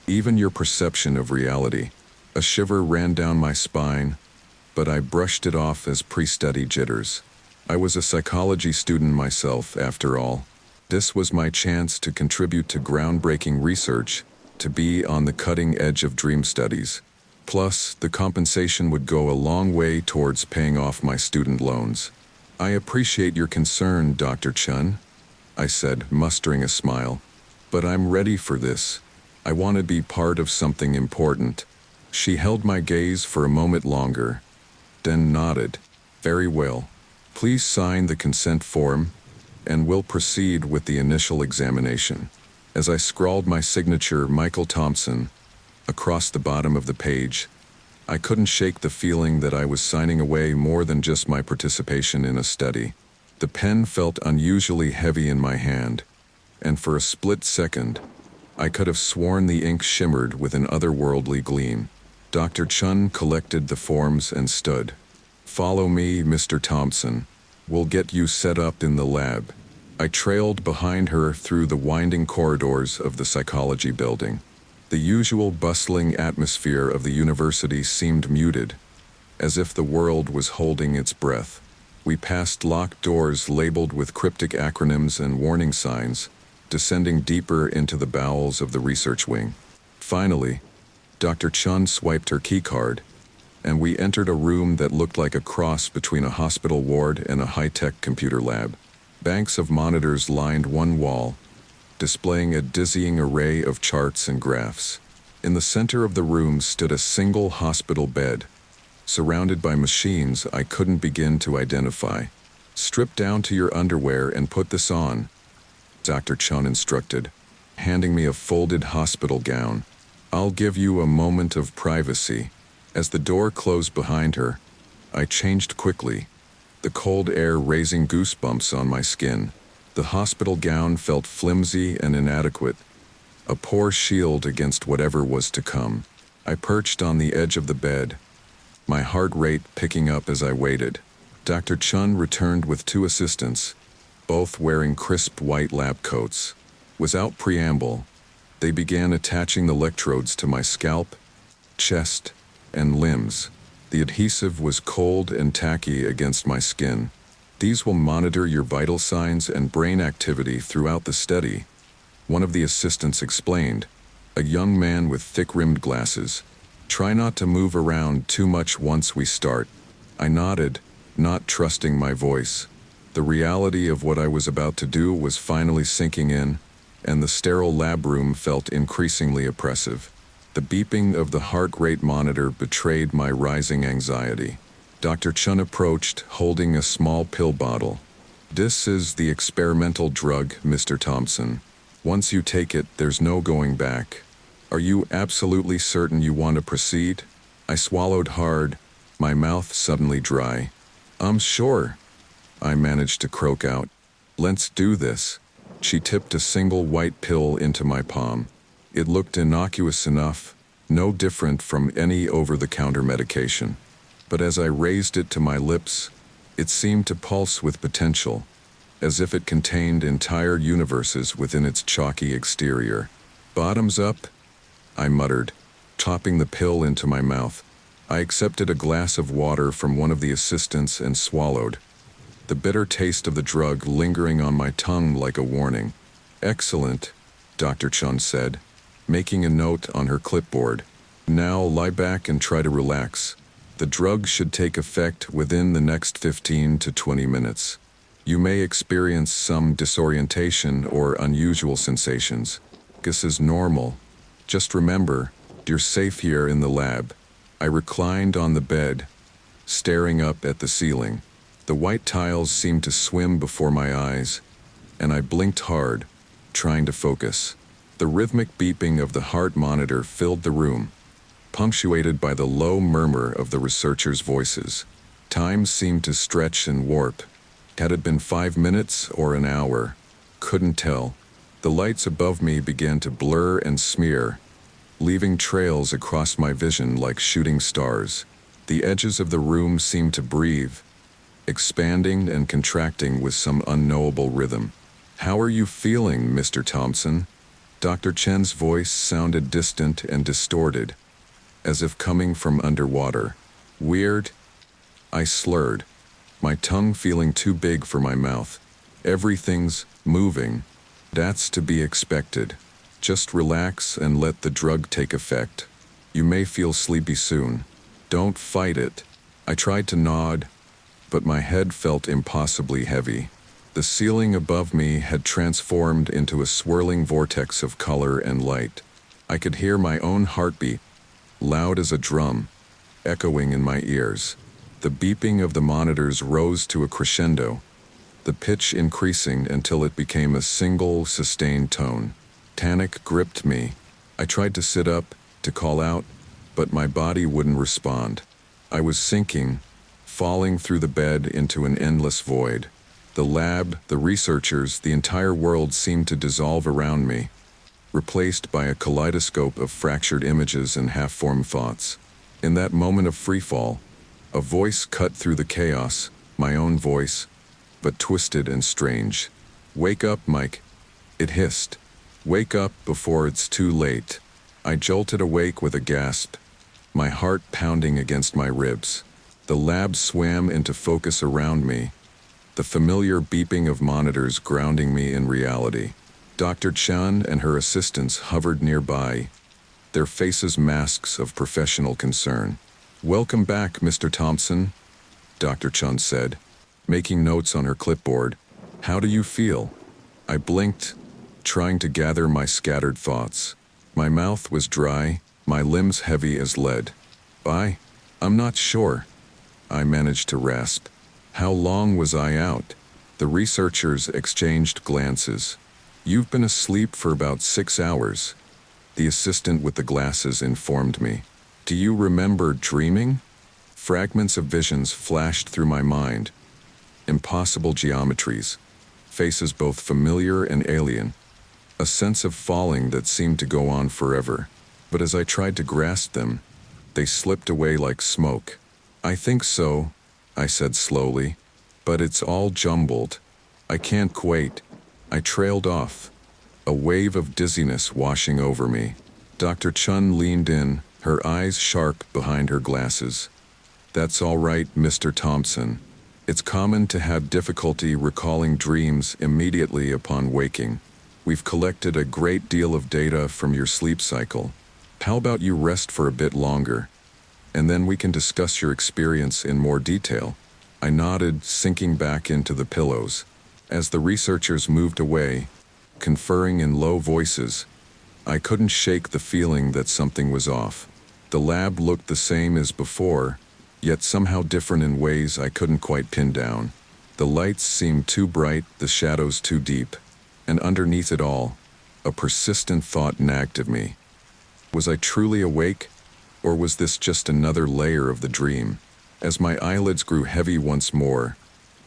even your perception of reality." A shiver ran down my spine, but I brushed it off as pre-study jitters. I was a psychology student myself, after all. This was my chance to contribute to groundbreaking research, to be on the cutting edge of dream studies. Plus, the compensation would go a long way towards paying off my student loans. "I appreciate your concern, Dr. Chun," I said, mustering a smile. "But I'm ready for this. I want to be part of something important." She held my gaze for a moment longer, then nodded. "Very well. Please sign the consent form, and we'll proceed with the initial examination." As I scrawled my signature, Michael Thompson, across the bottom of the page, I couldn't shake the feeling that I was signing away more than just my participation in a study. The pen felt unusually heavy in my hand, and for a split second, I could have sworn the ink shimmered with an otherworldly gleam. Dr. Chun collected the forms and stood. "Follow me, Mr. Thompson. We'll get you set up in the lab." I trailed behind her through the winding corridors of the psychology building. The usual bustling atmosphere of the university seemed muted, as if the world was holding its breath. We passed locked doors labeled with cryptic acronyms and warning signs, descending deeper into the bowels of the research wing. Finally, Dr. Chun swiped her keycard, and we entered a room that looked like a cross between a hospital ward and a high-tech computer lab. Banks of monitors lined one wall, displaying a dizzying array of charts and graphs. In the center of the room stood a single hospital bed, surrounded by machines I couldn't begin to identify. "Strip down to your underwear and put this on," Dr. Chun instructed, handing me a folded hospital gown. "I'll give you a moment of privacy." As the door closed behind her, I changed quickly, the cold air raising goosebumps on my skin. The hospital gown felt flimsy and inadequate, a poor shield against whatever was to come. I perched on the edge of the bed, my heart rate picking up as I waited. Dr. Chun returned with two assistants, both wearing crisp white lab coats. Without preamble, they began attaching the electrodes to my scalp, chest, and limbs. The adhesive was cold and tacky against my skin. These will monitor your vital signs and brain activity throughout the study, one of the assistants explained, a young man with thick-rimmed glasses. Try not to move around too much once we start. I nodded, not trusting my voice. The reality of what I was about to do was finally sinking in, and the sterile lab room felt increasingly oppressive. The beeping of the heart rate monitor betrayed my rising anxiety. Dr. Chun approached, holding a small pill bottle. "This is the experimental drug, Mr. Thompson. Once you take it, there's no going back. Are you absolutely certain you want to proceed?" I swallowed hard, my mouth suddenly dry. "I'm sure," I managed to croak out. "Let's do this." She tipped a single white pill into my palm. It looked innocuous enough, no different from any over-the-counter medication. But as I raised it to my lips, it seemed to pulse with potential, as if it contained entire universes within its chalky exterior. "Bottoms up," I muttered, chopping the pill into my mouth. I accepted a glass of water from one of the assistants and swallowed, the bitter taste of the drug lingering on my tongue like a warning. "Excellent," Dr. Chun said, making a note on her clipboard. "Now lie back and try to relax. The drug should take effect within the next 15 to 20 minutes. You may experience some disorientation or unusual sensations. This is normal. Just remember, you're safe here in the lab." I reclined on the bed, staring up at the ceiling. The white tiles seemed to swim before my eyes, and I blinked hard, trying to focus. The rhythmic beeping of the heart monitor filled the room, punctuated by the low murmur of the researchers' voices. Time seemed to stretch and warp. Had it been 5 minutes or an hour? Couldn't tell. The lights above me began to blur and smear, leaving trails across my vision like shooting stars. The edges of the room seemed to breathe, expanding and contracting with some unknowable rhythm. "How are you feeling, Mr. Thompson?" Dr. Chen's voice sounded distant and distorted, as if coming from underwater. "Weird?" I slurred, my tongue feeling too big for my mouth. "Everything's moving." "That's to be expected. Just relax and let the drug take effect. You may feel sleepy soon. Don't fight it." I tried to nod, but my head felt impossibly heavy. The ceiling above me had transformed into a swirling vortex of color and light. I could hear my own heartbeat, loud as a drum, echoing in my ears. The beeping of the monitors rose to a crescendo, the pitch increasing until it became a single, sustained tone. Panic gripped me. I tried to sit up, to call out, but my body wouldn't respond. I was sinking, falling through the bed into an endless void. The lab, the researchers, the entire world seemed to dissolve around me, replaced by a kaleidoscope of fractured images and half-formed thoughts. In that moment of freefall, a voice cut through the chaos, my own voice, but twisted and strange. "Wake up, Mike," it hissed. "Wake up before it's too late." I jolted awake with a gasp, my heart pounding against my ribs. The lab swam into focus around me, the familiar beeping of monitors grounding me in reality. Dr. Chan and her assistants hovered nearby, their faces masks of professional concern. "Welcome back, Mr. Thompson," Dr. Chun said, making notes on her clipboard. "How do you feel?" I blinked, trying to gather my scattered thoughts. My mouth was dry, my limbs heavy as lead. I'm not sure," I managed to rasp. "How long was I out?" The researchers exchanged glances. "You've been asleep for about 6 hours," the assistant with the glasses informed me. "Do you remember dreaming?" Fragments of visions flashed through my mind. Impossible geometries, faces both familiar and alien. A sense of falling that seemed to go on forever. But as I tried to grasp them, they slipped away like smoke. "I think so," I said slowly, "but it's all jumbled." I can't wait. I trailed off, a wave of dizziness washing over me. Dr. Chun leaned in, her eyes sharp behind her glasses. That's all right, Mr. Thompson. It's common to have difficulty recalling dreams immediately upon waking. We've collected a great deal of data from your sleep cycle. How about you rest for a bit longer, and then we can discuss your experience in more detail. I nodded, sinking back into the pillows. As the researchers moved away, conferring in low voices, I couldn't shake the feeling that something was off. The lab looked the same as before, yet somehow different in ways I couldn't quite pin down. The lights seemed too bright, the shadows too deep, and underneath it all, a persistent thought nagged at me. Was I truly awake, or was this just another layer of the dream? As my eyelids grew heavy once more,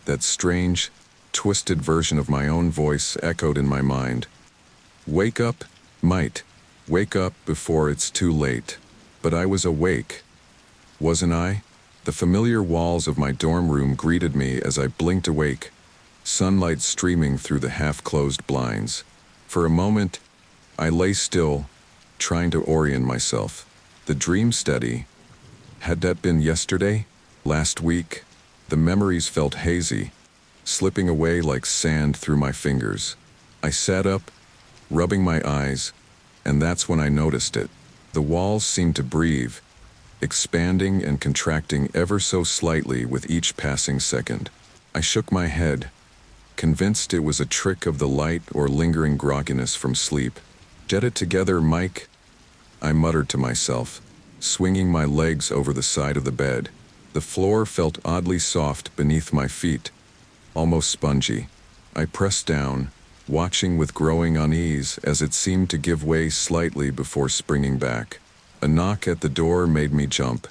that strange, twisted version of my own voice echoed in my mind. Wake up, might. Wake up before it's too late. But I was awake, wasn't I? The familiar walls of my dorm room greeted me as I blinked awake, sunlight streaming through the half-closed blinds. For a moment, I lay still, trying to orient myself. The dream steady. Had that been yesterday? Last week? The memories felt hazy, slipping away like sand through my fingers. I sat up, rubbing my eyes, and that's when I noticed it. The walls seemed to breathe, expanding and contracting ever so slightly with each passing second. I shook my head, convinced it was a trick of the light or lingering grogginess from sleep. Get it together, Mike, I muttered to myself, swinging my legs over the side of the bed. The floor felt oddly soft beneath my feet, almost spongy. I pressed down, watching with growing unease as it seemed to give way slightly before springing back. A knock at the door made me jump.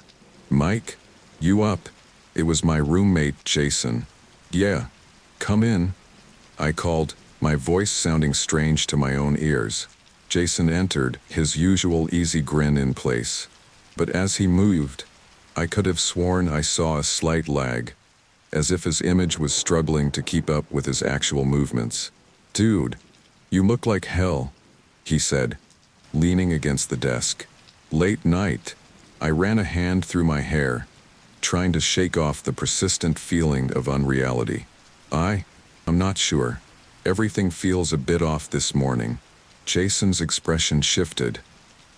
Mike? You up? It was my roommate, Jason. Yeah, come in, I called, my voice sounding strange to my own ears. Jason entered, his usual easy grin in place. But as he moved, I could have sworn I saw a slight lag, as if his image was struggling to keep up with his actual movements. Dude, you look like hell, he said, leaning against the desk. Late night. I ran a hand through my hair, trying to shake off the persistent feeling of unreality. I'm not sure. Everything feels a bit off this morning. Jason's expression shifted,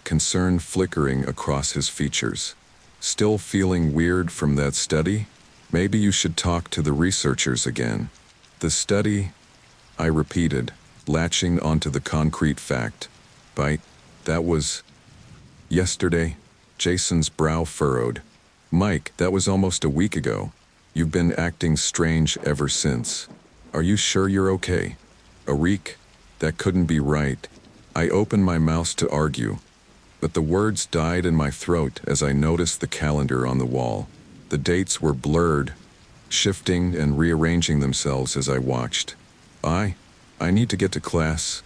concern flickering across his features. Still feeling weird from that study? Maybe you should talk to the researchers again. The study, I repeated, latching onto the concrete fact. That was yesterday. Jason's brow furrowed. Mike, that was almost a week ago. You've been acting strange ever since. Are you sure you're okay? A week? That couldn't be right. I opened my mouth to argue, but the words died in my throat as I noticed the calendar on the wall. The dates were blurred, shifting and rearranging themselves as I watched. I need to get to class,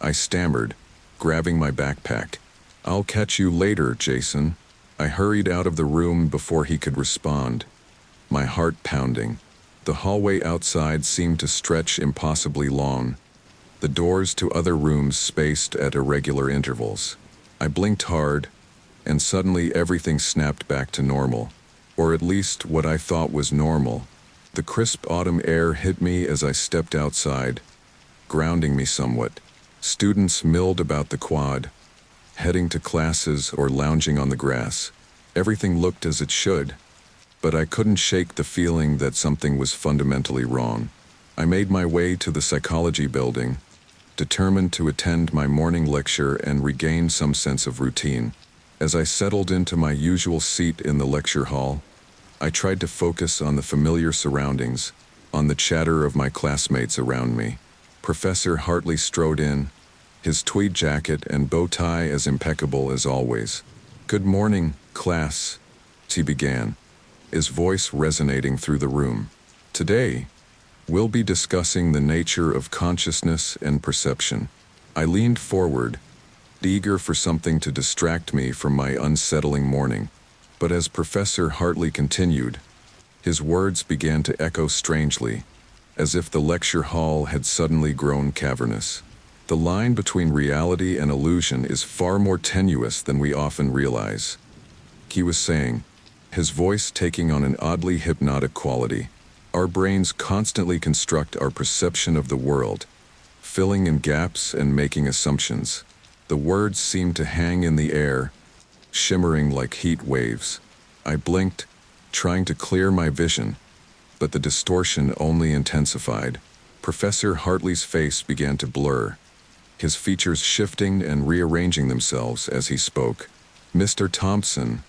I stammered, grabbing my backpack. I'll catch you later, Jason. I hurried out of the room before he could respond, my heart pounding. The hallway outside seemed to stretch impossibly long, the doors to other rooms spaced at irregular intervals. I blinked hard, and suddenly everything snapped back to normal, or at least what I thought was normal. The crisp autumn air hit me as I stepped outside, grounding me somewhat. Students milled about the quad, heading to classes or lounging on the grass. Everything looked as it should, but I couldn't shake the feeling that something was fundamentally wrong. I made my way to the psychology building, determined to attend my morning lecture and regain some sense of routine. As I settled into my usual seat in the lecture hall, I tried to focus on the familiar surroundings, on the chatter of my classmates around me. Professor Hartley strode in, his tweed jacket and bow tie as impeccable as always. Good morning, class, he began, his voice resonating through the room. Today, we'll be discussing the nature of consciousness and perception. I leaned forward, eager for something to distract me from my unsettling morning. But as Professor Hartley continued, his words began to echo strangely. as if the lecture hall had suddenly grown cavernous. The line between reality and illusion is far more tenuous than we often realize. He was saying, his voice taking on an oddly hypnotic quality. Our brains constantly construct our perception of the world, filling in gaps and making assumptions. The words seemed to hang in the air, shimmering like heat waves. I blinked, trying to clear my vision, but the distortion only intensified. Professor Hartley's face began to blur, his features shifting and rearranging themselves as he spoke. "Mr. Thompson,"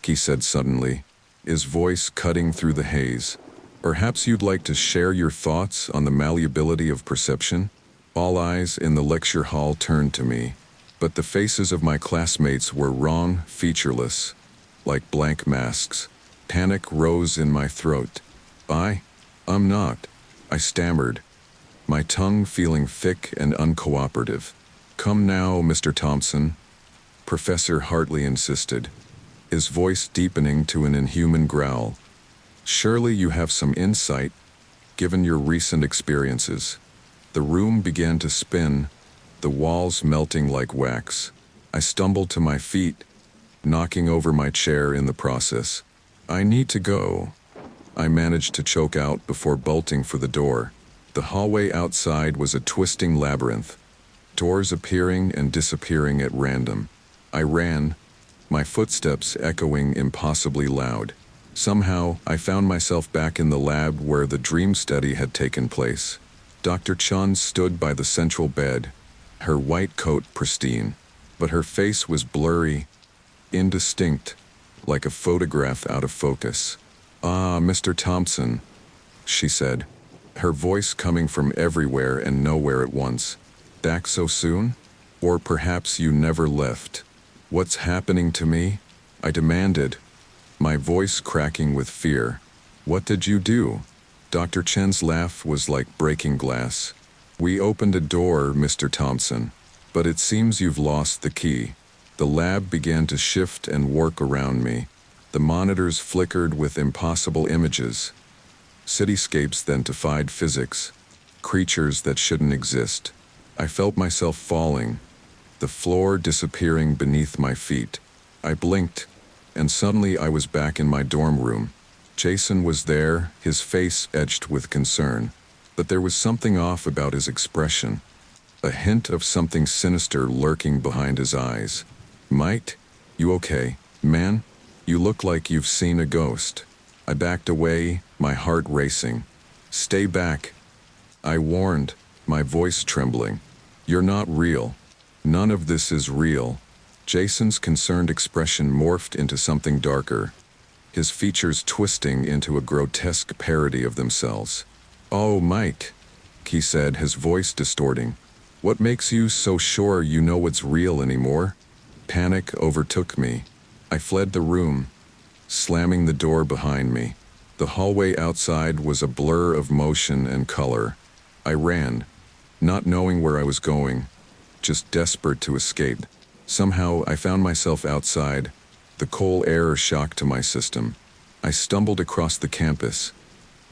he said suddenly, his voice cutting through the haze. "Perhaps you'd like to share your thoughts on the malleability of perception?" All eyes in the lecture hall turned to me, but the faces of my classmates were wrong, featureless, like blank masks. Panic rose in my throat. I'm not," I stammered, my tongue feeling thick and uncooperative. "Come now, Mr. Thompson," Professor Hartley insisted, his voice deepening to an inhuman growl. "Surely you have some insight, given your recent experiences." The room began to spin, the walls melting like wax. I stumbled to my feet, knocking over my chair in the process. "I need to go," I managed to choke out before bolting for the door. The hallway outside was a twisting labyrinth, doors appearing and disappearing at random. I ran, my footsteps echoing impossibly loud. Somehow, I found myself back in the lab where the dream study had taken place. Dr. Chun stood by the central bed, her white coat pristine, but her face was blurry, indistinct, like a photograph out of focus. "Ah, Mr. Thompson," she said, her voice coming from everywhere and nowhere at once. "Back so soon? Or perhaps you never left." "What's happening to me?" I demanded, my voice cracking with fear. "What did you do?" Dr. Chen's laugh was like breaking glass. "We opened a door, Mr. Thompson, but it seems you've lost the key." The lab began to shift and work around me. The monitors flickered with impossible images, cityscapes that defied physics, creatures that shouldn't exist. I felt myself falling, the floor disappearing beneath my feet. I blinked, and suddenly I was back in my dorm room. Jason was there, his face etched with concern, but there was something off about his expression, a hint of something sinister lurking behind his eyes. "Mike, you okay, man? You look like you've seen a ghost." I backed away, my heart racing. "Stay back," I warned, my voice trembling. "You're not real. None of this is real." Jason's concerned expression morphed into something darker, his features twisting into a grotesque parody of themselves. "Oh, Mike," he said, his voice distorting. "What makes you so sure you know what's real anymore?" Panic overtook me. I fled the room, slamming the door behind me. The hallway outside was a blur of motion and color. I ran, not knowing where I was going, just desperate to escape. Somehow I found myself outside, the cold air shocked to my system. I stumbled across the campus,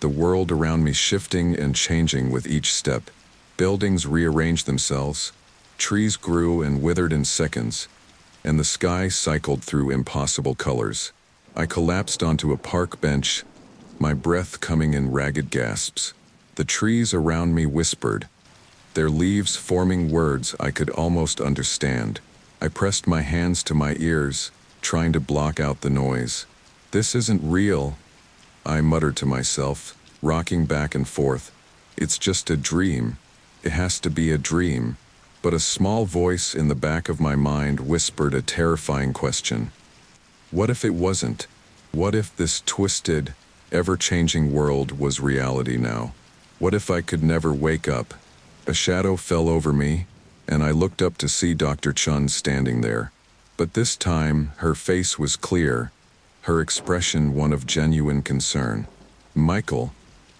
the world around me shifting and changing with each step. Buildings rearranged themselves, trees grew and withered in seconds, and the sky cycled through impossible colors. I collapsed onto a park bench, my breath coming in ragged gasps. The trees around me whispered, their leaves forming words I could almost understand. I pressed my hands to my ears, trying to block out the noise. "This isn't real," I muttered to myself, rocking back and forth. "It's just a dream. It has to be a dream." But a small voice in the back of my mind whispered a terrifying question. What if it wasn't? What if this twisted, ever-changing world was reality now? What if I could never wake up? A shadow fell over me, and I looked up to see Dr. Chun standing there. But this time, her face was clear, her expression one of genuine concern. "Michael,"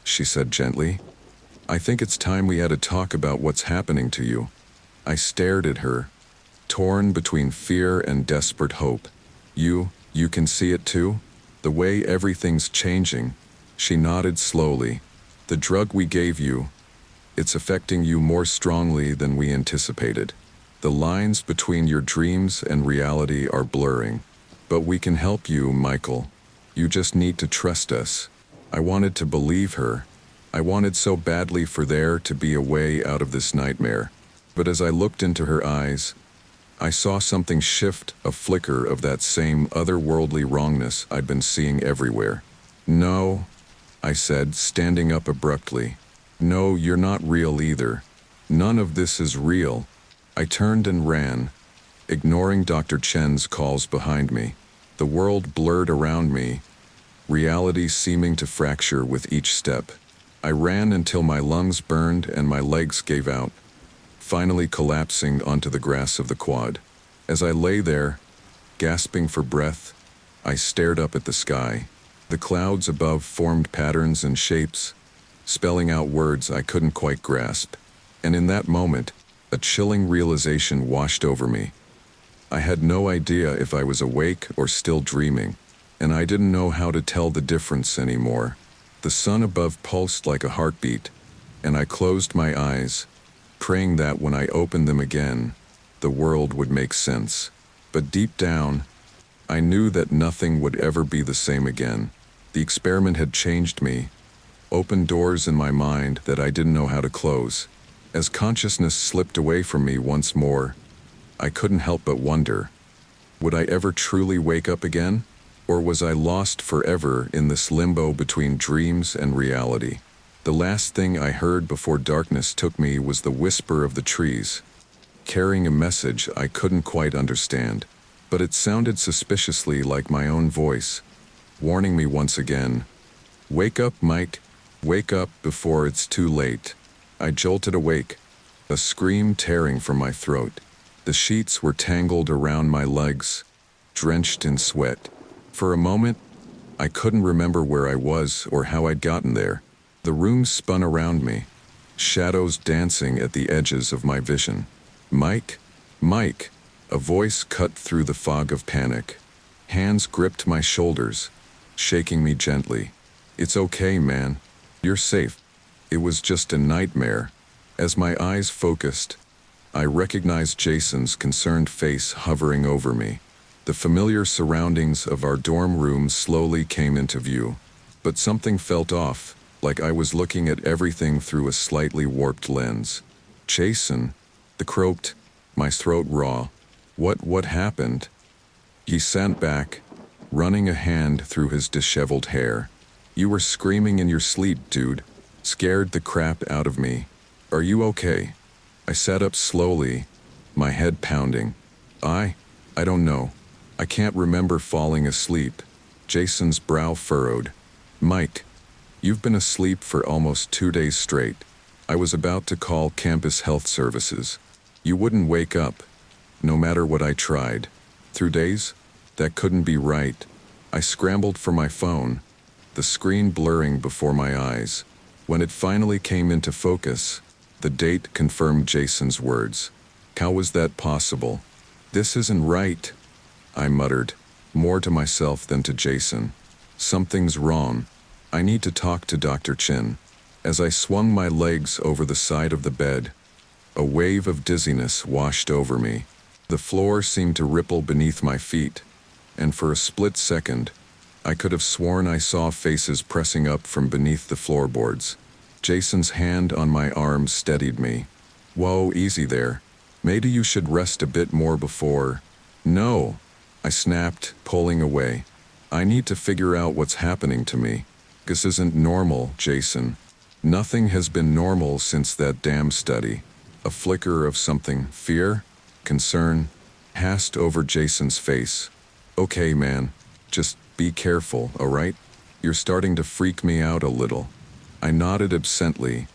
she said gently, "I think it's time we had a talk about what's happening to you." I stared at her, torn between fear and desperate hope. You can see it too? The way everything's changing." She nodded slowly, The drug we gave you, it's affecting you more strongly than we anticipated. The lines between your dreams and reality are blurring. But we can help you, Michael. You just need to trust us. I wanted to believe her. I wanted so badly for there to be a way out of this nightmare. But as I looked into her eyes, I saw something shift, a flicker of that same otherworldly wrongness I'd been seeing everywhere. No, I said, standing up abruptly. No, you're not real either. None of this is real. I turned and ran, ignoring Dr. Chen's calls behind me. The world blurred around me, reality seeming to fracture with each step. I ran until my lungs burned and my legs gave out, finally collapsing onto the grass of the quad. As I lay there, gasping for breath, I stared up at the sky. The clouds above formed patterns and shapes, spelling out words I couldn't quite grasp. And in that moment, a chilling realization washed over me. I had no idea if I was awake or still dreaming, and I didn't know how to tell the difference anymore. The sun above pulsed like a heartbeat, and I closed my eyes, praying that when I opened them again, the world would make sense. But deep down, I knew that nothing would ever be the same again. The experiment had changed me, opened doors in my mind that I didn't know how to close. As consciousness slipped away from me once more, I couldn't help but wonder, would I ever truly wake up again? Or was I lost forever in this limbo between dreams and reality? The last thing I heard before darkness took me was the whisper of the trees, carrying a message I couldn't quite understand. But it sounded suspiciously like my own voice, warning me once again, "Wake up, Mike. Wake up before it's too late." I jolted awake, a scream tearing from my throat. The sheets were tangled around my legs, drenched in sweat. For a moment, I couldn't remember where I was or how I'd gotten there. The room spun around me, shadows dancing at the edges of my vision. "Mike? Mike!" A voice cut through the fog of panic. Hands gripped my shoulders, shaking me gently. "It's okay, man. You're safe. It was just a nightmare." As my eyes focused, I recognized Jason's concerned face hovering over me. The familiar surroundings of our dorm room slowly came into view. But something felt off, like I was looking at everything through a slightly warped lens. "Jason," I croaked, my throat raw. What happened?" He sat back, running a hand through his disheveled hair. "You were screaming in your sleep, dude. Scared the crap out of me. Are you okay?" I sat up slowly, my head pounding. I don't know. I can't remember falling asleep." Jason's brow furrowed. "Mike, you've been asleep for almost 2 days straight. I was about to call campus health services. You wouldn't wake up, no matter what I tried. 3 days? That couldn't be right." I scrambled for my phone, the screen blurring before my eyes. When it finally came into focus, the date confirmed Jason's words. How was that possible? "This isn't right," I muttered, more to myself than to Jason. "Something's wrong. I need to talk to Dr. Chen." As I swung my legs over the side of the bed, a wave of dizziness washed over me. The floor seemed to ripple beneath my feet, and for a split second, I could have sworn I saw faces pressing up from beneath the floorboards. Jason's hand on my arm steadied me. "Whoa, easy there. Maybe you should rest a bit more before—" "No," I snapped, pulling away. "I need to figure out what's happening to me. This isn't normal, Jason. Nothing has been normal since that damn study." A flicker of something, fear, concern, passed over Jason's face. "Okay, man. Just be careful, all right? You're starting to freak me out a little." I nodded absently,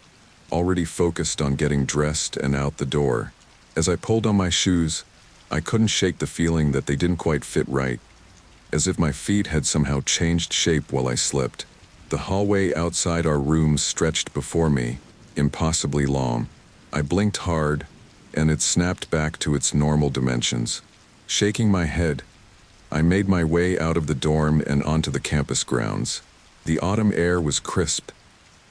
already focused on getting dressed and out the door. As I pulled on my shoes, I couldn't shake the feeling that they didn't quite fit right, as if my feet had somehow changed shape while I slipped. The hallway outside our room stretched before me, impossibly long. I blinked hard, and it snapped back to its normal dimensions. Shaking my head, I made my way out of the dorm and onto the campus grounds. The autumn air was crisp,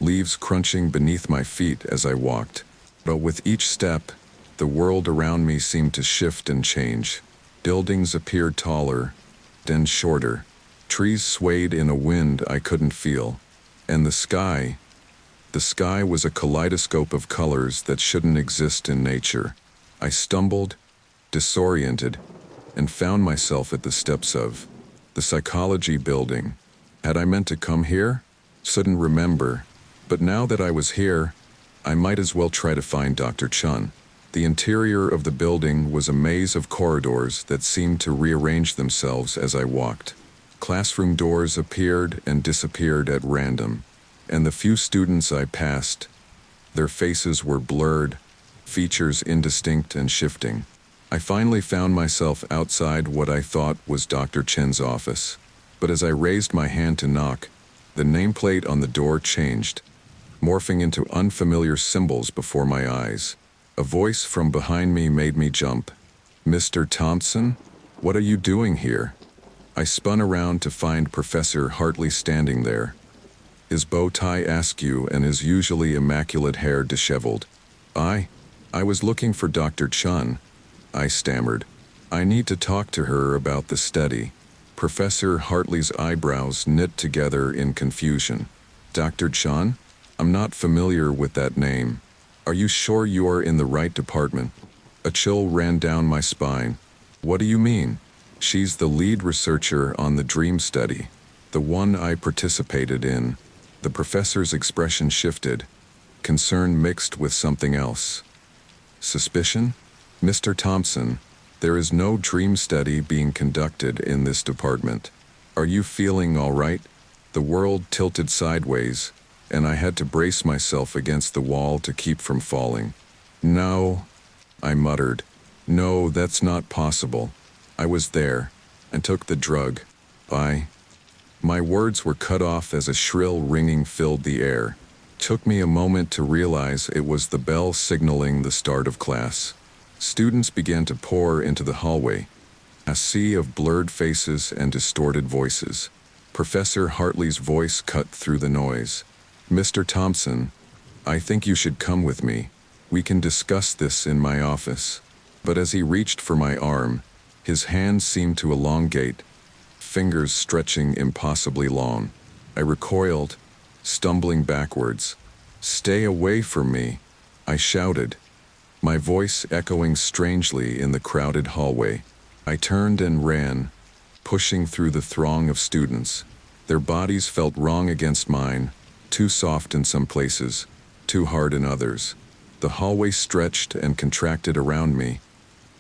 leaves crunching beneath my feet as I walked. But with each step, the world around me seemed to shift and change. Buildings appeared taller, then shorter. Trees swayed in a wind I couldn't feel. And the sky was a kaleidoscope of colors that shouldn't exist in nature. I stumbled, disoriented, and found myself at the steps of the psychology building. Had I meant to come here? Couldn't remember. But now that I was here, I might as well try to find Dr. Chun. The interior of the building was a maze of corridors that seemed to rearrange themselves as I walked. Classroom doors appeared and disappeared at random, and the few students I passed, their faces were blurred, features indistinct and shifting. I finally found myself outside what I thought was Dr. Chen's office. But as I raised my hand to knock, the nameplate on the door changed, morphing into unfamiliar symbols before my eyes. A voice from behind me made me jump. "Mr. Thompson, what are you doing here?" I spun around to find Professor Hartley standing there, his bow tie askew and his usually immaculate hair disheveled. I was looking for Dr. Chun," I stammered. "I need to talk to her about the study." Professor Hartley's eyebrows knit together in confusion. "Dr. Chun? I'm not familiar with that name. Are you sure you are in the right department?" A chill ran down my spine. "What do you mean?" "She's the lead researcher on the dream study, the one I participated in." The professor's expression shifted, concern mixed with something else. "Suspicion? Mr. Thompson, there is no dream study being conducted in this department. Are you feeling all right?" The world tilted sideways, and I had to brace myself against the wall to keep from falling. "No," I muttered. "No, that's not possible. I was there, and took the drug. My words were cut off as a shrill ringing filled the air. Took me a moment to realize it was the bell signaling the start of class. Students began to pour into the hallway, a sea of blurred faces and distorted voices. Professor Hartley's voice cut through the noise. "Mr. Thompson, I think you should come with me. We can discuss this in my office." But as he reached for my arm, his hand seemed to elongate, fingers stretching impossibly long. I recoiled, stumbling backwards. "Stay away from me," I shouted, my voice echoing strangely in the crowded hallway. I turned and ran, pushing through the throng of students. Their bodies felt wrong against mine, too soft in some places, too hard in others. The hallway stretched and contracted around me,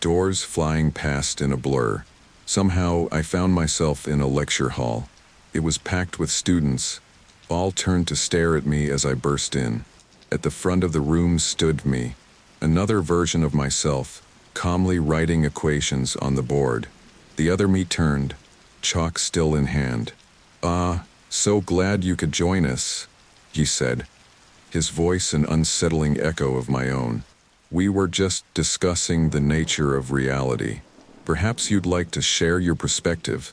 doors flying past in a blur. Somehow I found myself in a lecture hall. It was packed with students. All turned to stare at me as I burst in. At the front of the room stood me, another version of myself, calmly writing equations on the board. The other me turned, chalk still in hand. "Ah, so glad you could join us," he said, his voice an unsettling echo of my own. "We were just discussing the nature of reality. Perhaps you'd like to share your perspective."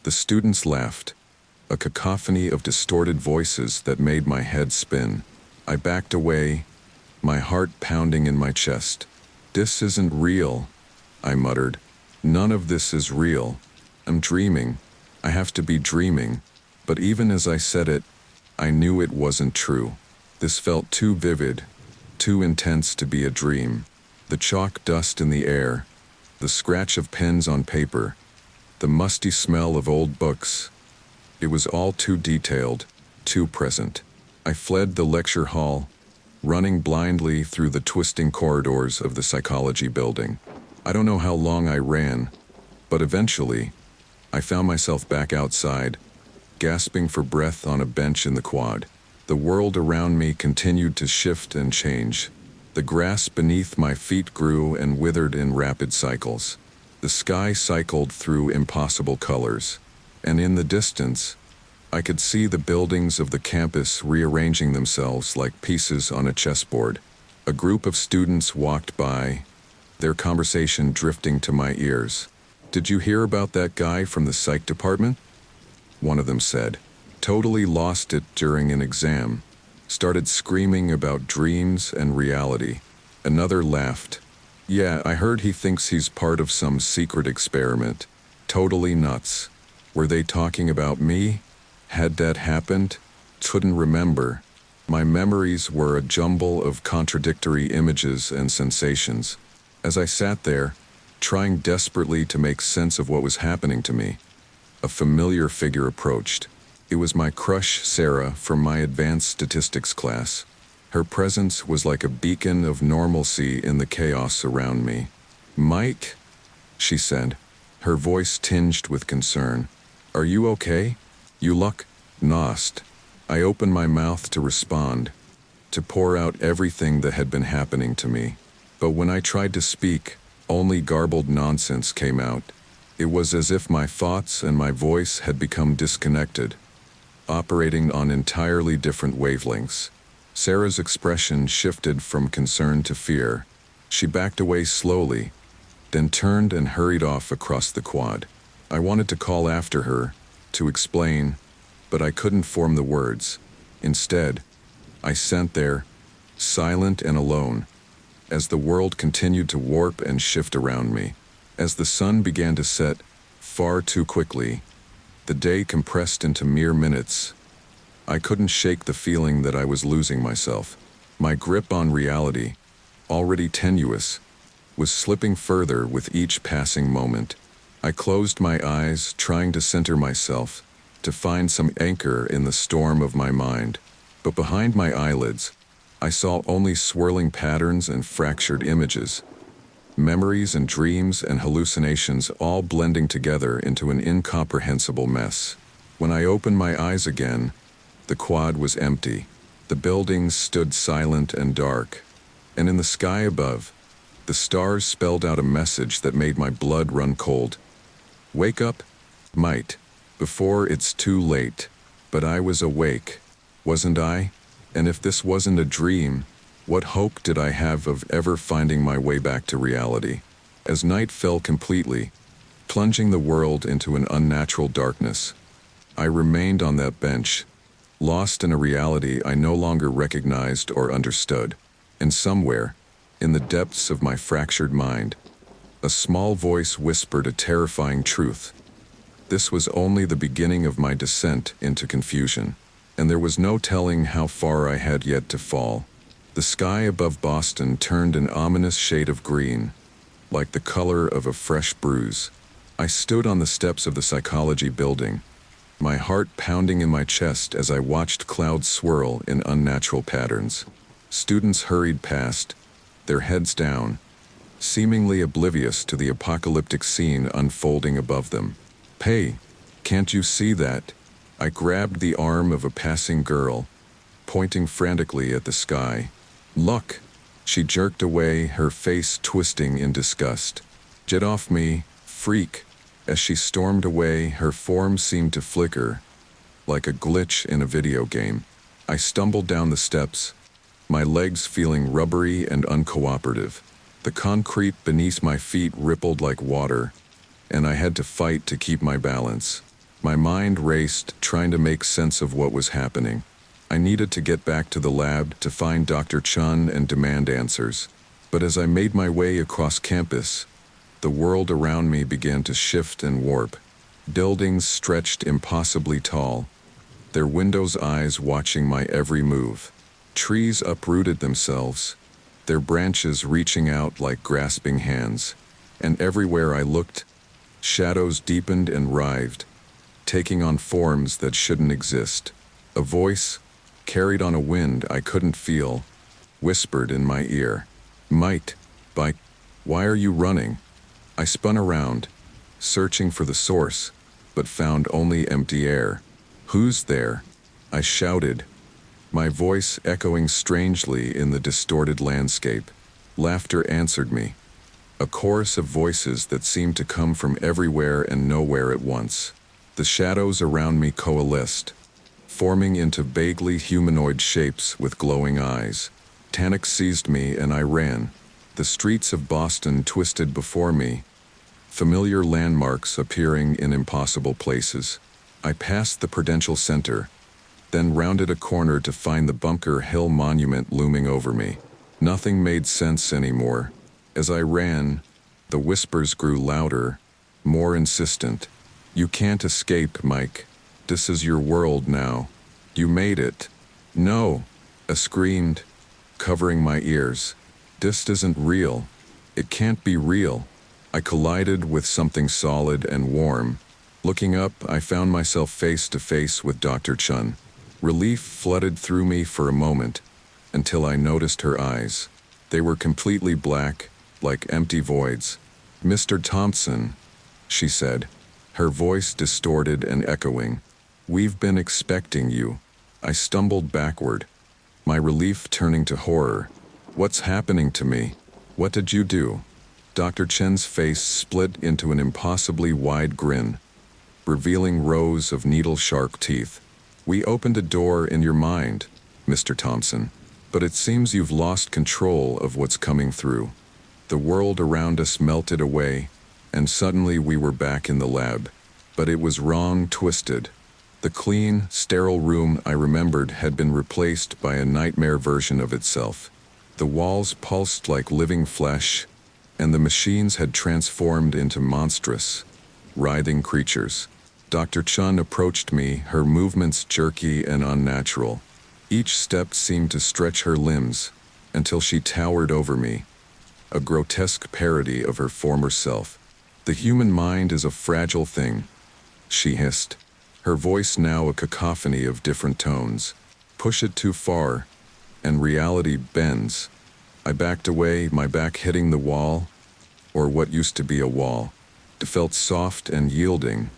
The students laughed, a cacophony of distorted voices that made my head spin. I backed away, my heart pounding in my chest. "This isn't real," I muttered. "None of this is real. I'm dreaming. I have to be dreaming." But even as I said it, I knew it wasn't true. This felt too vivid, too intense to be a dream. The chalk dust in the air, the scratch of pens on paper, the musty smell of old books. It was all too detailed, too present. I fled the lecture hall, running blindly through the twisting corridors of the psychology building. I don't know how long I ran, but eventually, I found myself back outside, gasping for breath on a bench in the quad. The world around me continued to shift and change. The grass beneath my feet grew and withered in rapid cycles. The sky cycled through impossible colors, and in the distance, I could see the buildings of the campus rearranging themselves like pieces on a chessboard. A group of students walked by, their conversation drifting to my ears. "Did you hear about that guy from the psych department?" one of them said. "Totally lost it during an exam. started screaming about dreams and reality. Another laughed. Yeah, I heard he thinks he's part of some secret experiment. Totally nuts. Were they talking about me? Had that happened? Couldn't remember. My memories were a jumble of contradictory images and sensations. As I sat there, trying desperately to make sense of what was happening to me, a familiar figure approached. It was my crush, Sarah, from my advanced statistics class. Her presence was like a beacon of normalcy in the chaos around me. "Mike?" she said, her voice tinged with concern. "Are you okay? You look lost." I opened my mouth to respond, to pour out everything that had been happening to me. But when I tried to speak, only garbled nonsense came out. It was as if my thoughts and my voice had become disconnected, operating on entirely different wavelengths. Sarah's expression shifted from concern to fear. She backed away slowly, then turned and hurried off across the quad. I wanted to call after her, to explain, but I couldn't form the words. Instead, I sat there, silent and alone, as the world continued to warp and shift around me. As the sun began to set, far too quickly, the day compressed into mere minutes. I couldn't shake the feeling that I was losing myself. My grip on reality, already tenuous, was slipping further with each passing moment. I closed my eyes, trying to center myself, to find some anchor in the storm of my mind. But behind my eyelids, I saw only swirling patterns and fractured images. Memories and dreams and hallucinations all blending together into an incomprehensible mess. When I opened my eyes again, the quad was empty. The buildings stood silent and dark. And in the sky above, the stars spelled out a message that made my blood run cold. "Wake up, Mike, before it's too late." But I was awake, wasn't I? And if this wasn't a dream, what hope did I have of ever finding my way back to reality? As night fell completely, plunging the world into an unnatural darkness, I remained on that bench, lost in a reality I no longer recognized or understood. And somewhere, in the depths of my fractured mind, a small voice whispered a terrifying truth. This was only the beginning of my descent into confusion, and there was no telling how far I had yet to fall. The sky above Boston turned an ominous shade of green, like the color of a fresh bruise. I stood on the steps of the psychology building, my heart pounding in my chest as I watched clouds swirl in unnatural patterns. Students hurried past, their heads down, seemingly oblivious to the apocalyptic scene unfolding above them. "Hey, can't you see that?" I grabbed the arm of a passing girl, pointing frantically at the sky. "Look!" She jerked away, her face twisting in disgust. "Get off me, freak!" As she stormed away, her form seemed to flicker, like a glitch in a video game. I stumbled down the steps, my legs feeling rubbery and uncooperative. The concrete beneath my feet rippled like water, and I had to fight to keep my balance. My mind raced, trying to make sense of what was happening. I needed to get back to the lab to find Dr. Chun and demand answers. But as I made my way across campus, the world around me began to shift and warp. Buildings stretched impossibly tall, their windows' eyes watching my every move. Trees uprooted themselves, their branches reaching out like grasping hands. And everywhere I looked, shadows deepened and writhed, taking on forms that shouldn't exist. A voice, carried on a wind I couldn't feel, whispered in my ear, "Mike, why are you running?" I spun around, searching for the source, but found only empty air. "Who's there?" I shouted, my voice echoing strangely in the distorted landscape. Laughter answered me, a chorus of voices that seemed to come from everywhere and nowhere at once. The shadows around me coalesced, forming into vaguely humanoid shapes with glowing eyes. Panic seized me and I ran. The streets of Boston twisted before me, familiar landmarks appearing in impossible places. I passed the Prudential Center, then rounded a corner to find the Bunker Hill Monument looming over me. Nothing made sense anymore. As I ran, the whispers grew louder, more insistent. "You can't escape, Mike. This is your world now. You made it." "No," I screamed, covering my ears. "This isn't real. It can't be real." I collided with something solid and warm. Looking up, I found myself face to face with Dr. Chun. Relief flooded through me for a moment, until I noticed her eyes. They were completely black, like empty voids. "Mr. Thompson," she said, her voice distorted and echoing. "We've been expecting you." I stumbled backward, my relief turning to horror. "What's happening to me? What did you do?" Dr. Chen's face split into an impossibly wide grin, revealing rows of needle-sharp teeth. "We opened a door in your mind, Mr. Thompson, but it seems you've lost control of what's coming through." The world around us melted away, and suddenly we were back in the lab. But it was wrong, twisted. The clean, sterile room I remembered had been replaced by a nightmare version of itself. The walls pulsed like living flesh, and the machines had transformed into monstrous, writhing creatures. Dr. Chun approached me, her movements jerky and unnatural. Each step seemed to stretch her limbs, until she towered over me, a grotesque parody of her former self. "The human mind is a fragile thing," she hissed, her voice now a cacophony of different tones. "Push it too far, and reality bends." I backed away, my back hitting the wall, or what used to be a wall. It felt soft and yielding,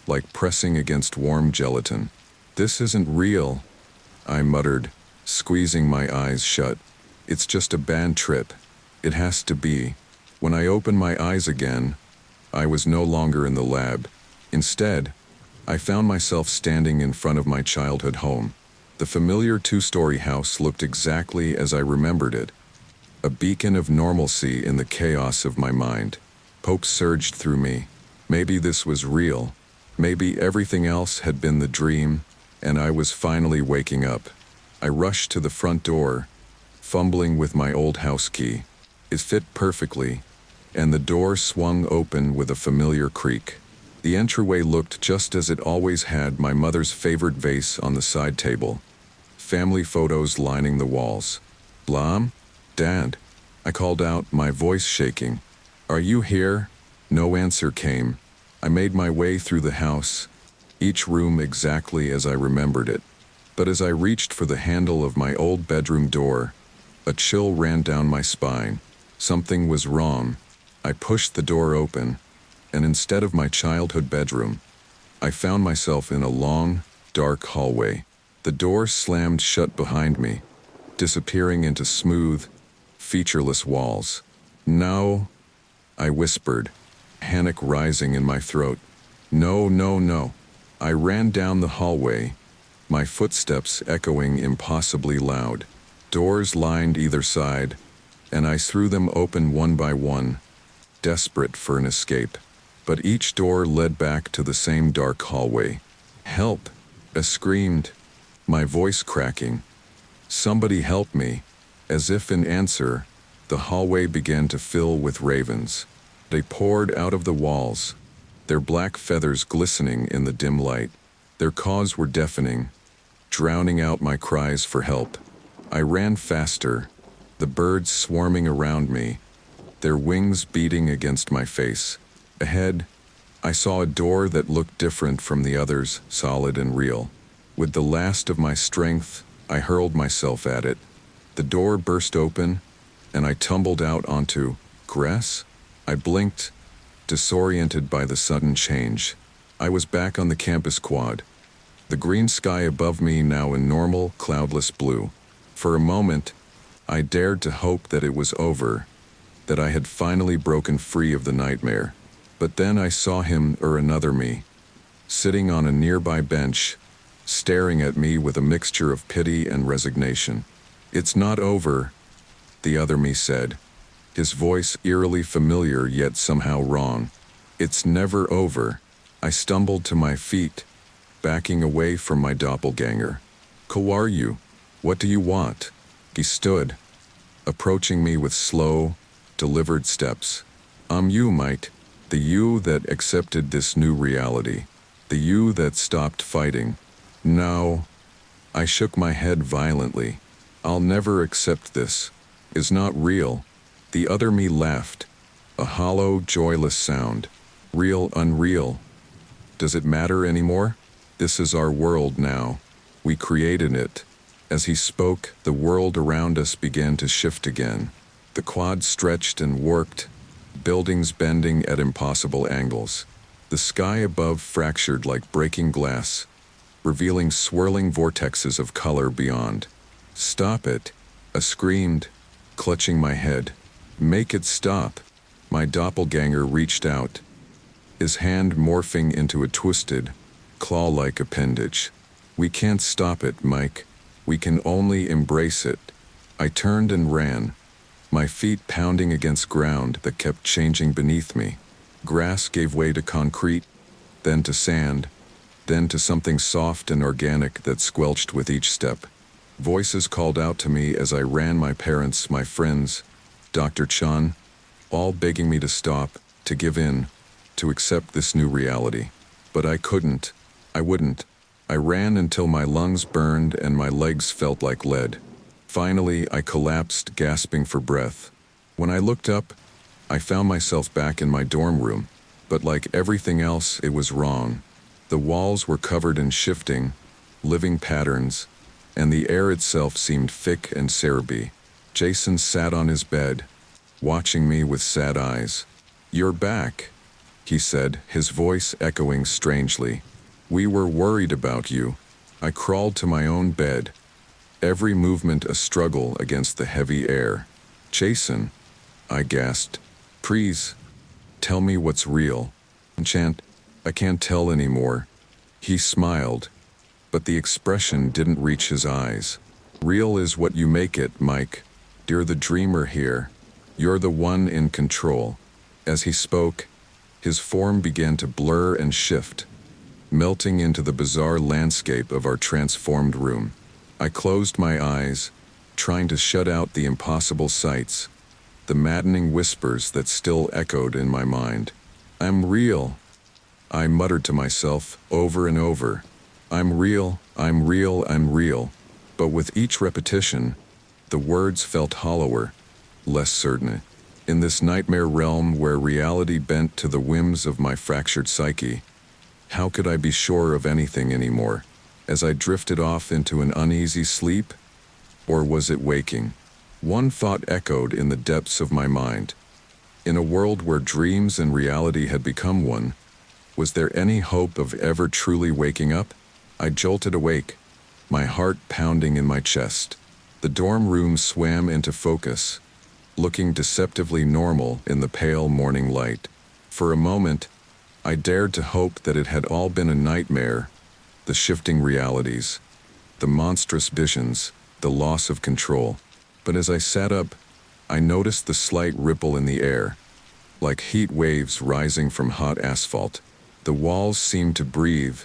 like pressing against warm gelatin. "This isn't real," I muttered, squeezing my eyes shut. "It's just a bad trip. It has to be." When I opened my eyes again, I was no longer in the lab. Instead, I found myself standing in front of my childhood home. The familiar two-story house looked exactly as I remembered it, a beacon of normalcy in the chaos of my mind. Hope surged through me. Maybe this was real. Maybe everything else had been the dream, and I was finally waking up. I rushed to the front door, fumbling with my old house key. It fit perfectly, and the door swung open with a familiar creak. The entryway looked just as it always had, my mother's favorite vase on the side table, family photos lining the walls. "Blom? Dad?" I called out, my voice shaking. "Are you here?" No answer came. I made my way through the house, each room exactly as I remembered it. But as I reached for the handle of my old bedroom door, a chill ran down my spine. Something was wrong. I pushed the door open, and instead of my childhood bedroom, I found myself in a long, dark hallway. The door slammed shut behind me, disappearing into smooth, featureless walls. "No," I whispered, panic rising in my throat. "No, no, no." I ran down the hallway, my footsteps echoing impossibly loud. Doors lined either side, and I threw them open one by one, desperate for an escape. But each door led back to the same dark hallway. "Help!" I screamed, my voice cracking. "Somebody help me!" As if in answer, the hallway began to fill with ravens. They poured out of the walls, their black feathers glistening in the dim light. Their caws were deafening, drowning out my cries for help. I ran faster, the birds swarming around me, their wings beating against my face. Ahead, I saw a door that looked different from the others, solid and real. With the last of my strength, I hurled myself at it. The door burst open, and I tumbled out onto grass. I blinked, disoriented by the sudden change. I was back on the campus quad, the green sky above me now in normal, cloudless blue. For a moment, I dared to hope that it was over, that I had finally broken free of the nightmare. But then I saw him, or another me, sitting on a nearby bench, staring at me with a mixture of pity and resignation. "It's not over," the other me said, his voice eerily familiar yet somehow wrong. "It's never over." I stumbled to my feet, backing away from my doppelganger. Who are you? What do you want? He stood, approaching me with slow, delivered steps. I'm you, Mike. The you that accepted this new reality. The you that stopped fighting. No. I shook my head violently. I'll never accept this. It's not real. The other me laughed. A hollow, joyless sound. Real, unreal. Does it matter anymore? This is our world now. We created it. As he spoke, the world around us began to shift again. The quad stretched and worked, buildings bending at impossible angles. The sky above fractured like breaking glass, revealing swirling vortexes of color beyond. Stop it, I screamed, clutching my head. Make it stop. My doppelganger reached out, his hand morphing into a twisted, claw-like appendage. We can't stop it, Mike. We can only embrace it. I turned and ran, my feet pounding against ground that kept changing beneath me. Grass gave way to concrete, then to sand, then to something soft and organic that squelched with each step. Voices called out to me as I ran, my parents, my friends, Dr. Chun, all begging me to stop, to give in, to accept this new reality. But I couldn't. I wouldn't. I ran until my lungs burned and my legs felt like lead. Finally, I collapsed, gasping for breath. When I looked up, I found myself back in my dorm room, but like everything else, it was wrong. The walls were covered in shifting, living patterns, and the air itself seemed thick and syrupy. Jason sat on his bed, watching me with sad eyes. "You're back," he said, his voice echoing strangely. "We were worried about you." I crawled to my own bed, every movement a struggle against the heavy air. "Jason," I gasped, "please, tell me what's real." "Enchant, I can't tell anymore." He smiled, but the expression didn't reach his eyes. "Real is what you make it, Mike. You're the dreamer here. You're the one in control." As he spoke, his form began to blur and shift, melting into the bizarre landscape of our transformed room. I closed my eyes, trying to shut out the impossible sights, the maddening whispers that still echoed in my mind. "I'm real," I muttered to myself over and over. "I'm real, I'm real, I'm real." But with each repetition, the words felt hollower, less certain. In this nightmare realm where reality bent to the whims of my fractured psyche, how could I be sure of anything anymore? As I drifted off into an uneasy sleep, or was it waking? One thought echoed in the depths of my mind. In a world where dreams and reality had become one, was there any hope of ever truly waking up? I jolted awake, my heart pounding in my chest. The dorm room swam into focus, looking deceptively normal in the pale morning light. For a moment, I dared to hope that it had all been a nightmare, the shifting realities, the monstrous visions, the loss of control. But as I sat up, I noticed the slight ripple in the air, like heat waves rising from hot asphalt. The walls seemed to breathe,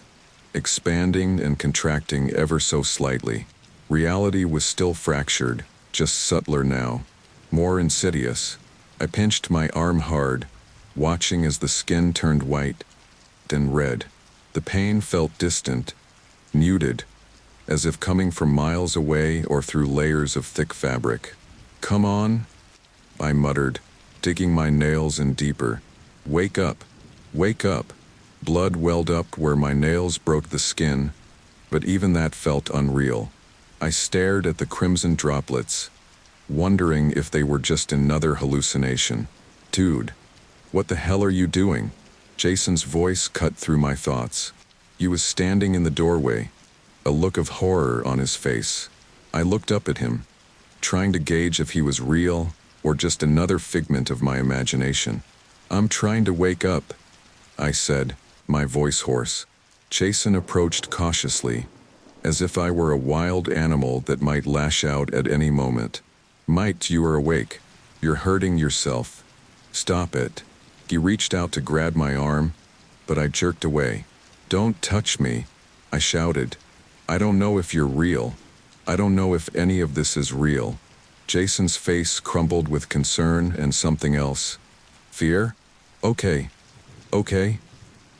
expanding and contracting ever so slightly. Reality was still fractured, just subtler now, more insidious. I pinched my arm hard, watching as the skin turned white, then red. The pain felt distant, muted, as if coming from miles away or through layers of thick fabric. "Come on," I muttered, digging my nails in deeper. "Wake up, wake up." Blood welled up where my nails broke the skin, but even that felt unreal. I stared at the crimson droplets, wondering if they were just another hallucination. "Dude, what the hell are you doing?" Jason's voice cut through my thoughts. He was standing in the doorway, a look of horror on his face. I looked up at him, trying to gauge if he was real or just another figment of my imagination. "I'm trying to wake up," I said, my voice hoarse. Jason approached cautiously, as if I were a wild animal that might lash out at any moment. "Mike, you are awake. You're hurting yourself. Stop it." He reached out to grab my arm, but I jerked away. "Don't touch me," I shouted, I don't know if you're real. I don't know if any of this is real. Jason's face crumbled with concern and something else. Fear? Okay. Okay,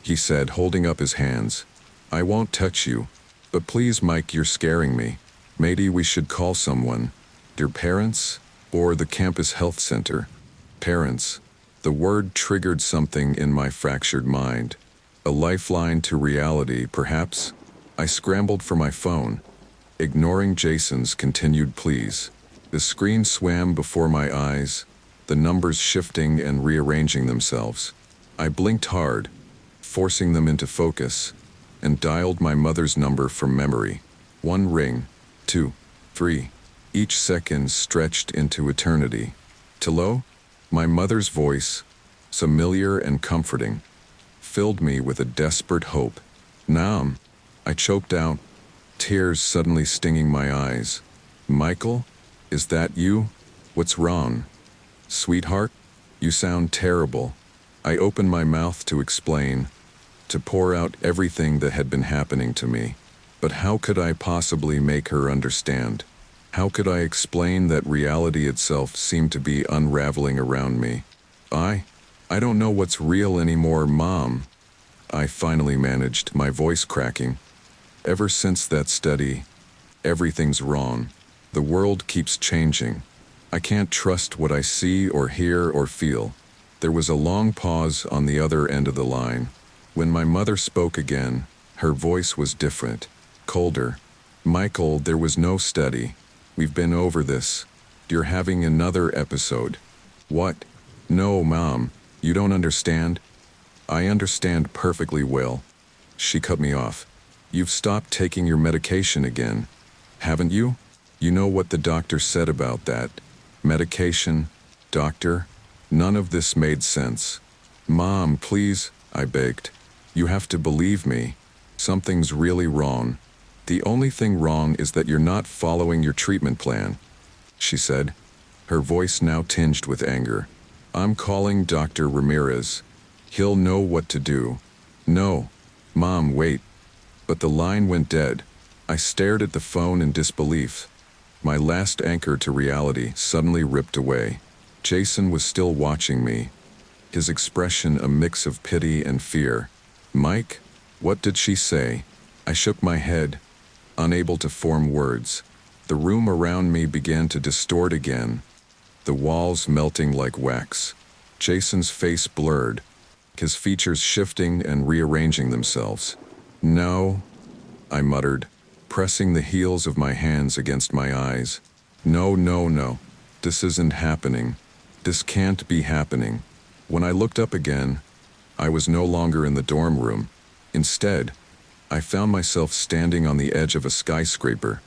he said, holding up his hands. I won't touch you. But please, Mike, you're scaring me. Maybe we should call someone. Your parents? Or the campus health center? Parents. The word triggered something in my fractured mind. A lifeline to reality, perhaps? I scrambled for my phone, ignoring Jason's continued pleas. The screen swam before my eyes, the numbers shifting and rearranging themselves. I blinked hard, forcing them into focus, and dialed my mother's number from memory. 1 ring, 2, 3. Each second stretched into eternity. Hello? My mother's voice, familiar and comforting, filled me with a desperate hope. Naam, I choked out, tears suddenly stinging my eyes. Michael, is that you? What's wrong? Sweetheart, you sound terrible. I opened my mouth to explain, to pour out everything that had been happening to me. But how could I possibly make her understand? How could I explain that reality itself seemed to be unraveling around me? I don't know what's real anymore, Mom. I finally managed, my voice cracking. Ever since that study, everything's wrong. The world keeps changing. I can't trust what I see or hear or feel. There was a long pause on the other end of the line. When my mother spoke again, her voice was different, colder. Michael, there was no study. We've been over this. You're having another episode. What? No, Mom, you don't understand. I understand perfectly well. She cut me off. You've stopped taking your medication again, haven't you? You know what the doctor said about that. Medication, doctor, none of this made sense. Mom, please, I begged. You have to believe me. Something's really wrong. The only thing wrong is that you're not following your treatment plan, she said, her voice now tinged with anger. I'm calling Dr. Ramirez. He'll know what to do. No. Mom, wait. But the line went dead. I stared at the phone in disbelief. My last anchor to reality suddenly ripped away. Jason was still watching me, his expression a mix of pity and fear. Mike? What did she say? I shook my head, unable to form words. The room around me began to distort again, the walls melting like wax. Jason's face blurred, his features shifting and rearranging themselves. No, I muttered, pressing the heels of my hands against my eyes. No, no, no. This isn't happening. This can't be happening. When I looked up again, I was no longer in the dorm room. Instead, I found myself standing on the edge of a skyscraper.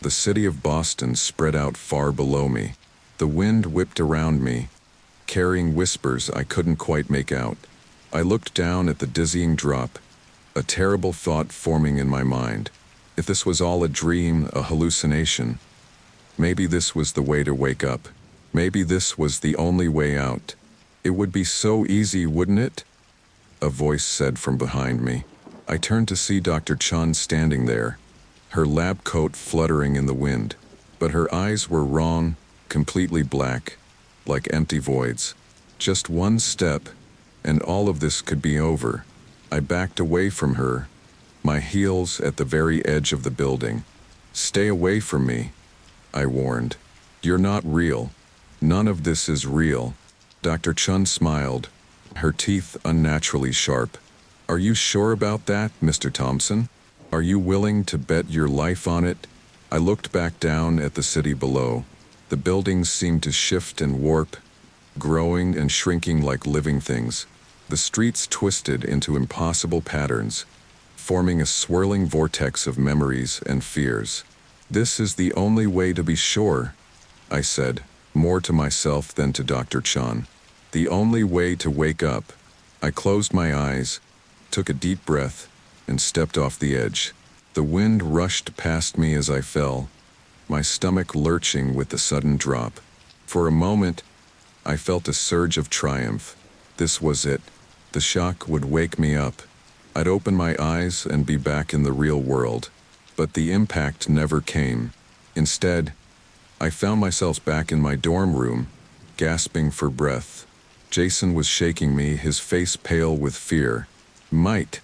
The city of Boston spread out far below me. The wind whipped around me, carrying whispers I couldn't quite make out. I looked down at the dizzying drop, a terrible thought forming in my mind. If this was all a dream, a hallucination, maybe this was the way to wake up. Maybe this was the only way out. It would be so easy, wouldn't it? A voice said from behind me. I turned to see Dr. Chun standing there, her lab coat fluttering in the wind. But her eyes were wrong, completely black, like empty voids. Just one step, and all of this could be over. I backed away from her, my heels at the very edge of the building. Stay away from me, I warned. You're not real. None of this is real. Dr. Chun smiled, her teeth unnaturally sharp. Are you sure about that, Mr. Thompson? Are you willing to bet your life on it? I looked back down at the city below. The buildings seemed to shift and warp, growing and shrinking like living things. The streets twisted into impossible patterns, forming a swirling vortex of memories and fears. This is the only way to be sure, I said, more to myself than to Dr. Chun. The only way to wake up. I closed my eyes, took a deep breath, and stepped off the edge. The wind rushed past me as I fell, my stomach lurching with the sudden drop. For a moment, I felt a surge of triumph. This was it. The shock would wake me up. I'd open my eyes and be back in the real world. But the impact never came. Instead, I found myself back in my dorm room, gasping for breath. Jason was shaking me, his face pale with fear. Mike,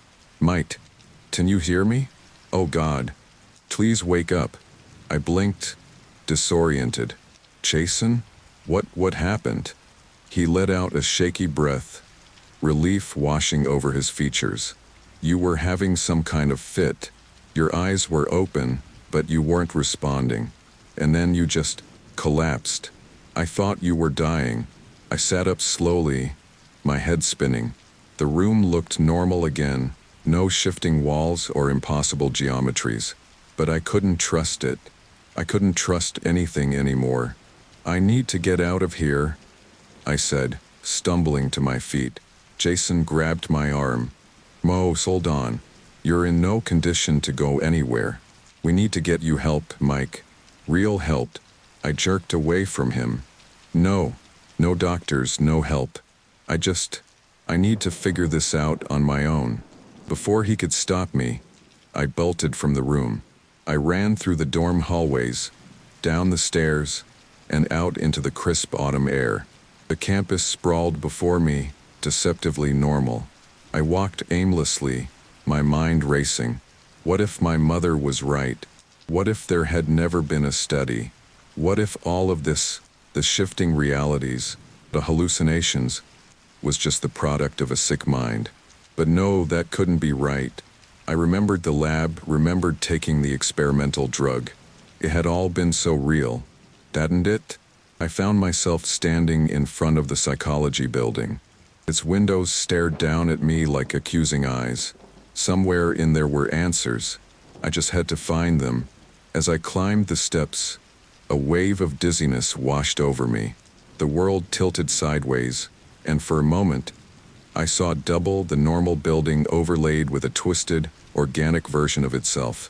can you hear me? Oh God, please wake up. I blinked, disoriented. Jason? What happened? He let out a shaky breath, relief washing over his features. You were having some kind of fit. Your eyes were open, but you weren't responding. And then you just collapsed. I thought you were dying. I sat up slowly, my head spinning. The room looked normal again, no shifting walls or impossible geometries. But I couldn't trust it. I couldn't trust anything anymore. I need to get out of here, I said, stumbling to my feet. Jason grabbed my arm. Mose, hold on. You're in no condition to go anywhere. We need to get you help, Mike. Real help. I jerked away from him. No doctors, no help. I need to figure this out on my own. Before he could stop me, I bolted from the room. I ran through the dorm hallways, down the stairs, and out into the crisp autumn air. The campus sprawled before me, deceptively normal. I walked aimlessly, my mind racing. What if my mother was right? What if there had never been a study? What if all of this, the shifting realities, the hallucinations, was just the product of a sick mind? But no, that couldn't be right. I remembered the lab, remembered taking the experimental drug. It had all been so real, hadn't it? I found myself standing in front of the psychology building. Its windows stared down at me like accusing eyes. Somewhere in there were answers. I just had to find them. As I climbed the steps, a wave of dizziness washed over me. The world tilted sideways, and for a moment, I saw double the normal building overlaid with a twisted, organic version of itself,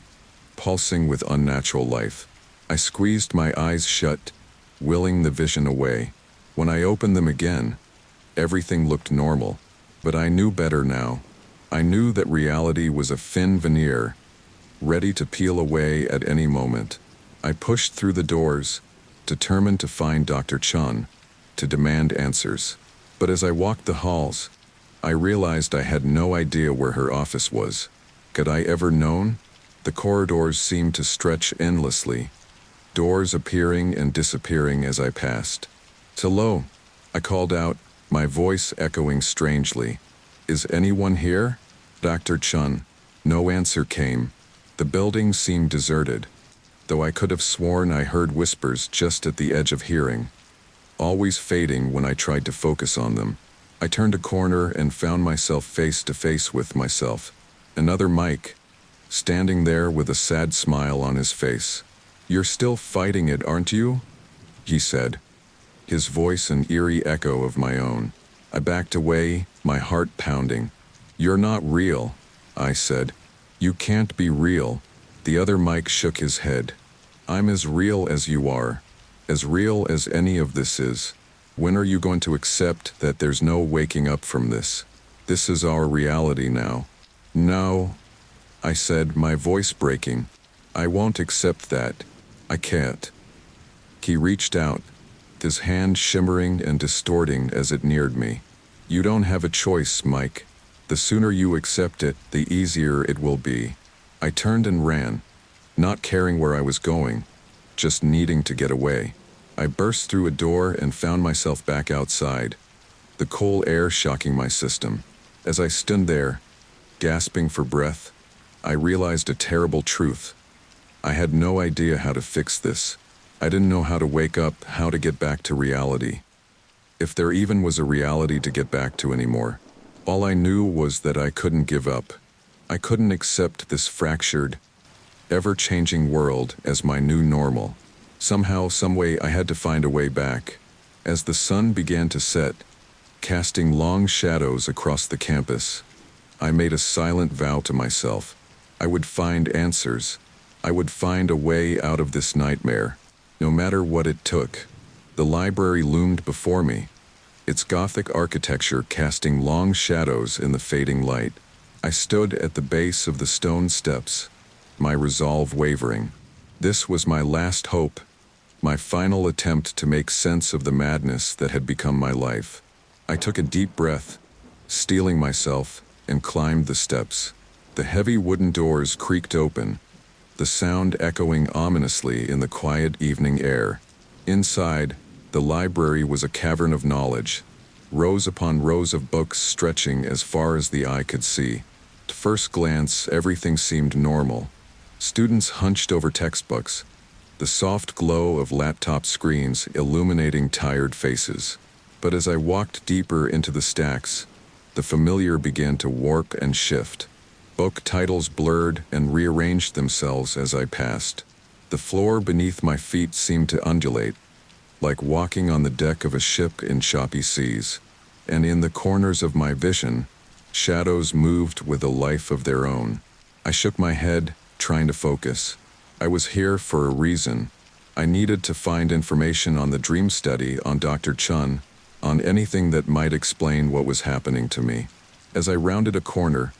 pulsing with unnatural life. I squeezed my eyes shut, willing the vision away. When I opened them again, everything looked normal, but I knew better now. I knew that reality was a thin veneer, ready to peel away at any moment. I pushed through the doors, determined to find Dr. Chun, to demand answers. But as I walked the halls, I realized I had no idea where her office was. Could I ever known? The corridors seemed to stretch endlessly, doors appearing and disappearing as I passed. Hello, I called out, my voice echoing strangely. Is anyone here? Dr. Chun. No answer came. The building seemed deserted, though I could have sworn I heard whispers just at the edge of hearing, always fading when I tried to focus on them. I turned a corner and found myself face to face with myself. Another Mike, standing there with a sad smile on his face. You're still fighting it, aren't you? He said, his voice an eerie echo of my own. I backed away, my heart pounding. You're not real, I said. You can't be real. The other Mike shook his head. I'm as real as you are, as real as any of this is. When are you going to accept that there's no waking up from this? This is our reality now. No, I said, my voice breaking. I won't accept that. I can't. He reached out, his hand shimmering and distorting as it neared me. You don't have a choice, Mike. The sooner you accept it, the easier it will be. I turned and ran, not caring where I was going, just needing to get away. I burst through a door and found myself back outside, the cold air shocking my system. As I stood there, gasping for breath, I realized a terrible truth. I had no idea how to fix this. I didn't know how to wake up, how to get back to reality. If there even was a reality to get back to anymore. All I knew was that I couldn't give up. I couldn't accept this fractured, ever-changing world as my new normal. Somehow, someway, I had to find a way back. As the sun began to set, casting long shadows across the campus, I made a silent vow to myself. I would find answers. I would find a way out of this nightmare, no matter what it took. The library loomed before me, its Gothic architecture casting long shadows in the fading light. I stood at the base of the stone steps, my resolve wavering. This was my last hope, my final attempt to make sense of the madness that had become my life. I took a deep breath, steeling myself, and climbed the steps. The heavy wooden doors creaked open, the sound echoing ominously in the quiet evening air. Inside, the library was a cavern of knowledge, rows upon rows of books stretching as far as the eye could see. At first glance, everything seemed normal. Students hunched over textbooks, the soft glow of laptop screens illuminating tired faces. But as I walked deeper into the stacks, the familiar began to warp and shift. Book titles blurred and rearranged themselves as I passed. The floor beneath my feet seemed to undulate, like walking on the deck of a ship in choppy seas. And in the corners of my vision, shadows moved with a life of their own. I shook my head, trying to focus. I was here for a reason. I needed to find information on the dream study, on Dr. Chun, on anything that might explain what was happening to me. As I rounded a corner,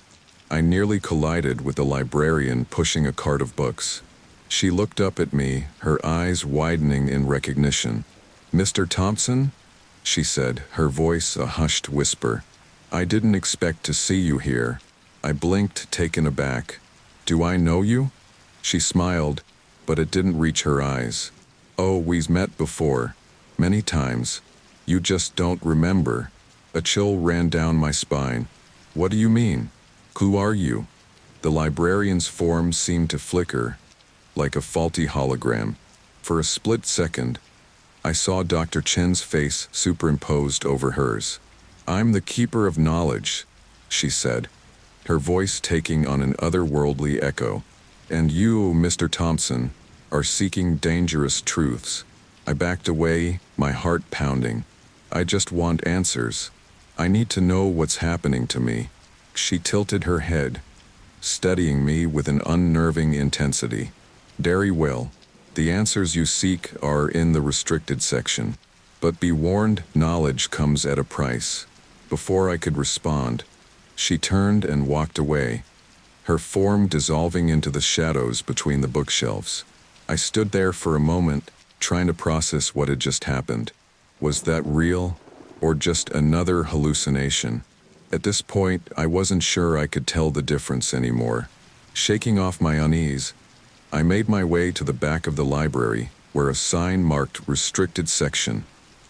I nearly collided with the librarian pushing a cart of books. She looked up at me, her eyes widening in recognition. "Mr. Thompson?" she said, her voice a hushed whisper. "I didn't expect to see you here." I blinked, taken aback. "Do I know you?" She smiled, but it didn't reach her eyes. "Oh, we've met before. Many times. You just don't remember." A chill ran down my spine. "What do you mean? Who are you?" The librarian's form seemed to flicker, like a faulty hologram. For a split second, I saw Dr. Chen's face superimposed over hers. "I'm the keeper of knowledge," she said, her voice taking on an otherworldly echo. "And you, Mr. Thompson, are seeking dangerous truths." I backed away, my heart pounding. "I just want answers. I need to know what's happening to me." She tilted her head, studying me with an unnerving intensity. "Very well. The answers you seek are in the restricted section. But be warned, knowledge comes at a price." Before I could respond, she turned and walked away, her form dissolving into the shadows between the bookshelves. I stood there for a moment, trying to process what had just happened. Was that real, or just another hallucination? At this point, I wasn't sure I could tell the difference anymore. Shaking off my unease, I made my way to the back of the library, where a sign marked "Restricted Section"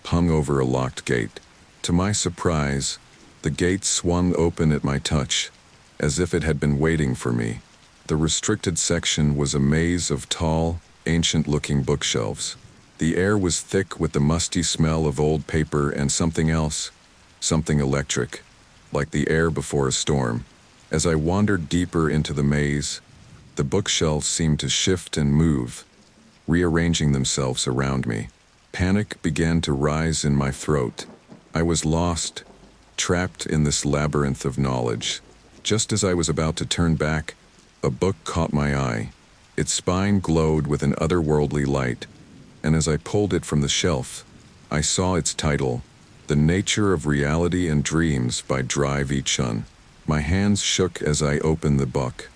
hung over a locked gate. To my surprise, the gate swung open at my touch, as if it had been waiting for me. The restricted section was a maze of tall, ancient-looking bookshelves. The air was thick with the musty smell of old paper and something else, something electric, like the air before a storm. As I wandered deeper into the maze, the bookshelves seemed to shift and move, rearranging themselves around me. Panic began to rise in my throat. I was lost, trapped in this labyrinth of knowledge. Just as I was about to turn back, a book caught my eye. Its spine glowed with an otherworldly light, and as I pulled it from the shelf, I saw its title, "The Nature of Reality and Dreams" by V. Chun. My hands shook as I opened the book.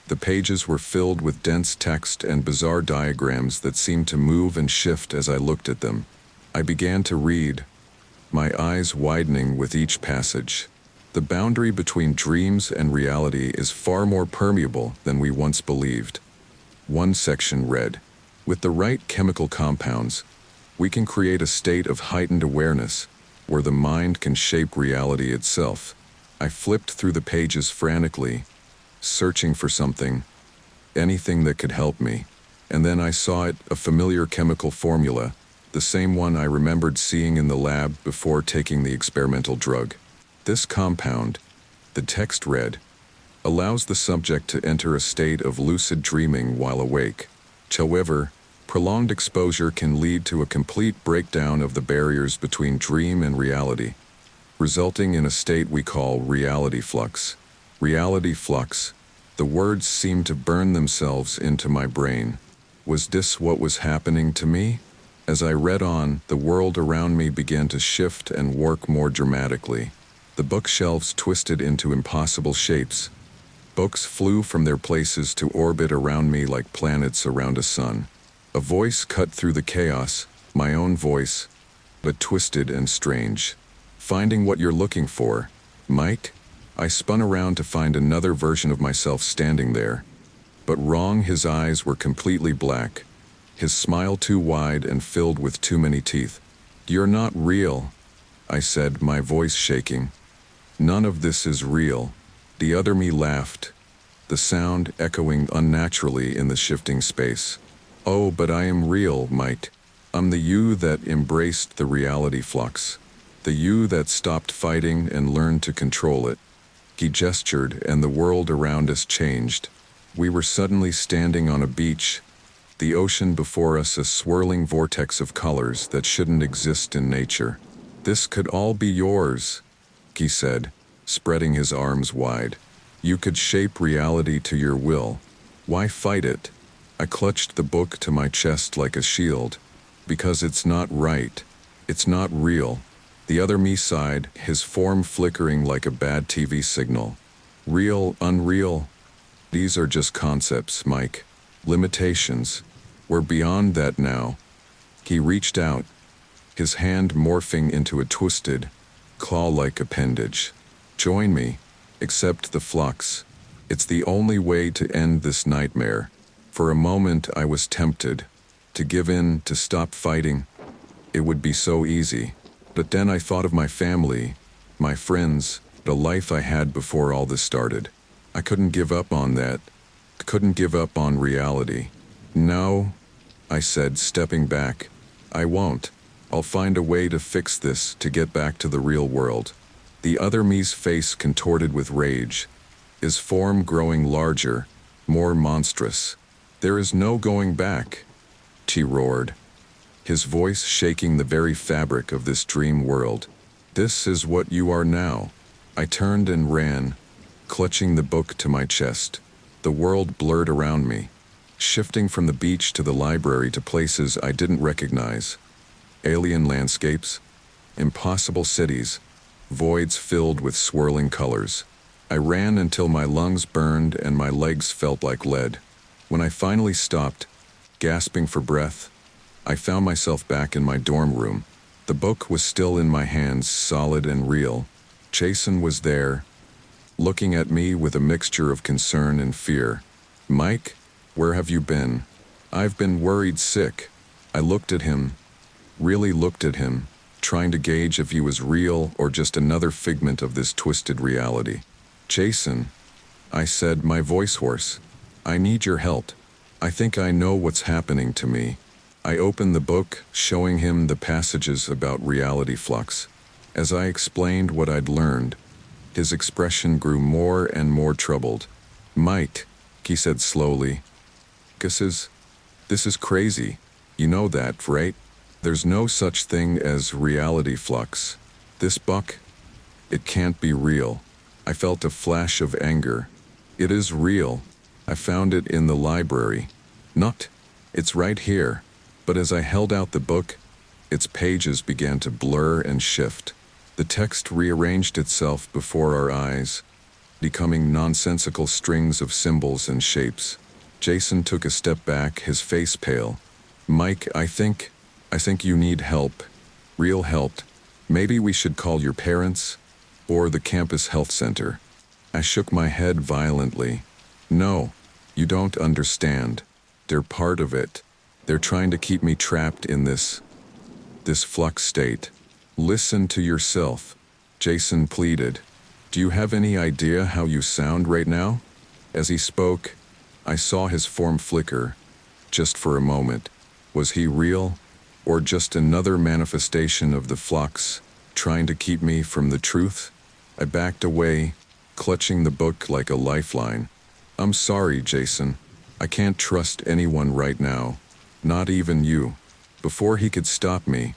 The pages were filled with dense text and bizarre diagrams that seemed to move and shift as I looked at them. I began to read, my eyes widening with each passage. The boundary between dreams and reality is far more permeable than we once believed. One section read, "With the right chemical compounds, we can create a state of heightened awareness where the mind can shape reality itself." I flipped through the pages frantically, searching for something, anything that could help me. And then I saw it, a familiar chemical formula, the same one I remembered seeing in the lab before taking the experimental drug. "This compound," the text read, "allows the subject to enter a state of lucid dreaming while awake. However, prolonged exposure can lead to a complete breakdown of the barriers between dream and reality, resulting in a state we call reality flux." Reality flux. The words seemed to burn themselves into my brain. Was this what was happening to me? As I read on, the world around me began to shift and work more dramatically. The bookshelves twisted into impossible shapes, Books flew from their places to orbit around me like planets around a sun. A voice cut through the chaos, my own voice, but twisted and strange. Finding what you're looking for, Mike? I spun around to find another version of myself standing there. But wrong, his eyes were completely black, his smile too wide and filled with too many teeth. You're not real, I said, my voice shaking. None of this is real. The other me laughed, the sound echoing unnaturally in the shifting space. Oh, but I am real, Mike. I'm the you that embraced the reality flux. The you that stopped fighting and learned to control it. He gestured, and the world around us changed. We were suddenly standing on a beach, the ocean before us a swirling vortex of colors that shouldn't exist in nature. This could all be yours, he said, spreading his arms wide. You could shape reality to your will. Why fight it? I clutched the book to my chest like a shield. Because it's not right. It's not real. The other me sighed, his form flickering like a bad TV signal. Real, unreal. These are just concepts, Mike. Limitations. We're beyond that now. He reached out, his hand morphing into a twisted, claw-like appendage. Join me. Accept the flux. It's the only way to end this nightmare. For a moment I was tempted to give in, to stop fighting. It would be so easy. But then I thought of my family, my friends, the life I had before all this started. I couldn't give up on that. I couldn't give up on reality. No, I said, stepping back. I won't. I'll find a way to fix this, to get back to the real world. The other me's face contorted with rage, his form growing larger, more monstrous. There is no going back, he roared, his voice shaking the very fabric of this dream world. This is what you are now. I turned and ran, clutching the book to my chest. The world blurred around me, shifting from the beach to the library to places I didn't recognize. Alien landscapes, impossible cities, voids filled with swirling colors. I ran until my lungs burned and my legs felt like lead. When I finally stopped, gasping for breath, I found myself back in my dorm room. The book was still in my hands, solid and real. Jason was there, looking at me with a mixture of concern and fear. Mike, where have you been? I've been worried sick. I looked at him, really looked at him, trying to gauge if he was real or just another figment of this twisted reality. Jason, I said, my voice hoarse, I need your help. I think I know what's happening to me. I opened the book, showing him the passages about reality flux. As I explained what I'd learned, his expression grew more and more troubled. Mike, he said slowly, this is crazy. You know that, right? There's no such thing as reality flux. This book, it can't be real. I felt a flash of anger. It is real. I found it in the library. Not. It's right here. But as I held out the book, its pages began to blur and shift. The text rearranged itself before our eyes, becoming nonsensical strings of symbols and shapes. Jason took a step back, his face pale. Mike, I think you need help. Real help. Maybe we should call your parents or the campus health center. I shook my head violently. No, you don't understand. They're part of it. They're trying to keep me trapped in this flux state. Listen to yourself, Jason pleaded. Do you have any idea how you sound right now? As he spoke, I saw his form flicker, just for a moment. Was he real, or just another manifestation of the flux, trying to keep me from the truth? I backed away, clutching the book like a lifeline. I'm sorry, Jason. I can't trust anyone right now. Not even you. Before he could stop me,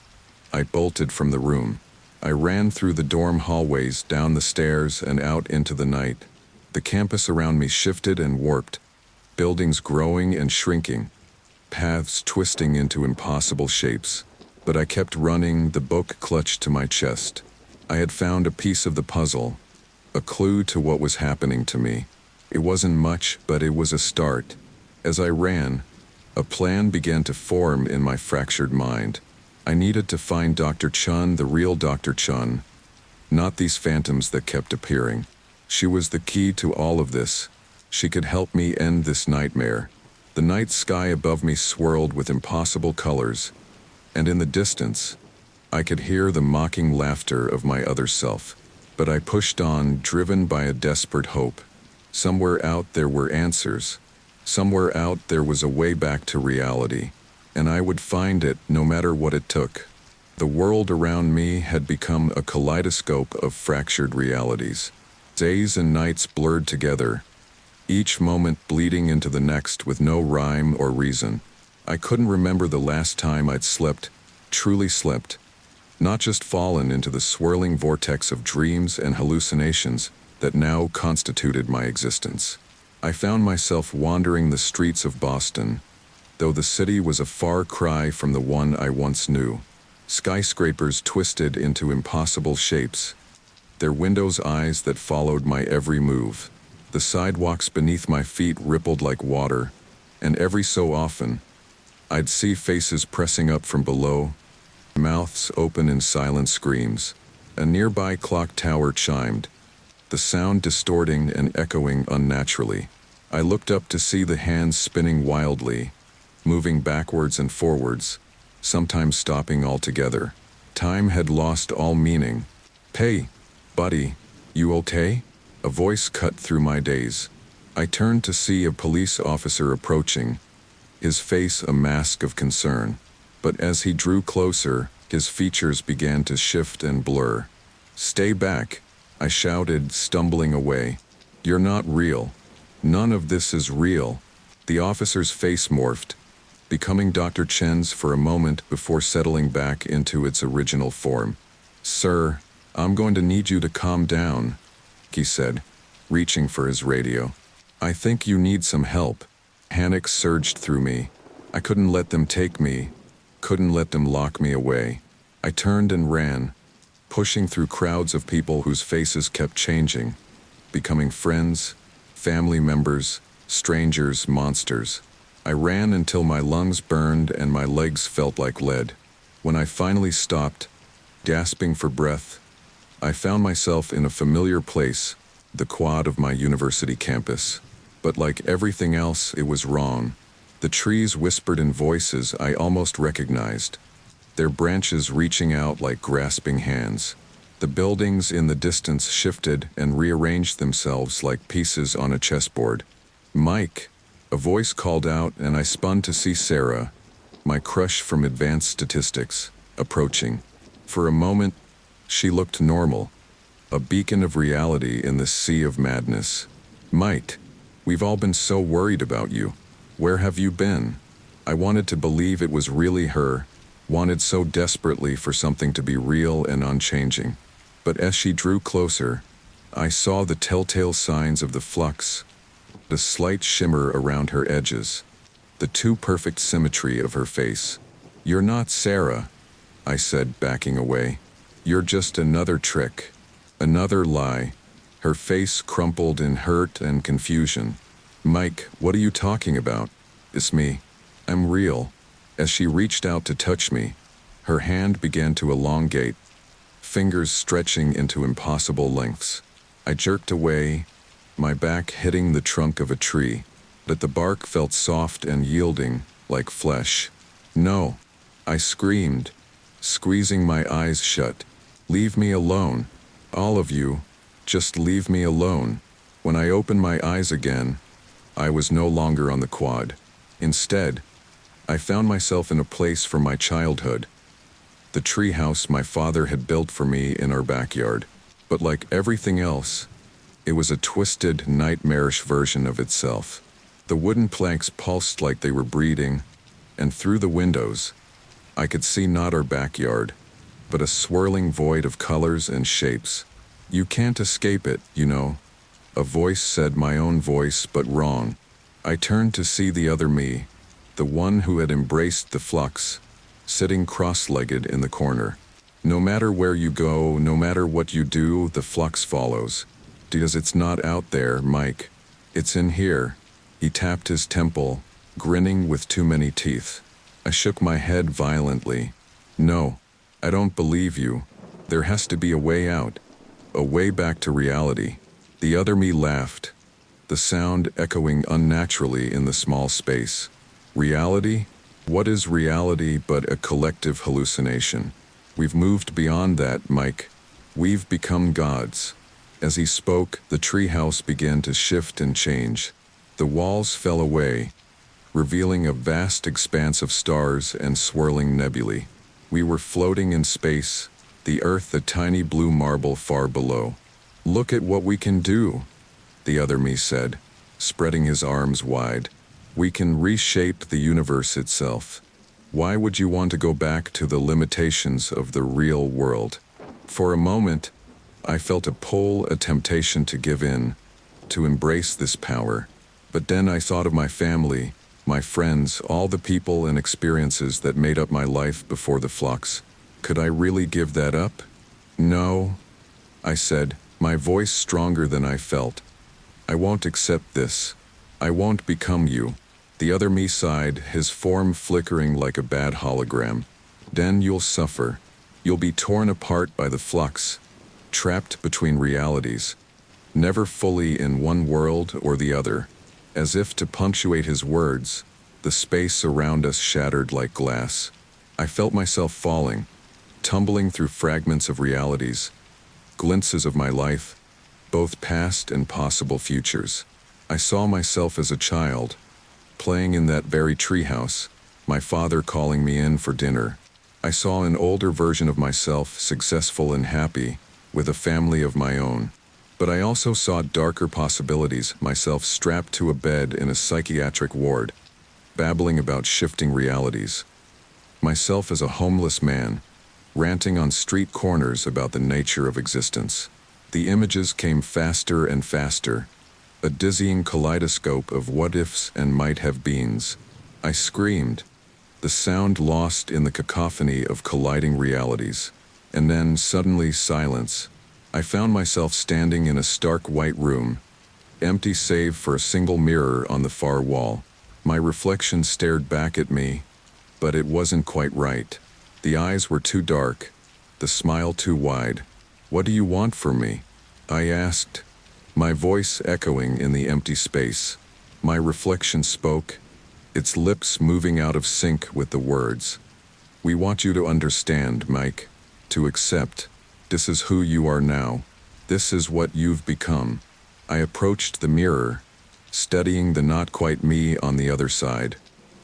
I bolted from the room. I ran through the dorm hallways, down the stairs, and out into the night. The campus around me shifted and warped, buildings growing and shrinking, paths twisting into impossible shapes. But I kept running, the book clutched to my chest. I had found a piece of the puzzle, a clue to what was happening to me. It wasn't much, but it was a start. As I ran, a plan began to form in my fractured mind. I needed to find Dr. Chun, the real Dr. Chun, not these phantoms that kept appearing. She was the key to all of this. She could help me end this nightmare. The night sky above me swirled with impossible colors, and in the distance, I could hear the mocking laughter of my other self. But I pushed on, driven by a desperate hope. Somewhere out there were answers. Somewhere out there was a way back to reality, and I would find it no matter what it took. The world around me had become a kaleidoscope of fractured realities. Days and nights blurred together, each moment bleeding into the next with no rhyme or reason. I couldn't remember the last time I'd slept, truly slept, not just fallen into the swirling vortex of dreams and hallucinations that now constituted my existence. I found myself wandering the streets of Boston, though the city was a far cry from the one I once knew. Skyscrapers twisted into impossible shapes, their windows eyes that followed my every move. The sidewalks beneath my feet rippled like water, and every so often, I'd see faces pressing up from below, mouths open in silent screams. A nearby clock tower chimed, the sound distorting and echoing unnaturally. I looked up to see the hands spinning wildly, moving backwards and forwards, sometimes stopping altogether. Time had lost all meaning. "Hey, buddy, you okay?" A voice cut through my daze. I turned to see a police officer approaching, his face a mask of concern. But as he drew closer, his features began to shift and blur. "Stay back," I shouted, stumbling away. "You're not real. None of this is real." The officer's face morphed, becoming Dr. Chen's for a moment before settling back into its original form. "Sir, I'm going to need you to calm down," he said, reaching for his radio. "I think you need some help." Panic surged through me. I couldn't let them take me, couldn't let them lock me away. I turned and ran, pushing through crowds of people whose faces kept changing, becoming friends, family members, strangers, monsters. I ran until my lungs burned and my legs felt like lead. When I finally stopped, gasping for breath, I found myself in a familiar place, the quad of my university campus. But like everything else, it was wrong. The trees whispered in voices I almost recognized, their branches reaching out like grasping hands. The buildings in the distance shifted and rearranged themselves like pieces on a chessboard. "Mike," a voice called out, and I spun to see Sarah, my crush from advanced statistics, approaching. For a moment, she looked normal, a beacon of reality in this sea of madness. "Mike, we've all been so worried about you. Where have you been?" I wanted to believe it was really her, wanted so desperately for something to be real and unchanging. But as she drew closer, I saw the telltale signs of the flux, the slight shimmer around her edges, the too perfect symmetry of her face. "You're not Sarah," I said, backing away. "You're just another trick, another lie." Her face crumpled in hurt and confusion. "Mike, what are you talking about?" "It's me. I'm real." As she reached out to touch me, her hand began to elongate, fingers stretching into impossible lengths. I jerked away, my back hitting the trunk of a tree, but the bark felt soft and yielding, like flesh. "No," I screamed, squeezing my eyes shut. "Leave me alone. All of you, just leave me alone." When I opened my eyes again, I was no longer on the quad. Instead, I found myself in a place from my childhood, the treehouse my father had built for me in our backyard. But like everything else, it was a twisted, nightmarish version of itself. The wooden planks pulsed like they were breathing, and through the windows, I could see not our backyard, but a swirling void of colors and shapes. "You can't escape it, you know," a voice said, my own voice, but wrong. I turned to see the other me, the one who had embraced the flux, sitting cross-legged in the corner. "No matter where you go, no matter what you do, the flux follows. Because it's not out there, Mike. It's in here. He tapped his temple, grinning with too many teeth. I shook my head violently. No, I don't believe you. There has to be a way out. A way back to reality. The other me laughed, the sound echoing unnaturally in the small space. Reality? What is reality but a collective hallucination? We've moved beyond that, Mike. We've become gods. As he spoke, the treehouse began to shift and change. The walls fell away, revealing a vast expanse of stars and swirling nebulae. We were floating in space, the earth a tiny blue marble far below. Look at what we can do, the other me said, spreading his arms wide. We can reshape the universe itself. Why would you want to go back to the limitations of the real world? For a moment, I felt a pull, a temptation to give in, to embrace this power. But then I thought of my family, my friends, all the people and experiences that made up my life before the flux. Could I really give that up? No, I said, my voice stronger than I felt. I won't accept this. I won't become you. The other me sighed, his form flickering like a bad hologram. Then you'll suffer. You'll be torn apart by the flux, trapped between realities, never fully in one world or the other. As if to punctuate his words, the space around us shattered like glass. I felt myself falling, tumbling through fragments of realities, glimpses of my life, both past and possible futures. I saw myself as a child, playing in that very treehouse, my father calling me in for dinner. I saw an older version of myself, successful and happy, with a family of my own. But I also saw darker possibilities, myself strapped to a bed in a psychiatric ward, babbling about shifting realities. Myself as a homeless man, ranting on street corners about the nature of existence. The images came faster and faster, a dizzying kaleidoscope of what-ifs and might-have-beens. I screamed, the sound lost in the cacophony of colliding realities. And then, suddenly, silence. I found myself standing in a stark white room, empty save for a single mirror on the far wall. My reflection stared back at me, but it wasn't quite right. The eyes were too dark, the smile too wide. What do you want from me? I asked, my voice echoing in the empty space. My reflection spoke, its lips moving out of sync with the words. We want you to understand, Mike, to accept. This is who you are now. This is what you've become. I approached the mirror, studying the not quite me on the other side.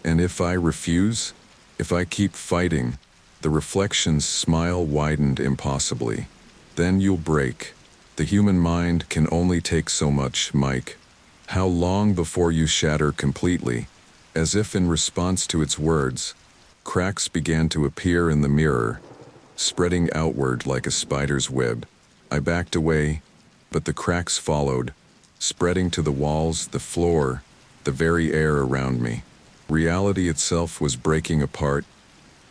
And if I refuse, if I keep fighting, the reflection's smile widened impossibly. Then you'll break. The human mind can only take so much, Mike. How long before you shatter completely? As if in response to its words, cracks began to appear in the mirror, spreading outward like a spider's web. I backed away, but the cracks followed, spreading to the walls, the floor, the very air around me. Reality itself was breaking apart,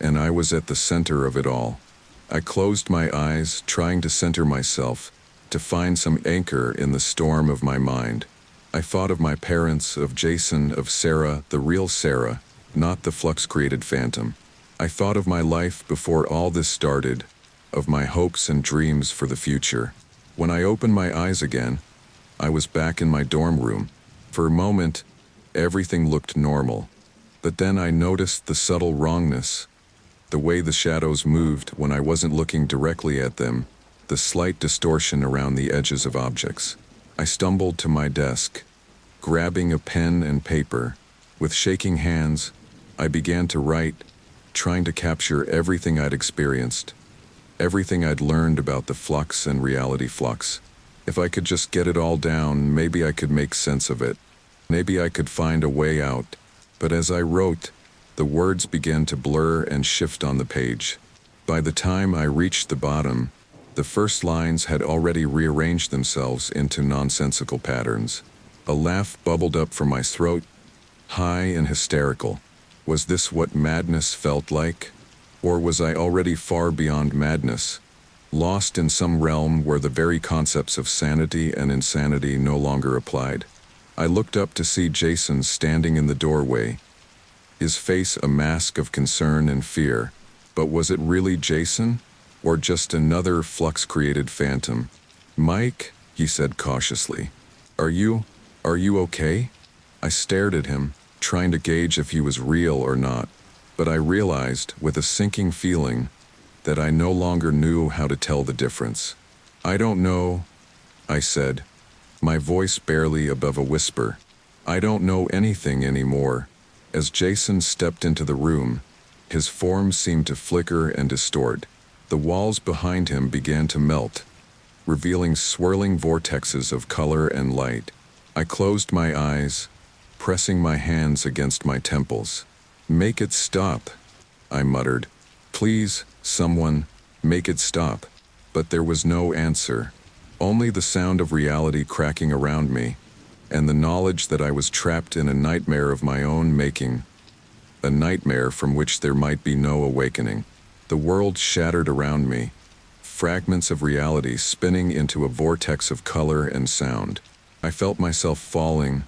and I was at the center of it all. I closed my eyes, trying to center myself, to find some anchor in the storm of my mind. I thought of my parents, of Jason, of Sarah, the real Sarah, not the flux-created phantom. I thought of my life before all this started, of my hopes and dreams for the future. When I opened my eyes again, I was back in my dorm room. For a moment, everything looked normal. But then I noticed the subtle wrongness, the way the shadows moved when I wasn't looking directly at them, the slight distortion around the edges of objects. I stumbled to my desk, grabbing a pen and paper. With shaking hands, I began to write, trying to capture everything I'd experienced, everything I'd learned about the flux and reality flux. If I could just get it all down, maybe I could make sense of it. Maybe I could find a way out. But as I wrote, the words began to blur and shift on the page. By the time I reached the bottom, the first lines had already rearranged themselves into nonsensical patterns. A laugh bubbled up from my throat, high and hysterical. Was this what madness felt like? Or was I already far beyond madness, lost in some realm where the very concepts of sanity and insanity no longer applied? I looked up to see Jason standing in the doorway, his face a mask of concern and fear. But was it really Jason? Or just another flux-created phantom? "Mike," he said cautiously. Are you okay?" I stared at him, trying to gauge if he was real or not. But I realized, with a sinking feeling, that I no longer knew how to tell the difference. "I don't know," I said, my voice barely above a whisper. "I don't know anything anymore." As Jason stepped into the room, his form seemed to flicker and distort. The walls behind him began to melt, revealing swirling vortexes of color and light. I closed my eyes, pressing my hands against my temples. "Make it stop," I muttered. "Please, someone, make it stop." But there was no answer, only the sound of reality cracking around me, and the knowledge that I was trapped in a nightmare of my own making, a nightmare from which there might be no awakening. The world shattered around me, fragments of reality spinning into a vortex of color and sound. I felt myself falling,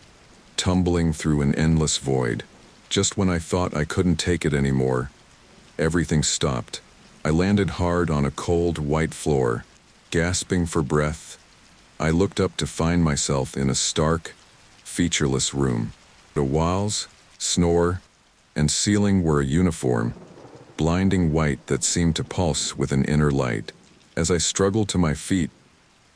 tumbling through an endless void. Just when I thought I couldn't take it anymore, everything stopped. I landed hard on a cold, white floor, gasping for breath. I looked up to find myself in a stark, featureless room. The walls, snore, and ceiling were a uniform, blinding white that seemed to pulse with an inner light. As I struggled to my feet,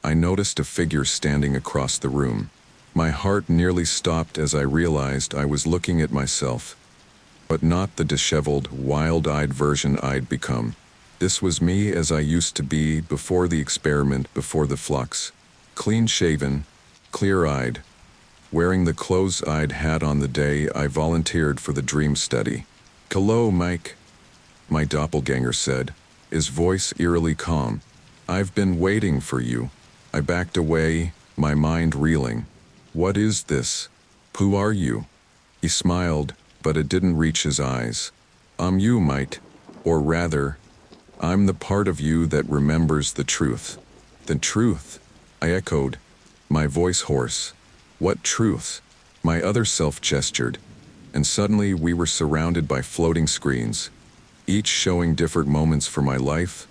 I noticed a figure standing across the room. My heart nearly stopped as I realized I was looking at myself, but not the disheveled, wild-eyed version I'd become. This was me as I used to be before the experiment, before the flux. Clean-shaven, clear-eyed, wearing the clothes I'd had on the day I volunteered for the dream study. "Hello, Mike," my doppelganger said, his voice eerily calm. "I've been waiting for you." I backed away, my mind reeling. "What is this? Who are you?" He smiled, but it didn't reach his eyes. "I'm you, Mike. Or rather, I'm the part of you that remembers the truth." "The truth?" I echoed, my voice hoarse. "What truth?" My other self gestured, and suddenly we were surrounded by floating screens, each showing different moments for my life,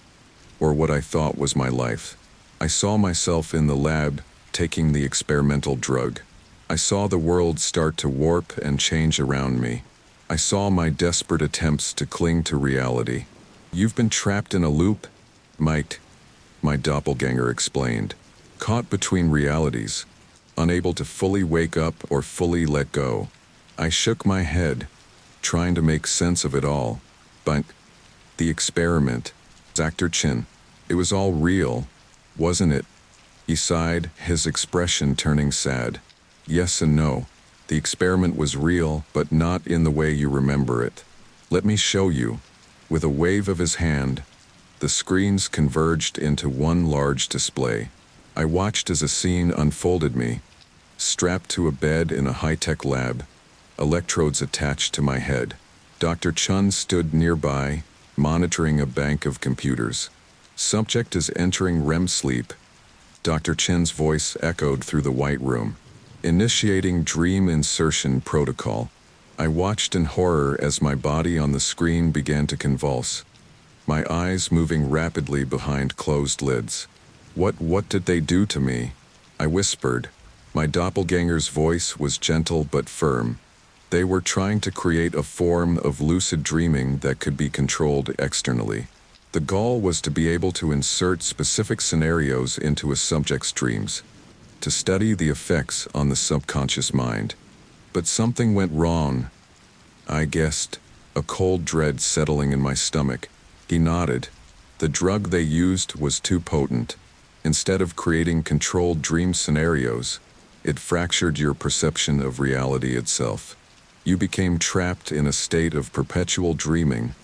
or what I thought was my life. I saw myself in the lab, taking the experimental drug. I saw the world start to warp and change around me. I saw my desperate attempts to cling to reality. "You've been trapped in a loop, Mike," my doppelganger explained. "Caught between realities, unable to fully wake up or fully let go." I shook my head, trying to make sense of it all. "But the experiment, Dr. Chin, it was all real, wasn't it?" He sighed, his expression turning sad. "Yes and no. The experiment was real, but not in the way you remember it. Let me show you." With a wave of his hand, the screens converged into one large display. I watched as a scene unfolded me, strapped to a bed in a high-tech lab, electrodes attached to my head. Dr. Chun stood nearby, monitoring a bank of computers. "Subject is entering REM sleep," Dr. Chin's voice echoed through the white room. "Initiating dream insertion protocol." I watched in horror as my body on the screen began to convulse, my eyes moving rapidly behind closed lids. What did they do to me?" I whispered. My doppelganger's voice was gentle but firm. "They were trying to create a form of lucid dreaming that could be controlled externally. The goal was to be able to insert specific scenarios into a subject's dreams, to study the effects on the subconscious mind. But something went wrong, I guessed, a cold dread settling in my stomach." He nodded. "The drug they used was too potent. Instead of creating controlled dream scenarios, it fractured your perception of reality itself. You became trapped in a state of perpetual dreaming,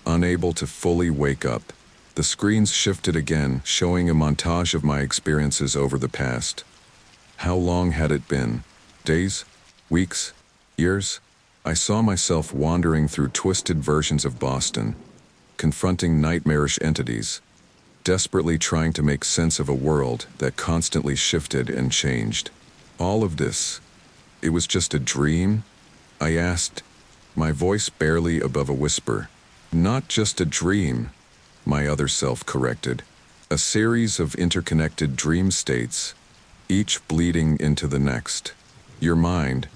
unable to fully wake up." The screens shifted again, showing a montage of my experiences over the past. How long had it been? Days? Weeks? Years? I saw myself wandering through twisted versions of Boston, confronting nightmarish entities, desperately trying to make sense of a world that constantly shifted and changed. All of this, It was just a dream? I asked, my voice barely above a whisper. Not just a dream, my other self corrected. A series of interconnected dream states, each bleeding into the next. Your mind,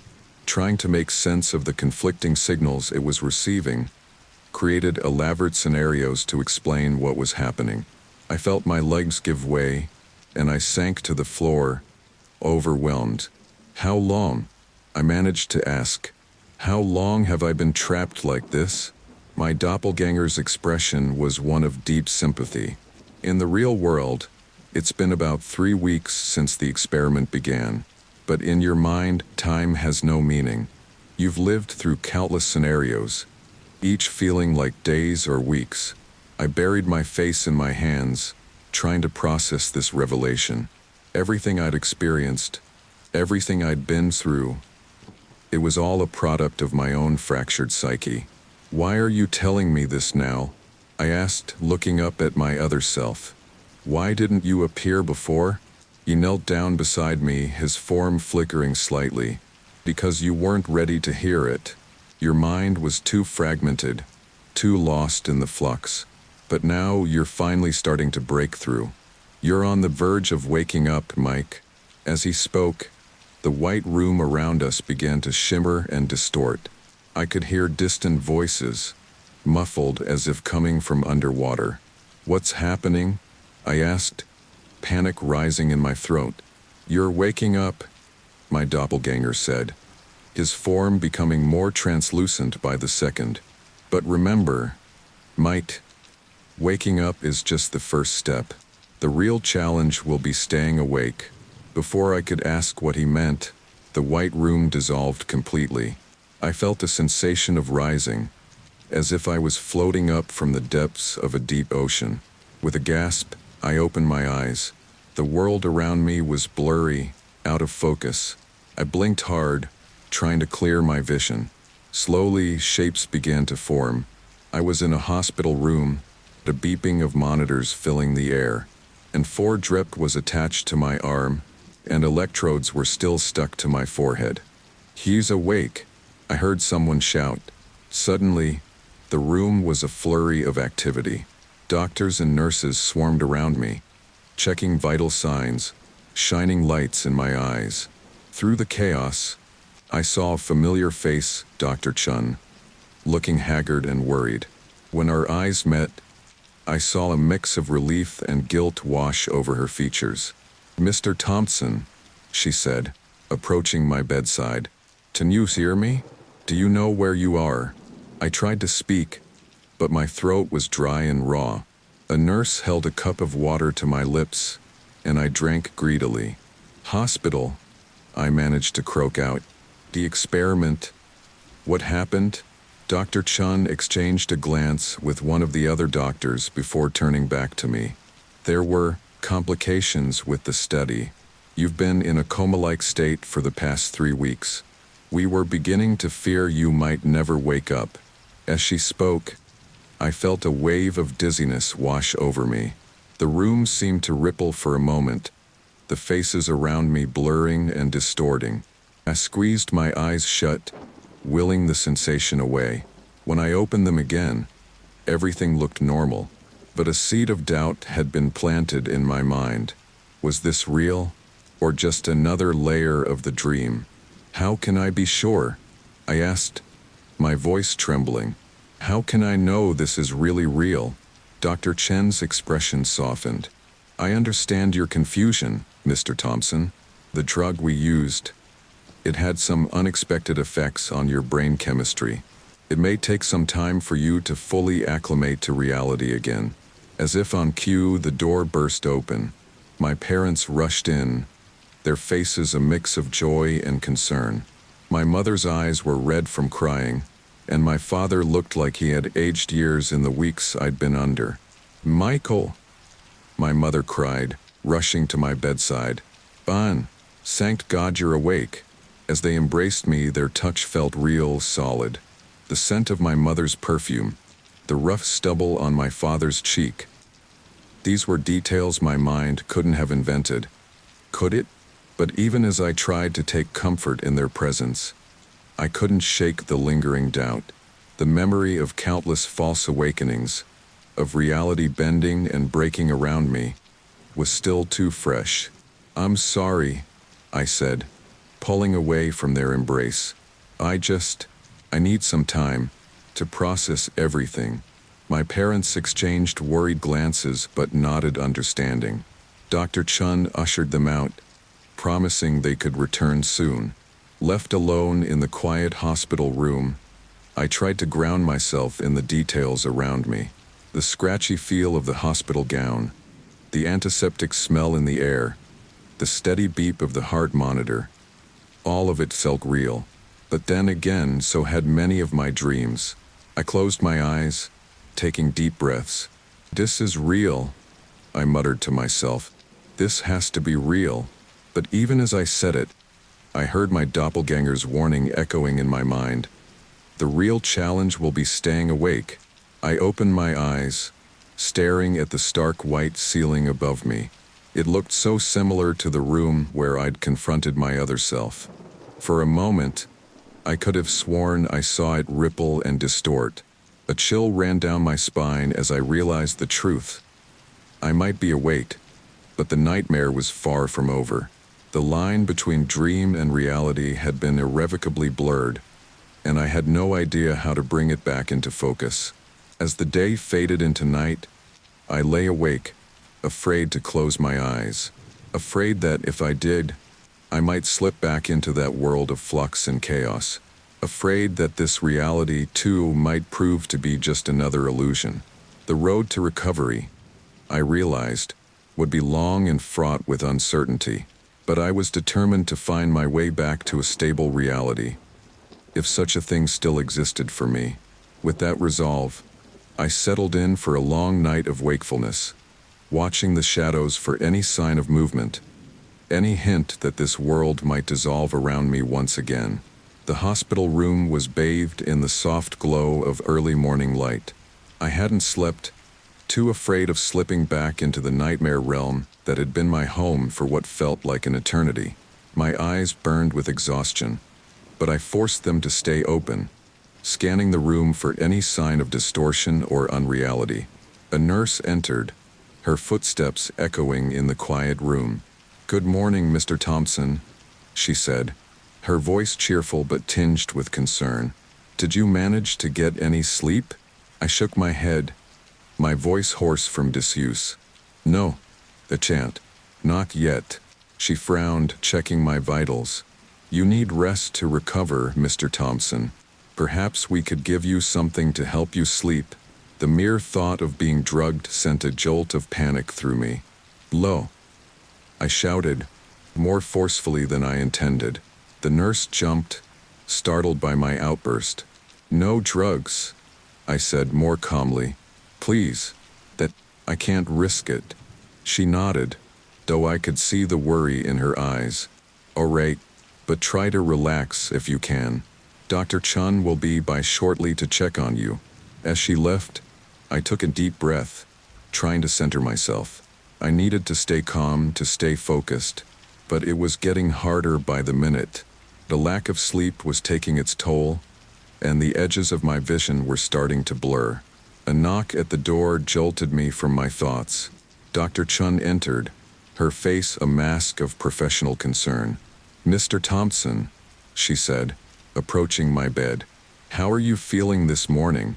trying to make sense of the conflicting signals it was receiving, created elaborate scenarios to explain what was happening. I felt my legs give way, and I sank to the floor, overwhelmed. How long? I managed to ask. How long have I been trapped like this? My doppelganger's expression was one of deep sympathy. In the real world, it's been about 3 weeks since the experiment began. But in your mind, time has no meaning. You've lived through countless scenarios, each feeling like days or weeks. I buried my face in my hands, trying to process this revelation. Everything I'd experienced, everything I'd been through, it was all a product of my own fractured psyche. Why are you telling me this now? I asked, looking up at my other self. Why didn't you appear before? He knelt down beside me, his form flickering slightly. Because you weren't ready to hear it. Your mind was too fragmented, too lost in the flux. But now you're finally starting to break through. You're on the verge of waking up, Mike. As he spoke, the white room around us began to shimmer and distort. I could hear distant voices, muffled as if coming from underwater. What's happening? I asked, panic rising in my throat. You're waking up, my doppelganger said, his form becoming more translucent by the second. But remember, Mike, waking up is just the first step. The real challenge will be staying awake. Before I could ask what he meant, the white room dissolved completely. I felt a sensation of rising, as if I was floating up from the depths of a deep ocean. With a gasp, I opened my eyes. The world around me was blurry, out of focus. I blinked hard, trying to clear my vision. Slowly, shapes began to form. I was in a hospital room, the beeping of monitors filling the air, and 4 drip was attached to my arm, and electrodes were still stuck to my forehead. He's awake, I heard someone shout. Suddenly, the room was a flurry of activity. Doctors and nurses swarmed around me, checking vital signs, shining lights in my eyes. Through the chaos, I saw a familiar face, Dr. Chun, looking haggard and worried. When our eyes met, I saw a mix of relief and guilt wash over her features. Mr. Thompson, she said, approaching my bedside. Can you hear me? Do you know where you are? I tried to speak, but my throat was dry and raw. A nurse held a cup of water to my lips, and I drank greedily. Hospital, I managed to croak out. The experiment. What happened? Dr. Chun exchanged a glance with one of the other doctors before turning back to me. There were complications with the study. You've been in a coma-like state for the past 3 weeks. We were beginning to fear you might never wake up. As she spoke, I felt a wave of dizziness wash over me. The room seemed to ripple for a moment, the faces around me blurring and distorting. I squeezed my eyes shut, willing the sensation away. When I opened them again, everything looked normal. But a seed of doubt had been planted in my mind. Was this real, or just another layer of the dream? How can I be sure? I asked, my voice trembling. How can I know this is really real? Dr. Chen's expression softened. I understand your confusion, Mr. Thompson. The drug we used, it had some unexpected effects on your brain chemistry. It may take some time for you to fully acclimate to reality again. As if on cue, the door burst open. My parents rushed in, their faces a mix of joy and concern. My mother's eyes were red from crying, and my father looked like he had aged years in the weeks I'd been under. Michael, my mother cried, rushing to my bedside. Ban, thank God you're awake. As they embraced me, their touch felt real, solid. The scent of my mother's perfume, the rough stubble on my father's cheek. These were details my mind couldn't have invented. Could it? But even as I tried to take comfort in their presence, I couldn't shake the lingering doubt. The memory of countless false awakenings, of reality bending and breaking around me, was still too fresh. "I'm sorry," I said, pulling away from their embrace. I need some time to process everything." My parents exchanged worried glances but nodded understanding. Dr. Chun ushered them out, promising they could return soon. Left alone in the quiet hospital room, I tried to ground myself in the details around me. The scratchy feel of the hospital gown, the antiseptic smell in the air, the steady beep of the heart monitor. All of it felt real. But then again, so had many of my dreams. I closed my eyes, taking deep breaths. "This is real," I muttered to myself. "This has to be real." But even as I said it, I heard my doppelganger's warning echoing in my mind. The real challenge will be staying awake. I opened my eyes, staring at the stark white ceiling above me. It looked so similar to the room where I'd confronted my other self. For a moment, I could have sworn I saw it ripple and distort. A chill ran down my spine as I realized the truth. I might be awake, but the nightmare was far from over. The line between dream and reality had been irrevocably blurred, and I had no idea how to bring it back into focus. As the day faded into night, I lay awake, afraid to close my eyes, afraid that if I did, I might slip back into that world of flux and chaos, afraid that this reality, too, might prove to be just another illusion. The road to recovery, I realized, would be long and fraught with uncertainty, but I was determined to find my way back to a stable reality, if such a thing still existed for me. With that resolve, I settled in for a long night of wakefulness, watching the shadows for any sign of movement, any hint that this world might dissolve around me once again. The hospital room was bathed in the soft glow of early morning light. I hadn't slept, too afraid of slipping back into the nightmare realm that had been my home for what felt like an eternity. My eyes burned with exhaustion, but I forced them to stay open, scanning the room for any sign of distortion or unreality. A nurse entered, her footsteps echoing in the quiet room. "Good morning, Mr. Thompson," she said, her voice cheerful but tinged with concern. "Did you manage to get any sleep?" I shook my head, my voice hoarse from disuse. "No," a chant. "Not yet." She frowned, checking my vitals. "You need rest to recover, Mr. Thompson. Perhaps we could give you something to help you sleep." The mere thought of being drugged sent a jolt of panic through me. "Lo!" I shouted, more forcefully than I intended. The nurse jumped, startled by my outburst. "No drugs," I said more calmly. "Please, I can't risk it." She nodded, though I could see the worry in her eyes. "All right, but try to relax if you can. Dr. Chun will be by shortly to check on you." As she left, I took a deep breath, trying to center myself. I needed to stay calm, to stay focused, but it was getting harder by the minute. The lack of sleep was taking its toll, and the edges of my vision were starting to blur. A knock at the door jolted me from my thoughts. Dr. Chun entered, her face a mask of professional concern. "Mr. Thompson," she said, approaching my bed. "How are you feeling this morning?"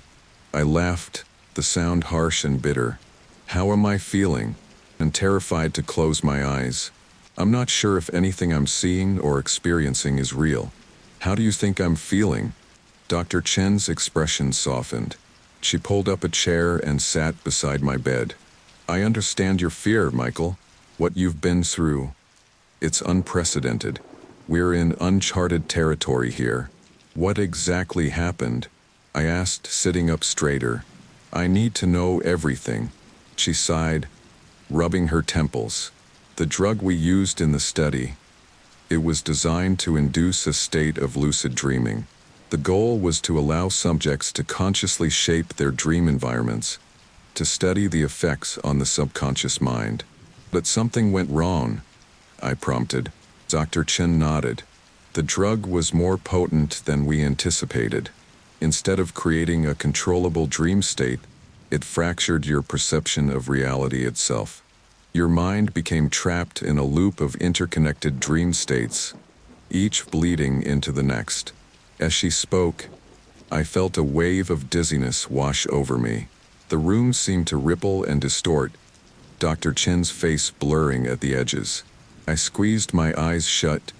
I laughed, the sound harsh and bitter. "How am I feeling?" And terrified to close my eyes. I'm not sure if anything I'm seeing or experiencing is real. "How do you think I'm feeling?" Dr. Chen's expression softened. She pulled up a chair and sat beside my bed. "I understand your fear, Michael. What you've been through. It's unprecedented. We're in uncharted territory here." "What exactly happened?" I asked, sitting up straighter. "I need to know everything." She sighed, rubbing her temples. "The drug we used in the study, it was designed to induce a state of lucid dreaming. The goal was to allow subjects to consciously shape their dream environments, to study the effects on the subconscious mind. But something went wrong," I prompted. Dr. Chen nodded. The drug was more potent than we anticipated. Instead of creating a controllable dream state, it fractured your perception of reality itself. Your mind became trapped in a loop of interconnected dream states, each bleeding into the next. As she spoke, I felt a wave of dizziness wash over me. The room seemed to ripple and distort, Dr. Chen's face blurring at the edges. I squeezed my eyes shut,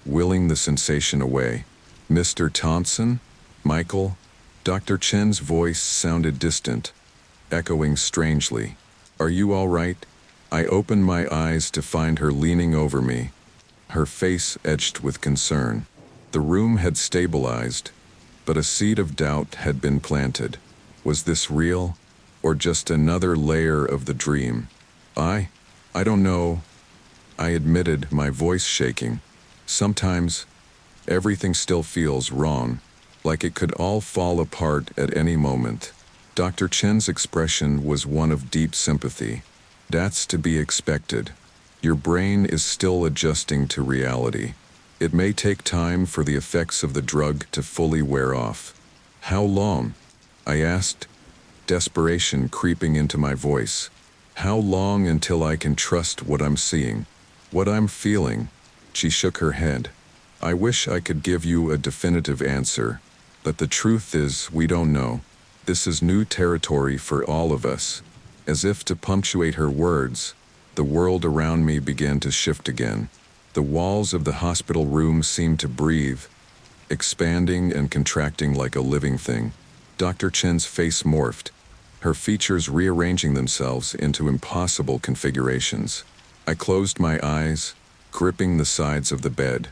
willing the sensation away. "Mr. Thompson? Michael?" Dr. Chen's voice sounded distant, echoing strangely. "Are you all right?" I opened my eyes to find her leaning over me, her face etched with concern. The room had stabilized, but a seed of doubt had been planted. Was this real, or just another layer of the dream? I don't know, I admitted, my voice shaking. Sometimes, everything still feels wrong, like it could all fall apart at any moment. Dr. Chen's expression was one of deep sympathy. "That's to be expected. Your brain is still adjusting to reality. It may take time for the effects of the drug to fully wear off." "How long?" I asked, desperation creeping into my voice. "How long until I can trust what I'm seeing, what I'm feeling?" She shook her head. "I wish I could give you a definitive answer, but the truth is we don't know. This is new territory for all of us." As if to punctuate her words, the world around me began to shift again. The walls of the hospital room seemed to breathe, expanding and contracting like a living thing. Dr. Chen's face morphed, her features rearranging themselves into impossible configurations. I closed my eyes, gripping the sides of the bed.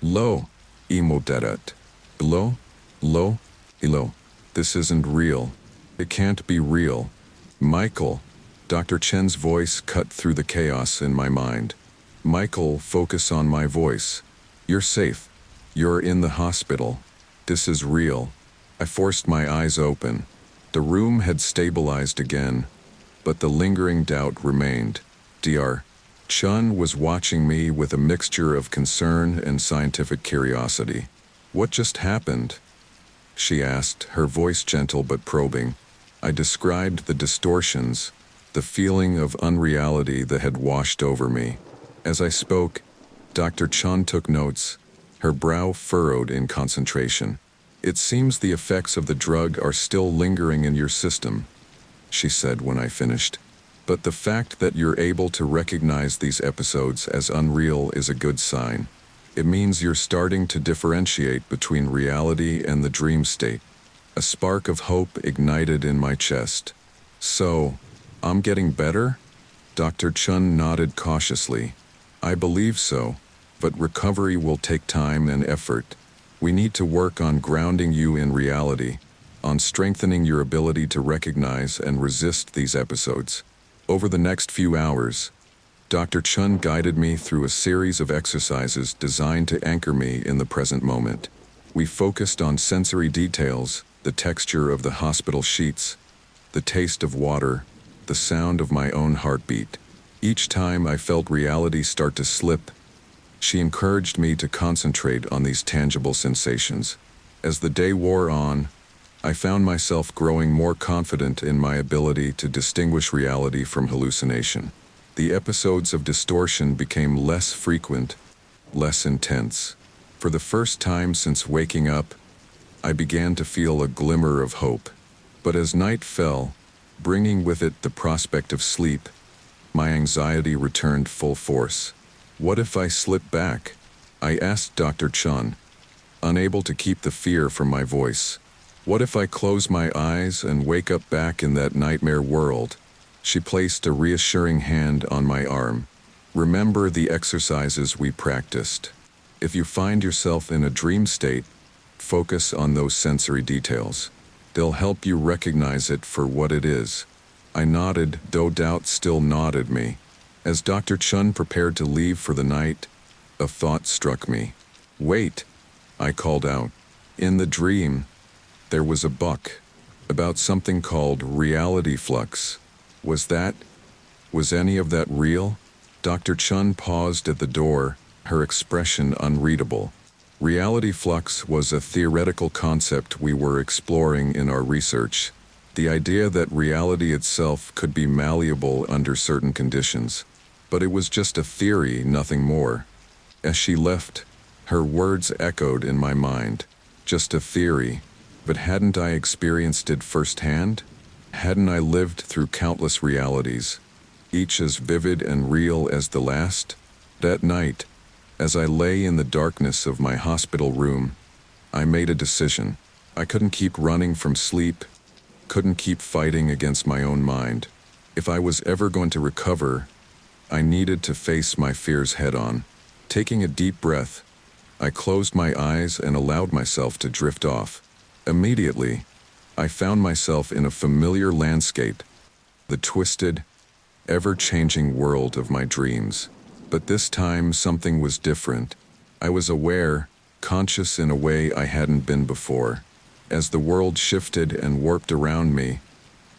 "Lo, imodarat. Lo, lo, ilo. This isn't real. It can't be real. Michael." Dr. Chen's voice cut through the chaos in my mind. "Michael, focus on my voice. You're safe. You're in the hospital. This is real." I forced my eyes open. The room had stabilized again, but the lingering doubt remained. Dr. Chen was watching me with a mixture of concern and scientific curiosity. "What just happened?" she asked, her voice gentle but probing. I described the distortions, the feeling of unreality that had washed over me. As I spoke, Dr. Chen took notes, her brow furrowed in concentration. "It seems the effects of the drug are still lingering in your system," she said when I finished. "But the fact that you're able to recognize these episodes as unreal is a good sign. It means you're starting to differentiate between reality and the dream state." A spark of hope ignited in my chest. "So, I'm getting better?" Dr. Chen nodded cautiously. "I believe so, but recovery will take time and effort. We need to work on grounding you in reality, on strengthening your ability to recognize and resist these episodes." Over the next few hours, Dr. Chen guided me through a series of exercises designed to anchor me in the present moment. We focused on sensory details, the texture of the hospital sheets, the taste of water, the sound of my own heartbeat. Each time I felt reality start to slip, she encouraged me to concentrate on these tangible sensations. As the day wore on, I found myself growing more confident in my ability to distinguish reality from hallucination. The episodes of distortion became less frequent, less intense. For the first time since waking up, I began to feel a glimmer of hope. But as night fell, bringing with it the prospect of sleep, my anxiety returned full force. "What if I slip back?" I asked Dr. Chen, unable to keep the fear from my voice. "What if I close my eyes and wake up back in that nightmare world?" She placed a reassuring hand on my arm. "Remember the exercises we practiced. If you find yourself in a dream state, focus on those sensory details. They'll help you recognize it for what it is." I nodded, though doubt still gnawed me. As Dr. Chen prepared to leave for the night, a thought struck me. "Wait," I called out. In the dream, there was a buck, about something called reality flux. Was any of that real? Dr. Chen paused at the door, her expression unreadable. Reality flux was a theoretical concept we were exploring in our research. The idea that reality itself could be malleable under certain conditions. But it was just a theory, nothing more. As she left, her words echoed in my mind. Just a theory. But hadn't I experienced it firsthand? Hadn't I lived through countless realities, each as vivid and real as the last? That night, as I lay in the darkness of my hospital room, I made a decision. I couldn't keep running from sleep, couldn't keep fighting against my own mind. If I was ever going to recover, I needed to face my fears head-on. Taking a deep breath, I closed my eyes and allowed myself to drift off. Immediately, I found myself in a familiar landscape, the twisted, ever-changing world of my dreams. But this time, something was different. I was aware, conscious in a way I hadn't been before. As the world shifted and warped around me,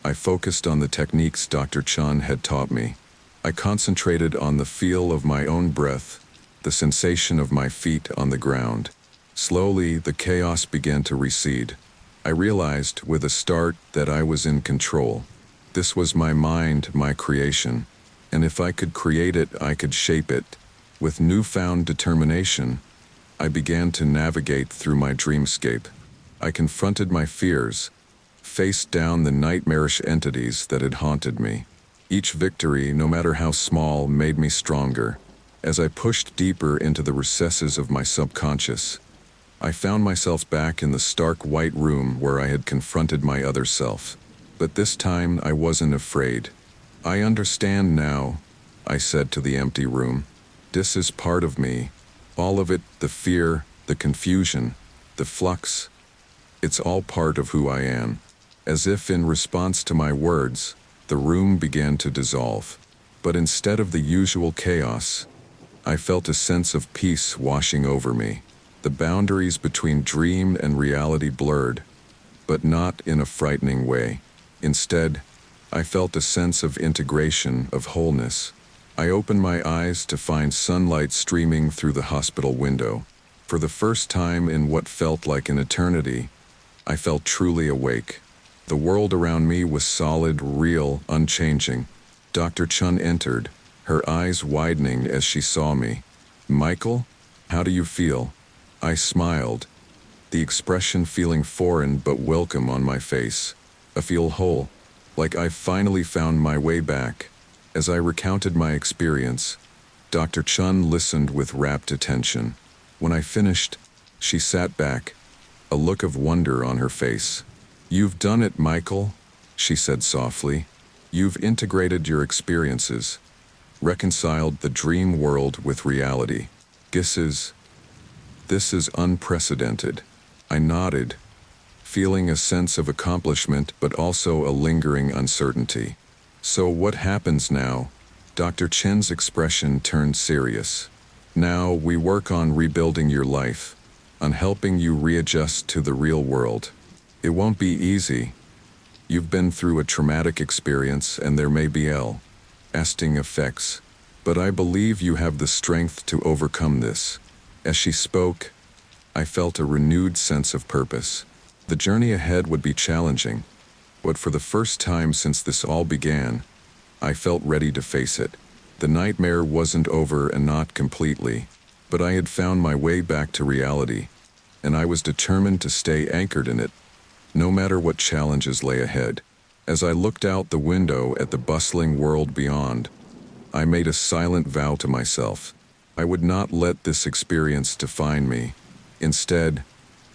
I focused on the techniques Dr. Chun had taught me. I concentrated on the feel of my own breath, the sensation of my feet on the ground. Slowly, the chaos began to recede. I realized with a start that I was in control. This was my mind, my creation, and if I could create it, I could shape it. With newfound determination, I began to navigate through my dreamscape. I confronted my fears, faced down the nightmarish entities that had haunted me. Each victory, no matter how small, made me stronger. As I pushed deeper into the recesses of my subconscious, I found myself back in the stark white room where I had confronted my other self. But this time I wasn't afraid. I understand now, I said to the empty room. This is part of me. All of it, the fear, the confusion, the flux. It's all part of who I am. As if in response to my words, the room began to dissolve. But instead of the usual chaos, I felt a sense of peace washing over me. The boundaries between dream and reality blurred, but not in a frightening way. Instead, I felt a sense of integration, of wholeness. I opened my eyes to find sunlight streaming through the hospital window. For the first time in what felt like an eternity, I felt truly awake. The world around me was solid, real, unchanging. Dr. Chun entered, her eyes widening as she saw me. "Michael, how do you feel?" I smiled, the expression feeling foreign but welcome on my face. I feel whole, like I finally found my way back. As I recounted my experience, Dr. Chun listened with rapt attention. When I finished, she sat back, a look of wonder on her face. "You've done it, Michael," she said softly. "You've integrated your experiences, reconciled the dream world with reality. This is unprecedented." I nodded, feeling a sense of accomplishment but also a lingering uncertainty. "So what happens now?" Dr. Chen's expression turned serious. "Now we work on rebuilding your life, on helping you readjust to the real world. It won't be easy. You've been through a traumatic experience and there may be lasting effects, but I believe you have the strength to overcome this." As she spoke, I felt a renewed sense of purpose. The journey ahead would be challenging, but for the first time since this all began, I felt ready to face it. The nightmare wasn't over and not completely, but I had found my way back to reality, and I was determined to stay anchored in it, no matter what challenges lay ahead. As I looked out the window at the bustling world beyond, I made a silent vow to myself. I would not let this experience define me. Instead,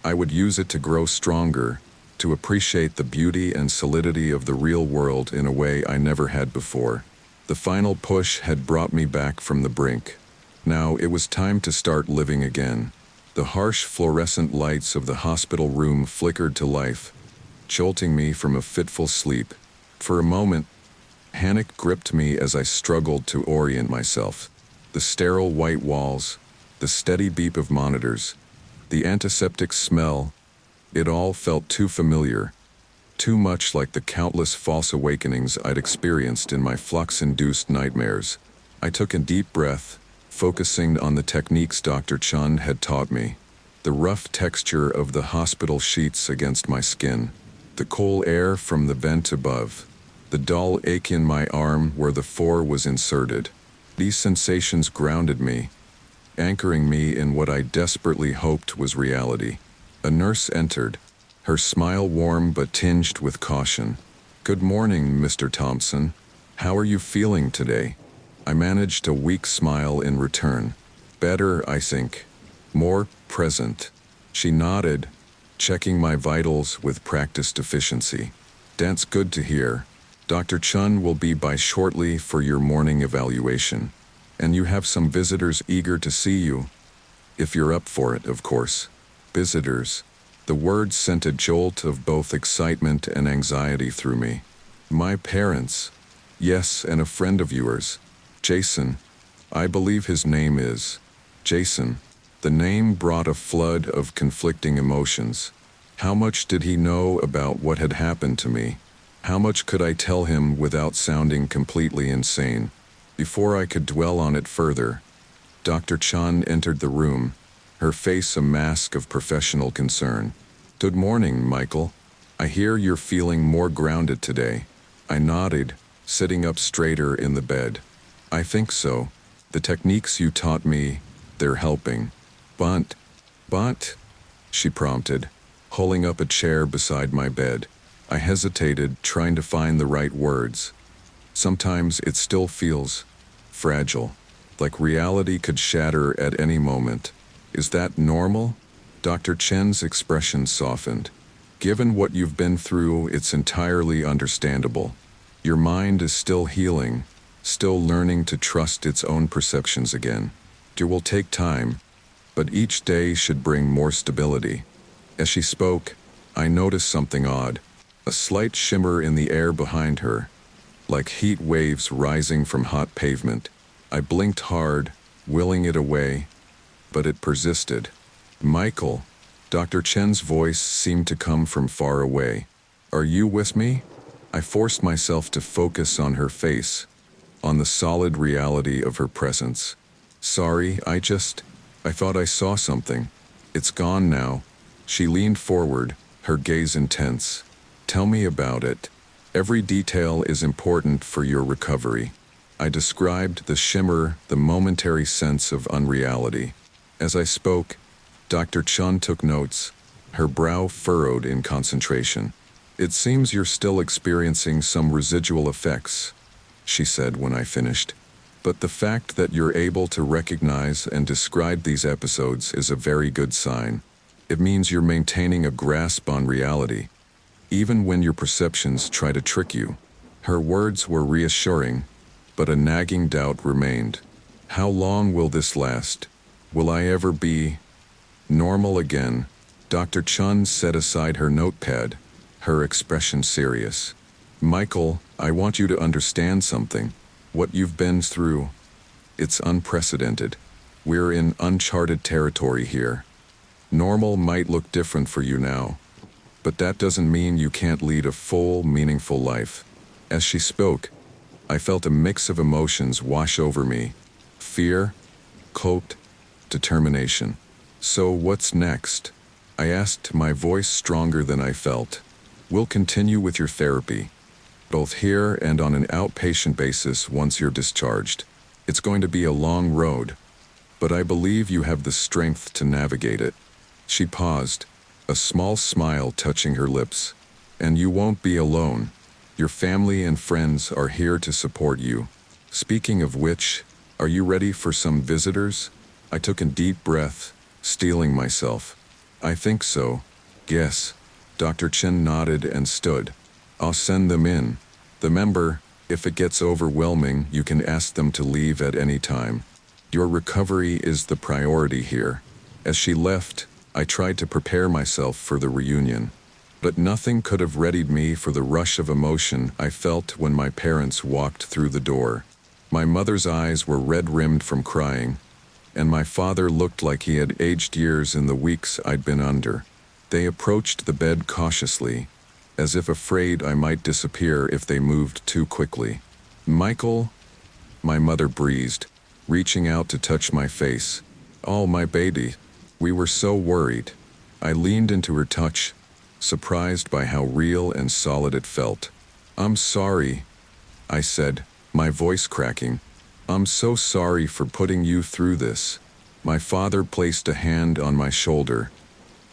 I would use it to grow stronger, to appreciate the beauty and solidity of the real world in a way I never had before. The final push had brought me back from the brink. Now it was time to start living again. The harsh fluorescent lights of the hospital room flickered to life, jolting me from a fitful sleep. For a moment, panic gripped me as I struggled to orient myself. The sterile white walls, the steady beep of monitors, the antiseptic smell, it all felt too familiar, too much like the countless false awakenings I'd experienced in my flux-induced nightmares. I took a deep breath, focusing on the techniques Dr. Chun had taught me. The rough texture of the hospital sheets against my skin, the cool air from the vent above, the dull ache in my arm where the four was inserted. These sensations grounded me, anchoring me in what I desperately hoped was reality. A nurse entered, her smile warm but tinged with caution. "Good morning, Mr. Thompson. How are you feeling today?" I managed a weak smile in return. "Better, I think. More present." She nodded, checking my vitals with practiced efficiency. "That's good to hear. Dr. Chun will be by shortly for your morning evaluation. And you have some visitors eager to see you. If you're up for it, of course." Visitors. The word sent a jolt of both excitement and anxiety through me. "My parents. Yes, and a friend of yours. Jason. I believe his name is Jason." The name brought a flood of conflicting emotions. How much did he know about what had happened to me? How much could I tell him without sounding completely insane? Before I could dwell on it further, Dr. Chun entered the room, her face a mask of professional concern. "Good morning, Michael. I hear you're feeling more grounded today." I nodded, sitting up straighter in the bed. "I think so. The techniques you taught me, they're helping." But, she prompted, holding up a chair beside my bed. I hesitated, trying to find the right words. Sometimes it still feels fragile, like reality could shatter at any moment. "Is that normal?" Dr. Chen's expression softened. "Given what you've been through, it's entirely understandable. Your mind is still healing, still learning to trust its own perceptions again. It will take time, but each day should bring more stability." As she spoke, I noticed something odd, a slight shimmer in the air behind her, like heat waves rising from hot pavement. I blinked hard, willing it away, but it persisted. "Michael." Dr. Chen's voice seemed to come from far away. "Are you with me?" I forced myself to focus on her face, on the solid reality of her presence. "Sorry, I thought I saw something. It's gone now." She leaned forward, her gaze intense. "Tell me about it. Every detail is important for your recovery." I described the shimmer, the momentary sense of unreality. As I spoke, Dr. Chun took notes, her brow furrowed in concentration. "It seems you're still experiencing some residual effects," she said when I finished. "But the fact that you're able to recognize and describe these episodes is a very good sign. It means you're maintaining a grasp on reality, even when your perceptions try to trick you." Her words were reassuring, but a nagging doubt remained. How long will this last? Will I ever be normal again? Dr. Chun set aside her notepad, her expression serious. "Michael, I want you to understand something. What you've been through, it's unprecedented. We're in uncharted territory here. Normal might look different for you now, but that doesn't mean you can't lead a full, meaningful life." As she spoke, I felt a mix of emotions wash over me: fear, hope, determination. "So what's next?" I asked, my voice stronger than I felt. "We'll continue with your therapy, both here and on an outpatient basis once you're discharged. It's going to be a long road, but I believe you have the strength to navigate it." She paused, a small smile touching her lips. "And you won't be alone. Your family and friends are here to support you. Speaking of which, are you ready for some visitors?" I took a deep breath, steeling myself. "I think so. Yes." Dr. Chen nodded and stood. "I'll send them in. Remember, if it gets overwhelming, you can ask them to leave at any time. Your recovery is the priority here." As she left, I tried to prepare myself for the reunion, but nothing could have readied me for the rush of emotion I felt when my parents walked through the door. My mother's eyes were red-rimmed from crying, and my father looked like he had aged years in the weeks I'd been under. They approached the bed cautiously, as if afraid I might disappear if they moved too quickly. "Michael," my mother breathed, reaching out to touch my face. "Oh, my baby." We were so worried. I leaned into her touch, surprised by how real and solid it felt. "I'm sorry," I said, my voice cracking. "I'm so sorry for putting you through this." My father placed a hand on my shoulder,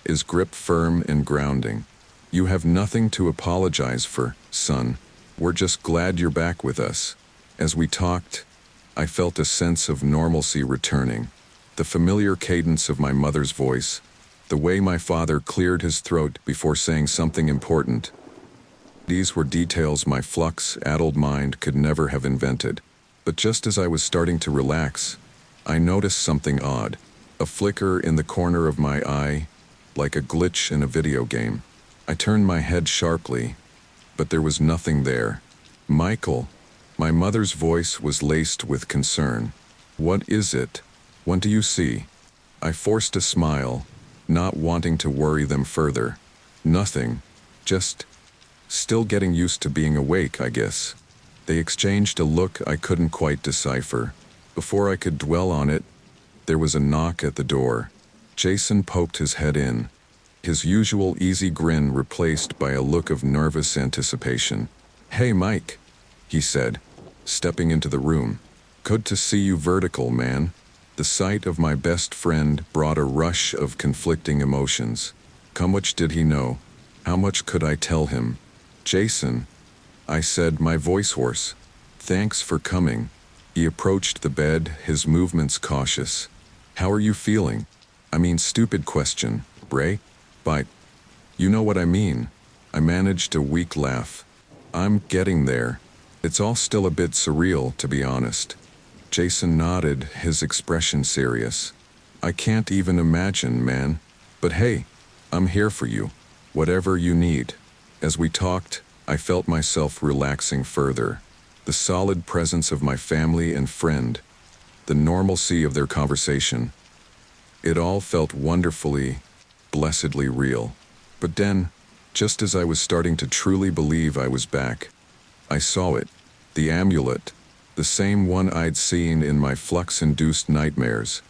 his grip firm and grounding. "You have nothing to apologize for, son. We're just glad you're back with us." As we talked, I felt a sense of normalcy returning. The familiar cadence of my mother's voice, the way my father cleared his throat before saying something important. These were details my flux-addled mind could never have invented. But just as I was starting to relax, I noticed something odd. A flicker in the corner of my eye, like a glitch in a video game. I turned my head sharply, but there was nothing there. "Michael," my mother's voice was laced with concern. "What is it? What do you see?" I forced a smile, not wanting to worry them further. "Nothing. Just still getting used to being awake, I guess." They exchanged a look I couldn't quite decipher. Before I could dwell on it, there was a knock at the door. Jason poked his head in, his usual easy grin replaced by a look of nervous anticipation. "Hey, Mike," he said, stepping into the room. "Good to see you vertical, man." The sight of my best friend brought a rush of conflicting emotions. How much did he know? How much could I tell him? "Jason," I said, my voice hoarse. "Thanks for coming." He approached the bed, his movements cautious. "How are you feeling?" I mean, stupid question, Bray. But you know what I mean. I managed a weak laugh. "I'm getting there. It's all still a bit surreal, to be honest." Jason nodded, his expression serious. "I can't even imagine, man. But hey, I'm here for you. Whatever you need." As we talked, I felt myself relaxing further. The solid presence of my family and friend, the normalcy of their conversation. It all felt wonderfully, blessedly real. But then, just as I was starting to truly believe I was back, I saw it. The amulet, the same one I'd seen in my flux-induced nightmares,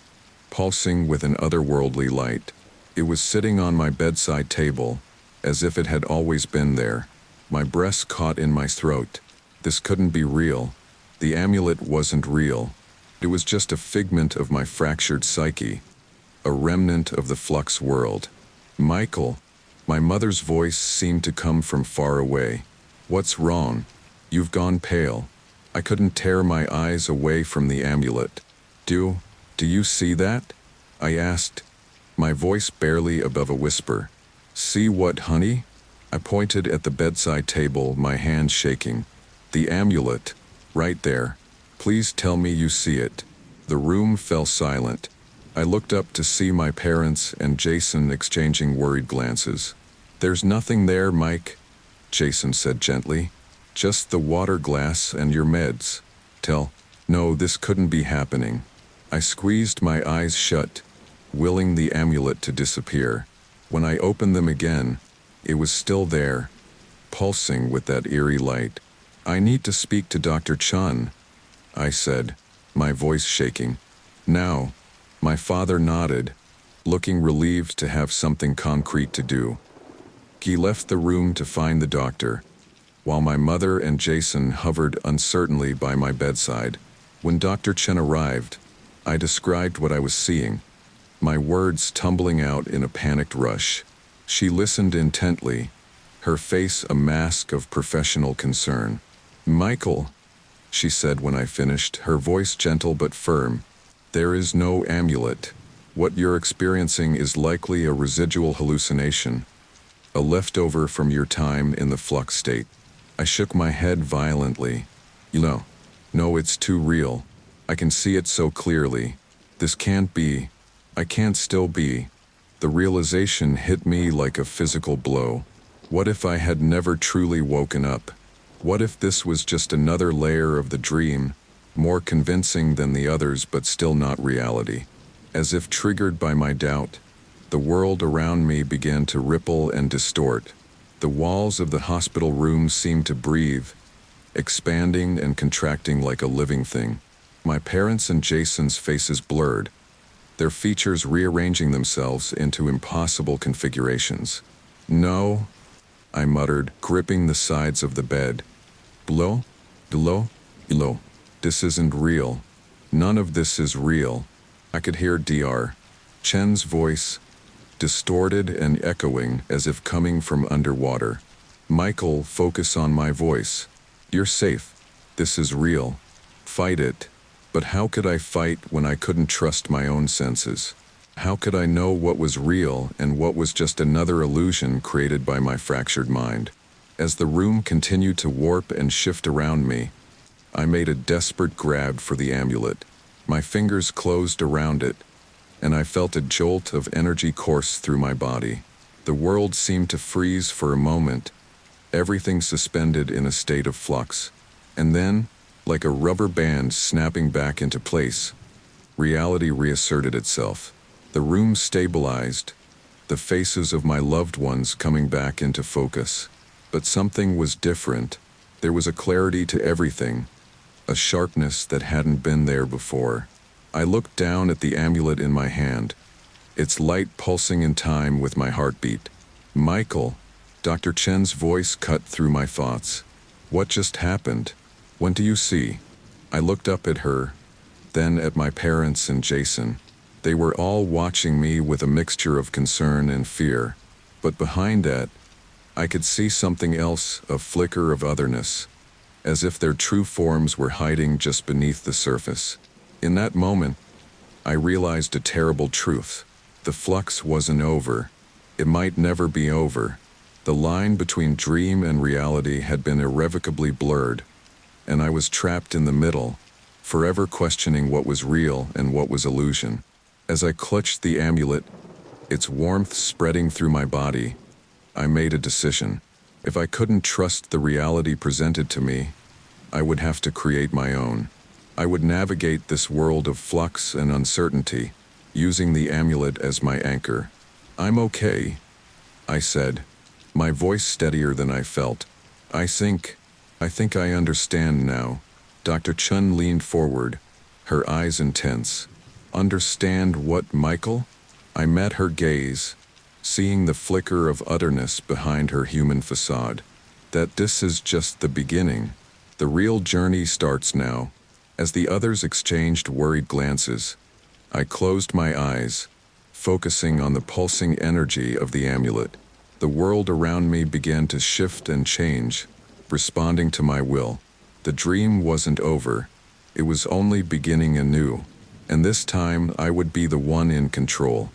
pulsing with an otherworldly light. It was sitting on my bedside table, as if it had always been there. My breast caught in my throat. This couldn't be real. The amulet wasn't real. It was just a figment of my fractured psyche, a remnant of the flux world. "Michael," my mother's voice seemed to come from far away. "What's wrong? You've gone pale." I couldn't tear my eyes away from the amulet. Do you see that?" I asked, my voice barely above a whisper. "See what, honey?" I pointed at the bedside table, my hand shaking. "The amulet, right there. Please tell me you see it." The room fell silent. I looked up to see my parents and Jason exchanging worried glances. "There's nothing there, Mike," Jason said gently. "Just the water glass and your meds." No, this couldn't be happening. I squeezed my eyes shut, willing the amulet to disappear. When I opened them again, it was still there, pulsing with that eerie light. "I need to speak to Dr. Chun," I said, my voice shaking. "Now?" My father nodded, looking relieved to have something concrete to do. He left the room to find the doctor, while my mother and Jason hovered uncertainly by my bedside. When Dr. Chen arrived, I described what I was seeing, my words tumbling out in a panicked rush. She listened intently, her face a mask of professional concern. "Michael," she said when I finished, her voice gentle but firm, "there is no amulet. What you're experiencing is likely a residual hallucination, a leftover from your time in the flux state." I shook my head violently. No, it's too real. I can see it so clearly. This can't be. I can't still be." The realization hit me like a physical blow. What if I had never truly woken up? What if this was just another layer of the dream, more convincing than the others but still not reality? As if triggered by my doubt, the world around me began to ripple and distort. The walls of the hospital room seemed to breathe, expanding and contracting like a living thing. My parents' and Jason's faces blurred, their features rearranging themselves into impossible configurations. "No," I muttered, gripping the sides of the bed. "Below? Below? Below. This isn't real. None of this is real." I could hear Dr. Chen's voice, distorted and echoing as if coming from underwater. "Michael, focus on my voice. You're safe. This is real. Fight it." But how could I fight when I couldn't trust my own senses? How could I know what was real and what was just another illusion created by my fractured mind? As the room continued to warp and shift around me, I made a desperate grab for the amulet. My fingers closed around it, and I felt a jolt of energy course through my body. The world seemed to freeze for a moment, everything suspended in a state of flux. And then, like a rubber band snapping back into place, reality reasserted itself. The room stabilized, the faces of my loved ones coming back into focus. But something was different. There was a clarity to everything, a sharpness that hadn't been there before. I looked down at the amulet in my hand, its light pulsing in time with my heartbeat. "Michael," Dr. Chen's voice cut through my thoughts. "What just happened? What do you see?" I looked up at her, then at my parents and Jason. They were all watching me with a mixture of concern and fear. But behind that, I could see something else, a flicker of otherness, as if their true forms were hiding just beneath the surface. In that moment, I realized a terrible truth. The flux wasn't over. It might never be over. The line between dream and reality had been irrevocably blurred, and I was trapped in the middle, forever questioning what was real and what was illusion. As I clutched the amulet, its warmth spreading through my body, I made a decision. If I couldn't trust the reality presented to me, I would have to create my own. I would navigate this world of flux and uncertainty, using the amulet as my anchor. "I'm okay," I said, my voice steadier than I felt. I think I understand now." Dr. Chen leaned forward, her eyes intense. "Understand what, Michael?" I met her gaze, seeing the flicker of utterness behind her human facade. "That this is just the beginning. The real journey starts now." As the others exchanged worried glances, I closed my eyes, focusing on the pulsing energy of the amulet. The world around me began to shift and change, responding to my will. The dream wasn't over. It was only beginning anew, and this time I would be the one in control.